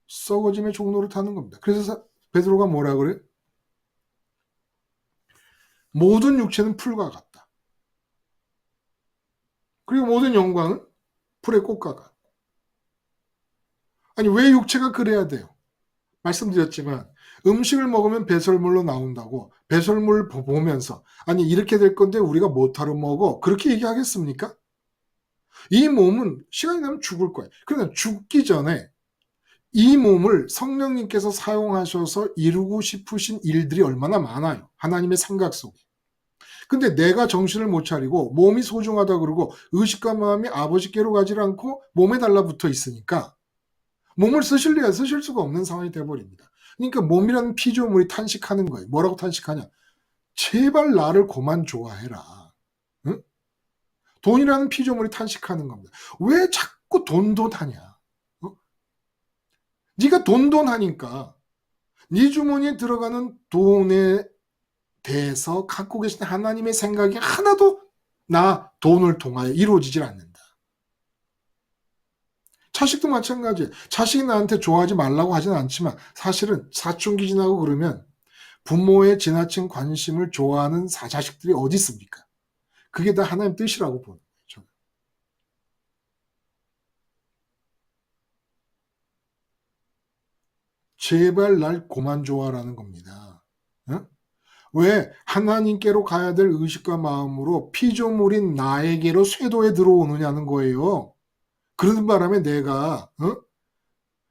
썩어짐의 종로를 타는 겁니다. 그래서 베드로가 뭐라 그래? 모든 육체는 풀과 같다. 그리고 모든 영광은 풀의 꽃과 같다. 아니 왜 육체가 그래야 돼요? 말씀드렸지만 음식을 먹으면 배설물로 나온다고 배설물 보면서 아니 이렇게 될 건데 우리가 뭐하러 먹어? 그렇게 얘기하겠습니까? 이 몸은 시간이 나면 죽을 거예요. 그러나 죽기 전에 이 몸을 성령님께서 사용하셔서 이루고 싶으신 일들이 얼마나 많아요. 하나님의 생각 속에. 근데 내가 정신을 못 차리고 몸이 소중하다 그러고 의식과 마음이 아버지께로 가지 않고 몸에 달라붙어 있으니까 몸을 쓰실래야 쓰실 수가 없는 상황이 되어버립니다. 그러니까 몸이라는 피조물이 탄식하는 거예요. 뭐라고 탄식하냐? 제발 나를 그만 좋아해라. 응? 돈이라는 피조물이 탄식하는 겁니다. 왜 자꾸 돈하냐? 어? 네가 돈하니까 네 주머니에 들어가는 돈에 대해서 갖고 계신 하나님의 생각이 하나도 나 돈을 통하여 이루어지질 않는다. 자식도 마찬가지예요. 자식이 나한테 좋아하지 말라고 하진 않지만 사실은 사춘기 지나고 그러면 부모의 지나친 관심을 좋아하는 자식들이 어디 있습니까? 그게 다 하나님 뜻이라고 보는 거죠. 제발 날 그만 좋아라는 겁니다. 어? 왜 하나님께로 가야 될 의식과 마음으로 피조물인 나에게로 쇄도에 들어오느냐는 거예요. 그러는 바람에 내가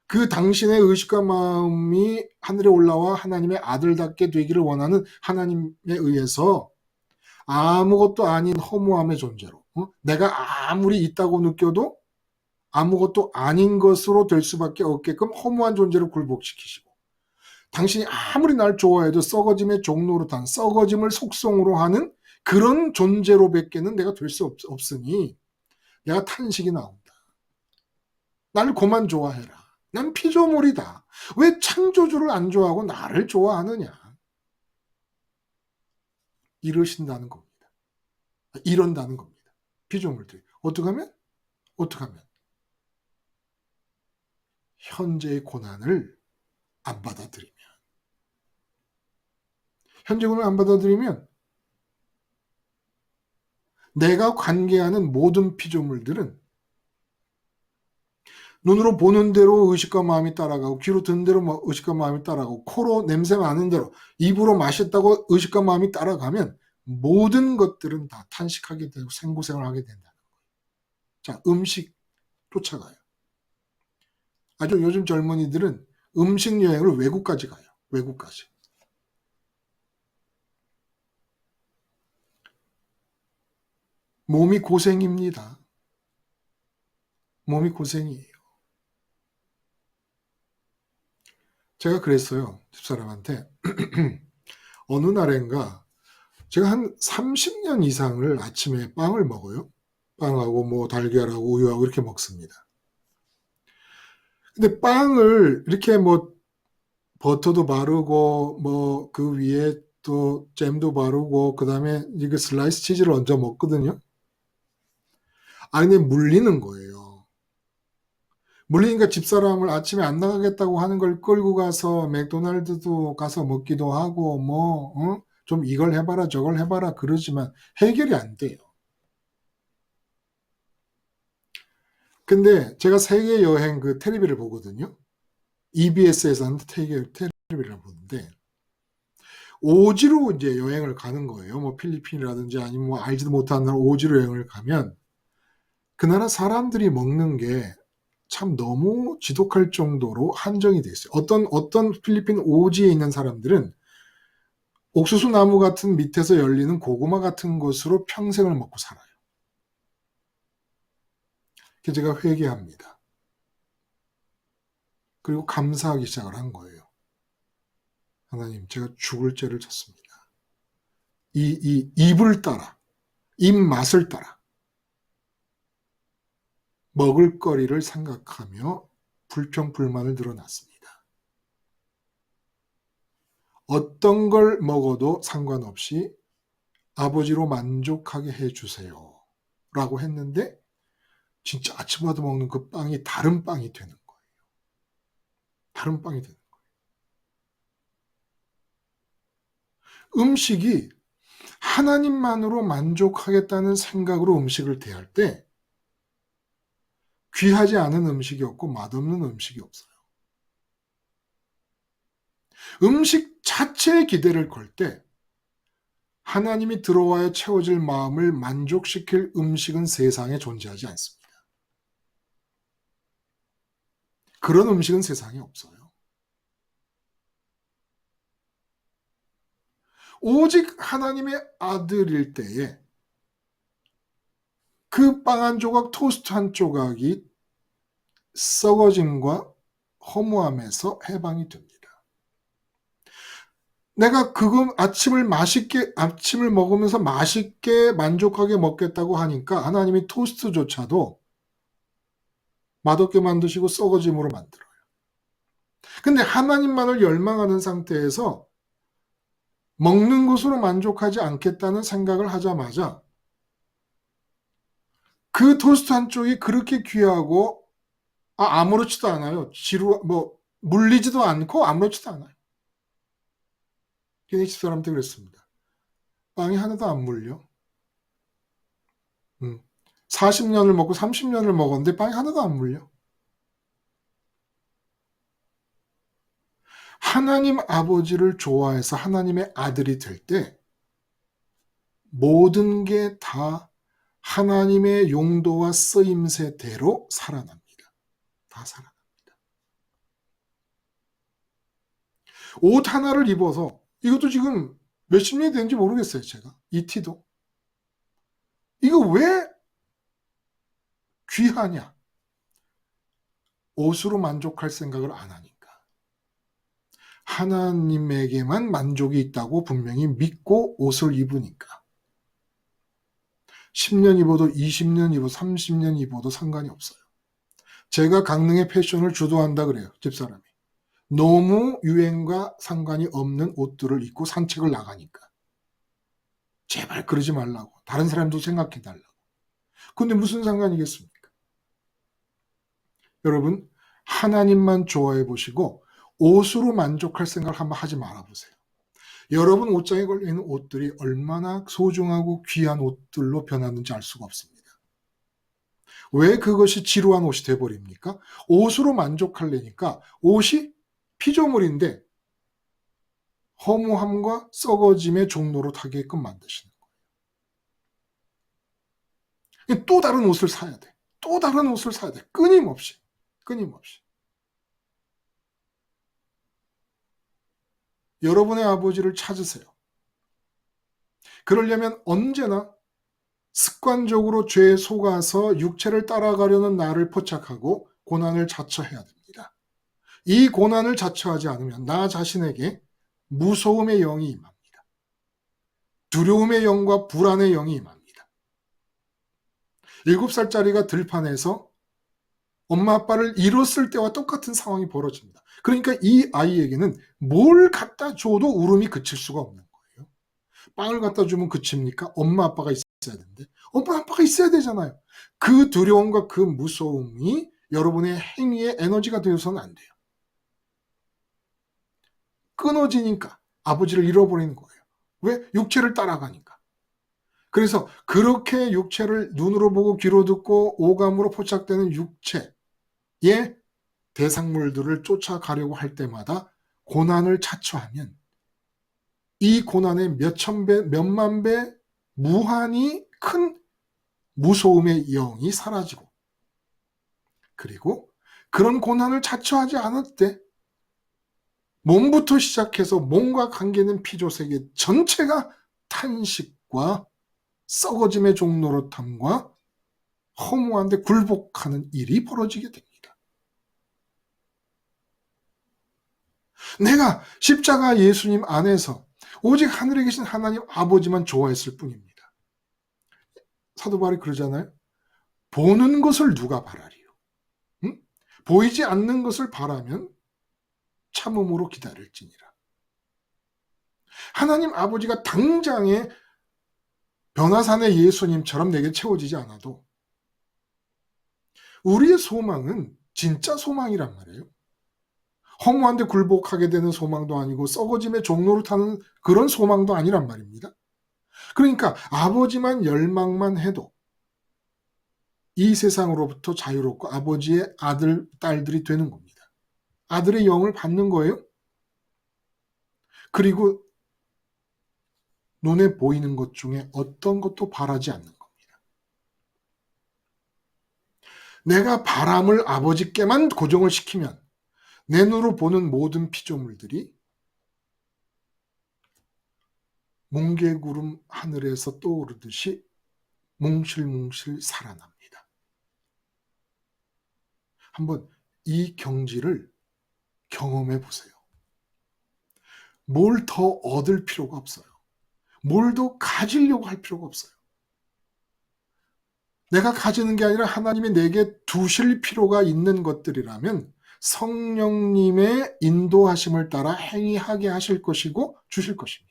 그 당신의 의식과 마음이 하늘에 올라와 하나님의 아들답게 되기를 원하는 하나님에 의해서 아무것도 아닌 허무함의 존재로 내가 아무리 있다고 느껴도 아무것도 아닌 것으로 될 수밖에 없게끔 허무한 존재로 굴복시키시고 당신이 아무리 날 좋아해도 썩어짐의 종노릇한 썩어짐을 속성으로 하는 그런 존재로밖에는 내가 될 수 없으니 내가 탄식이 나온다. 날 그만 좋아해라. 난 피조물이다. 왜 창조주를 안 좋아하고 나를 좋아하느냐. 이러신다는 겁니다. 이런다는 겁니다. 피조물들이. 어떻게 하면? 현재의 고난을 안 받아들이면. 현재 고난을 안 받아들이면 내가 관계하는 모든 피조물들은 눈으로 보는 대로 의식과 마음이 따라가고 귀로 듣는 대로 의식과 마음이 따라가고 코로 냄새 나는 대로 입으로 마셨다고 의식과 마음이 따라가면 모든 것들은 다 탄식하게 되고 생고생을 하게 된다는 거예요. 자, 음식 쫓아가요. 아주 요즘 젊은이들은 음식 여행을 외국까지 가요. 외국까지. 몸이 고생입니다. 몸이 고생이에요. 제가 그랬어요. 집사람한테. 어느 날인가 제가 한 30년 이상을 아침에 빵을 먹어요. 빵하고 뭐 달걀하고 우유하고 이렇게 먹습니다. 근데 빵을 이렇게 뭐 버터도 바르고 뭐 그 위에 또 잼도 바르고 그다음에 이거 슬라이스 치즈를 얹어 먹거든요. 아 근데 물리는 거예요. 물리니까 집사람을 아침에 안 나가겠다고 하는 걸 끌고 가서 맥도날드도 가서 먹기도 하고 뭐 좀 이걸 해봐라 저걸 해봐라 그러지만 해결이 안 돼요. 근데 제가 세계 여행 그 텔레비를 보거든요. EBS에서 하는 텔레비를 보는데 오지로 이제 여행을 가는 거예요. 뭐 필리핀이라든지 아니면 뭐 알지도 못하는 나라 오지로 여행을 가면 그 나라 사람들이 먹는 게 참 너무 지독할 정도로 한정이 돼 있어요. 어떤 필리핀 오지에 있는 사람들은 옥수수 나무 같은 밑에서 열리는 고구마 같은 것으로 평생을 먹고 살아요. 그래서 제가 회개합니다. 그리고 감사하기 시작을 한 거예요. 하나님, 제가 죽을 죄를 졌습니다. 이 입을 따라, 입맛을 따라 먹을거리를 생각하며 불평불만을 늘어놨습니다. 어떤 걸 먹어도 상관없이 아버지로 만족하게 해주세요. 라고 했는데 진짜 아침마다 먹는 그 빵이 다른 빵이 되는 거예요. 다른 빵이 되는 거예요. 음식이 하나님만으로 만족하겠다는 생각으로 음식을 대할 때 귀하지 않은 음식이 없고 맛없는 음식이 없어요. 음식 자체에 기대를 걸 때 하나님이 들어와야 채워질 마음을 만족시킬 음식은 세상에 존재하지 않습니다. 그런 음식은 세상에 없어요. 오직 하나님의 아들일 때에 그 빵 한 조각, 토스트 한 조각이 썩어짐과 허무함에서 해방이 됩니다. 내가 아침을 먹으면서 맛있게 만족하게 먹겠다고 하니까 하나님이 토스트조차도 맛없게 만드시고 썩어짐으로 만들어요. 근데 하나님만을 열망하는 상태에서 먹는 것으로 만족하지 않겠다는 생각을 하자마자 그 토스트 한 쪽이 그렇게 귀하고 아무렇지도 않아요. 물리지도 않고 아무렇지도 않아요. 걔네 집사람한테 그랬습니다. 빵이 하나도 안 물려. 40년을 먹고 30년을 먹었는데 빵이 하나도 안 물려. 하나님 아버지를 좋아해서 하나님의 아들이 될 때 모든 게 다 하나님의 용도와 쓰임새대로 살아납니다. 다 살아납니다. 옷 하나를 입어서 이것도 지금 몇십 년이 된지 모르겠어요. 제가 이 티도 이거 왜 귀하냐? 옷으로 만족할 생각을 안 하니까. 하나님에게만 만족이 있다고 분명히 믿고 옷을 입으니까. 10년 입어도 20년 입어도 30년 입어도 상관이 없어요. 제가 강릉의 패션을 주도한다 그래요. 집사람이. 너무 유행과 상관이 없는 옷들을 입고 산책을 나가니까. 제발 그러지 말라고. 다른 사람도 생각해 달라고. 근데 무슨 상관이겠습니까? 여러분, 하나님만 좋아해 보시고 옷으로 만족할 생각을 한번 하지 말아 보세요. 여러분 옷장에 걸려있는 옷들이 얼마나 소중하고 귀한 옷들로 변하는지 알 수가 없습니다. 왜 그것이 지루한 옷이 돼버립니까? 옷으로 만족하려니까 옷이 피조물인데 허무함과 썩어짐의 종로로 타게끔 만드시는 거예요. 또 다른 옷을 사야 돼. 또 다른 옷을 사야 돼. 끊임없이. 여러분의 아버지를 찾으세요. 그러려면 언제나 습관적으로 죄에 속아서 육체를 따라가려는 나를 포착하고 고난을 자처해야 됩니다. 이 고난을 자처하지 않으면 나 자신에게 무서움의 영이 임합니다. 두려움의 영과 불안의 영이 임합니다. 7살짜리가 들판에서 엄마 아빠를 잃었을 때와 똑같은 상황이 벌어집니다. 그러니까 이 아이에게는 뭘 갖다 줘도 울음이 그칠 수가 없는 거예요. 빵을 갖다 주면 그칩니까? 엄마 아빠가 있어야 되는데 엄마 아빠가 있어야 되잖아요. 그 두려움과 그 무서움이 여러분의 행위의 에너지가 되어서는 안 돼요. 끊어지니까 아버지를 잃어버리는 거예요. 왜? 육체를 따라가니까. 그래서 그렇게 육체를 눈으로 보고 귀로 듣고 오감으로 포착되는 육체의 대상물들을 쫓아가려고 할 때마다 고난을 자처하면 이 고난의 몇천 배, 몇만 배 무한히 큰 무서움의 영이 사라지고 그리고 그런 고난을 자처하지 않을 때 몸부터 시작해서 몸과 관계있는 피조세계 전체가 탄식과 썩어짐의 종노릇함과 허무한데 굴복하는 일이 벌어지게 됩니다. 내가 십자가 예수님 안에서 오직 하늘에 계신 하나님 아버지만 좋아했을 뿐입니다. 사도 바울이 그러잖아요. 보는 것을 누가 바라리요? 응? 보이지 않는 것을 바라면 참음으로 기다릴지니라. 하나님 아버지가 당장에 변화산의 예수님처럼 내게 채워지지 않아도 우리의 소망은 진짜 소망이란 말이에요. 허무한데 굴복하게 되는 소망도 아니고 썩어짐의 종로를 타는 그런 소망도 아니란 말입니다. 그러니까 아버지만 열망만 해도 이 세상으로부터 자유롭고 아버지의 아들, 딸들이 되는 겁니다. 아들의 영을 받는 거예요. 그리고 눈에 보이는 것 중에 어떤 것도 바라지 않는 겁니다. 내가 바람을 아버지께만 고정을 시키면 내 눈으로 보는 모든 피조물들이 뭉게구름 하늘에서 떠오르듯이 뭉실뭉실 살아납니다. 한번 이 경지를 경험해 보세요. 뭘 더 얻을 필요가 없어요. 뭘 더 가지려고 할 필요가 없어요. 내가 가지는 게 아니라 하나님이 내게 두실 필요가 있는 것들이라면 성령님의 인도하심을 따라 행위하게 하실 것이고 주실 것입니다.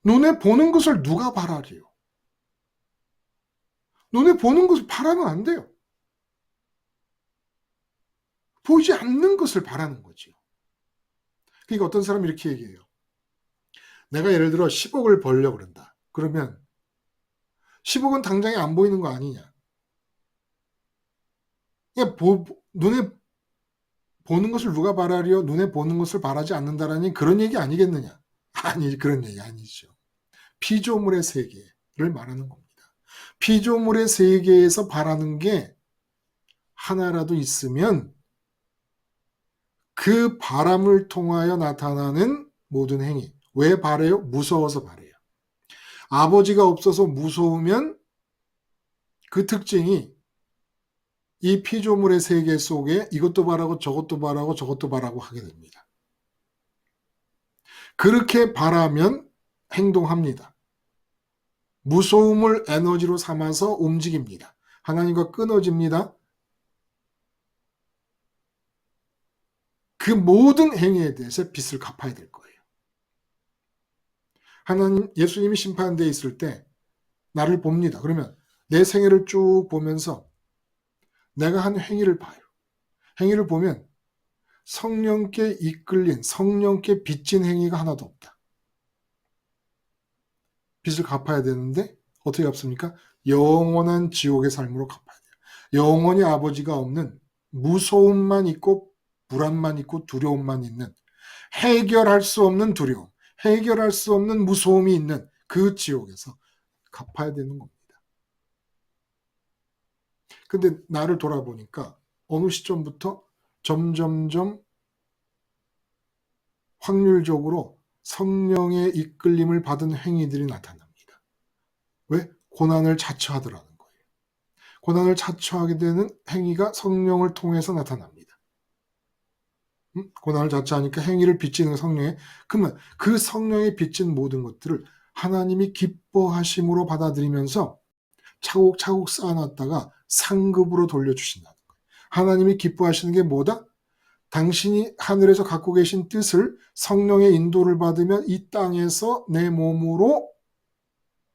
눈에 보는 것을 누가 바라리요? 눈에 보는 것을 바라면 안 돼요. 보이지 않는 것을 바라는 거죠. 그러니까 어떤 사람이 이렇게 얘기해요. 내가 예를 들어 10억을 벌려고 그런다. 그러면 10억은 당장에 안 보이는 거 아니냐. 그냥 눈에 보는 것을 누가 바라리요? 눈에 보는 것을 바라지 않는다라니 그런 얘기 아니겠느냐. 아니, 그런 얘기 아니죠. 피조물의 세계를 말하는 겁니다. 피조물의 세계에서 바라는 게 하나라도 있으면 그 바람을 통하여 나타나는 모든 행위. 왜 바래요? 무서워서 바래요. 아버지가 없어서 무서우면 그 특징이 이 피조물의 세계 속에 이것도 바라고 저것도 바라고 저것도 바라고 하게 됩니다. 그렇게 바라면 행동합니다. 무서움을 에너지로 삼아서 움직입니다. 하나님과 끊어집니다. 그 모든 행위에 대해서 빚을 갚아야 될 거예요. 하나님, 예수님이 심판대에 있을 때 나를 봅니다. 그러면 내 생애를 쭉 보면서 내가 한 행위를 봐요. 행위를 보면 성령께 이끌린, 성령께 빚진 행위가 하나도 없다. 빚을 갚아야 되는데 어떻게 갚습니까? 영원한 지옥의 삶으로 갚아야 돼요. 영원히 아버지가 없는 무서움만 있고 불안만 있고 두려움만 있는 해결할 수 없는 두려움, 해결할 수 없는 무서움이 있는 그 지옥에서 갚아야 되는 겁니다. 근데 나를 돌아보니까 어느 시점부터 점점점 확률적으로 성령의 이끌림을 받은 행위들이 나타납니다. 왜? 고난을 자처하더라는 거예요. 고난을 자처하게 되는 행위가 성령을 통해서 나타납니다. 고난을 자처하니까 행위를 빚지는 성령의, 그러면 그 성령의 빚진 모든 것들을 하나님이 기뻐하심으로 받아들이면서 차곡차곡 쌓아놨다가 상급으로 돌려주신다는 거예요. 하나님이 기뻐하시는 게 뭐다? 당신이 하늘에서 갖고 계신 뜻을 성령의 인도를 받으면 이 땅에서 내 몸으로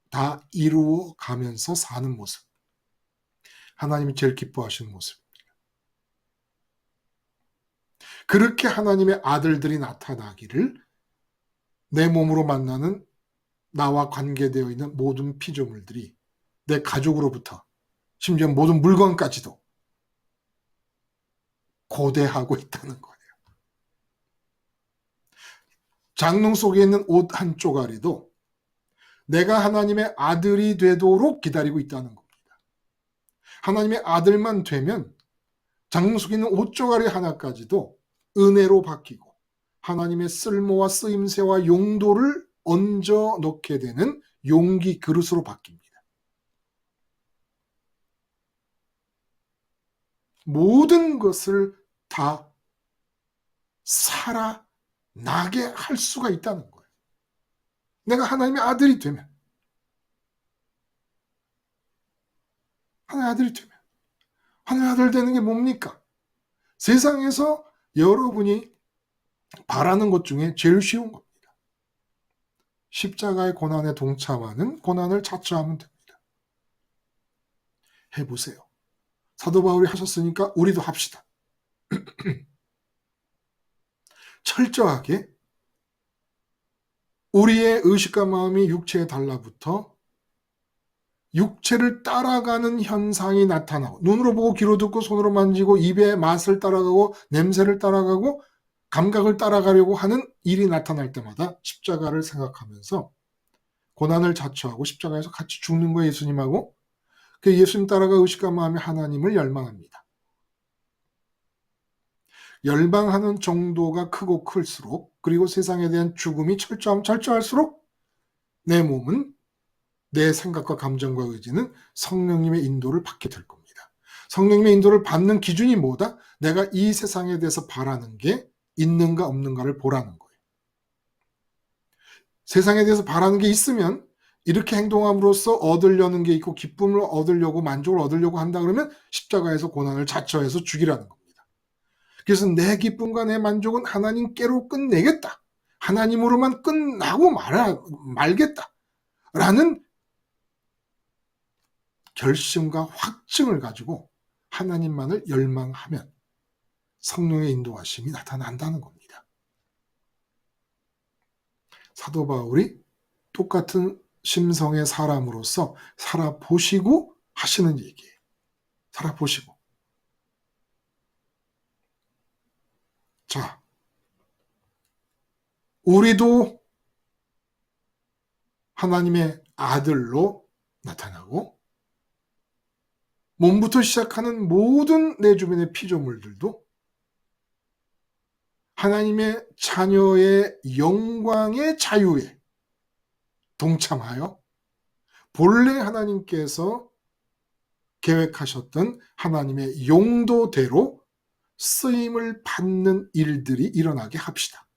다 이루어 가면서 사는 모습. 하나님이 제일 기뻐하시는 모습. 그렇게 하나님의 아들들이 나타나기를 내 몸으로 만나는 나와 관계되어 있는 모든 피조물들이 내 가족으로부터 심지어 모든 물건까지도 고대하고 있다는 거예요. 장롱 속에 있는 옷 한 쪼가리도 내가 하나님의 아들이 되도록 기다리고 있다는 겁니다. 하나님의 아들만 되면 장롱 속에 있는 옷 쪼가리 하나까지도 은혜로 바뀌고 하나님의 쓸모와 쓰임새와 용도를 얹어 넣게 되는 용기 그릇으로 바뀝니다. 모든 것을 다 살아나게 할 수가 있다는 거예요. 내가 하나님의 아들이 되면, 하나님의 아들이 되면, 하나님의 아들 되는 게 뭡니까? 세상에서 여러분이 바라는 것 중에 제일 쉬운 겁니다. 십자가의 고난에 동참하는 고난을 자처하면 됩니다. 해보세요. 사도 바울이 하셨으니까 우리도 합시다. 철저하게 우리의 의식과 마음이 육체에 달라붙어 육체를 따라가는 현상이 나타나고 눈으로 보고 귀로 듣고 손으로 만지고 입의 맛을 따라가고 냄새를 따라가고 감각을 따라가려고 하는 일이 나타날 때마다 십자가를 생각하면서 고난을 자처하고 십자가에서 같이 죽는 거예요. 예수님하고. 그 예수님 따라가 의식과 마음이 하나님을 열망합니다. 열망하는 정도가 크고 클수록 그리고 세상에 대한 죽음이 철저하면 철저할수록 내 몸은 내 생각과 감정과 의지는 성령님의 인도를 받게 될 겁니다. 성령님의 인도를 받는 기준이 뭐다? 내가 이 세상에 대해서 바라는 게 있는가 없는가를 보라는 거예요. 세상에 대해서 바라는 게 있으면 이렇게 행동함으로써 얻으려는 게 있고 기쁨을 얻으려고 만족을 얻으려고 한다 그러면 십자가에서 고난을 자처해서 죽이라는 겁니다. 그래서 내 기쁨과 내 만족은 하나님께로 끝내겠다. 하나님으로만 끝나고 말겠다. 라는 결심과 확증을 가지고 하나님만을 열망하면 성령의 인도하심이 나타난다는 겁니다. 사도 바울이 똑같은 심성의 사람으로서 살아보시고 하시는 얘기예요. 살아보시고. 자, 우리도 하나님의 아들로 나타나고 몸부터 시작하는 모든 내 주변의 피조물들도 하나님의 자녀의 영광의 자유에 동참하여 본래 하나님께서 계획하셨던 하나님의 용도대로 쓰임을 받는 일들이 일어나게 합시다.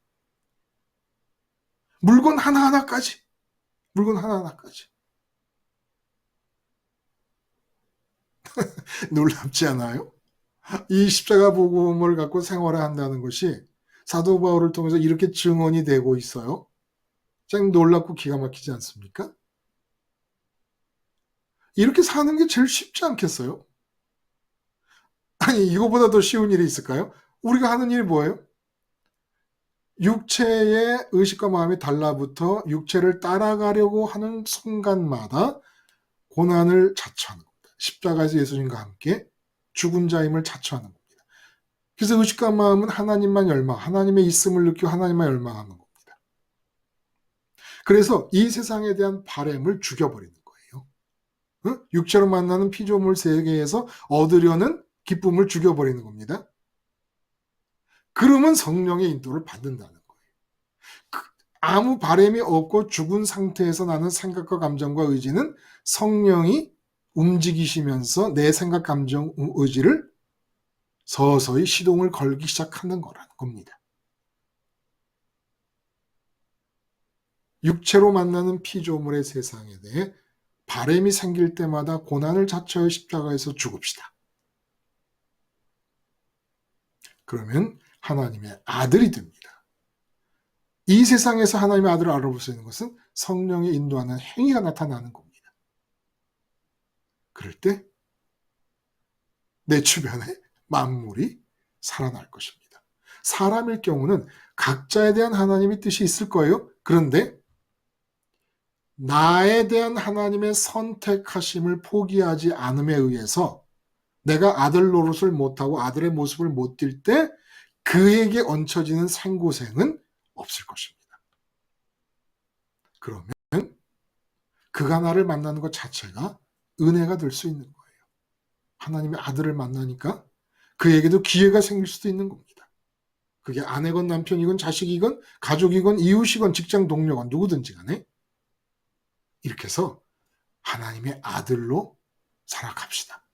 물건 하나하나까지. 놀랍지 않아요? 이 십자가 복음을 갖고 생활을 한다는 것이 사도 바울을 통해서 이렇게 증언이 되고 있어요. 참 놀랍고 기가 막히지 않습니까? 이렇게 사는 게 제일 쉽지 않겠어요? 아니, 이거보다 더 쉬운 일이 있을까요? 우리가 하는 일이 뭐예요? 육체의 의식과 마음이 달라붙어 육체를 따라가려고 하는 순간마다 고난을 자처하는 겁니다. 십자가에서 예수님과 함께 죽은 자임을 자처하는 겁니다. 그래서 의식과 마음은 하나님만 열망, 하나님의 있음을 느끼고 하나님만 열망하는 겁니다. 그래서 이 세상에 대한 바램을 죽여버리는 거예요. 응? 육체로 만나는 피조물 세계에서 얻으려는 기쁨을 죽여버리는 겁니다. 그러면 성령의 인도를 받는다는 거예요. 아무 바램이 없고 죽은 상태에서 나는 생각과 감정과 의지는 성령이 움직이시면서 내 생각, 감정, 의지를 서서히 시동을 걸기 시작하는 거라는 겁니다. 육체로 만나는 피조물의 세상에 대해 바램이 생길 때마다 고난을 자처하여 십자가에서 죽읍시다. 그러면 하나님의 아들이 됩니다. 이 세상에서 하나님의 아들을 알아볼 수 있는 것은 성령이 인도하는 행위가 나타나는 겁니다. 그럴 때 내 주변에 만물이 살아날 것입니다. 사람일 경우는 각자에 대한 하나님의 뜻이 있을 거예요. 그런데 나에 대한 하나님의 선택하심을 포기하지 않음에 의해서 내가 아들 노릇을 못하고 아들의 모습을 못 띌 때 그에게 얹혀지는 생고생은 없을 것입니다. 그러면 그가 나를 만나는 것 자체가 은혜가 될 수 있는 거예요. 하나님의 아들을 만나니까 그에게도 기회가 생길 수도 있는 겁니다. 그게 아내건 남편이건 자식이건 가족이건 이웃이건 직장 동료건 누구든지 간에 이렇게 해서 하나님의 아들로 살아갑시다.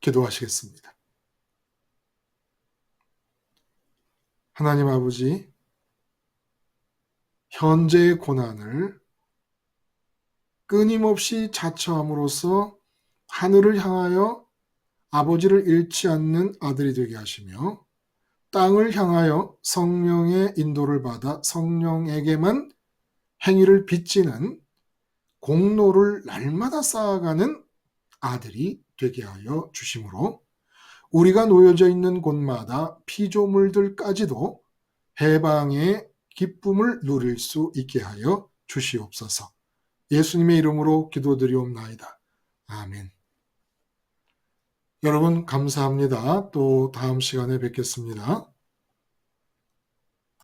기도하시겠습니다. 하나님 아버지, 현재의 고난을 끊임없이 자처함으로써 하늘을 향하여 아버지를 잃지 않는 아들이 되게 하시며 땅을 향하여 성령의 인도를 받아 성령에게만 행위를 빚지는 공로를 날마다 쌓아가는 아들이 되게 하여 주심으로 우리가 놓여져 있는 곳마다 피조물들까지도 해방의 기쁨을 누릴 수 있게 하여 주시옵소서. 예수님의 이름으로 기도드리옵나이다. 아멘. 여러분 감사합니다. 또 다음 시간에 뵙겠습니다.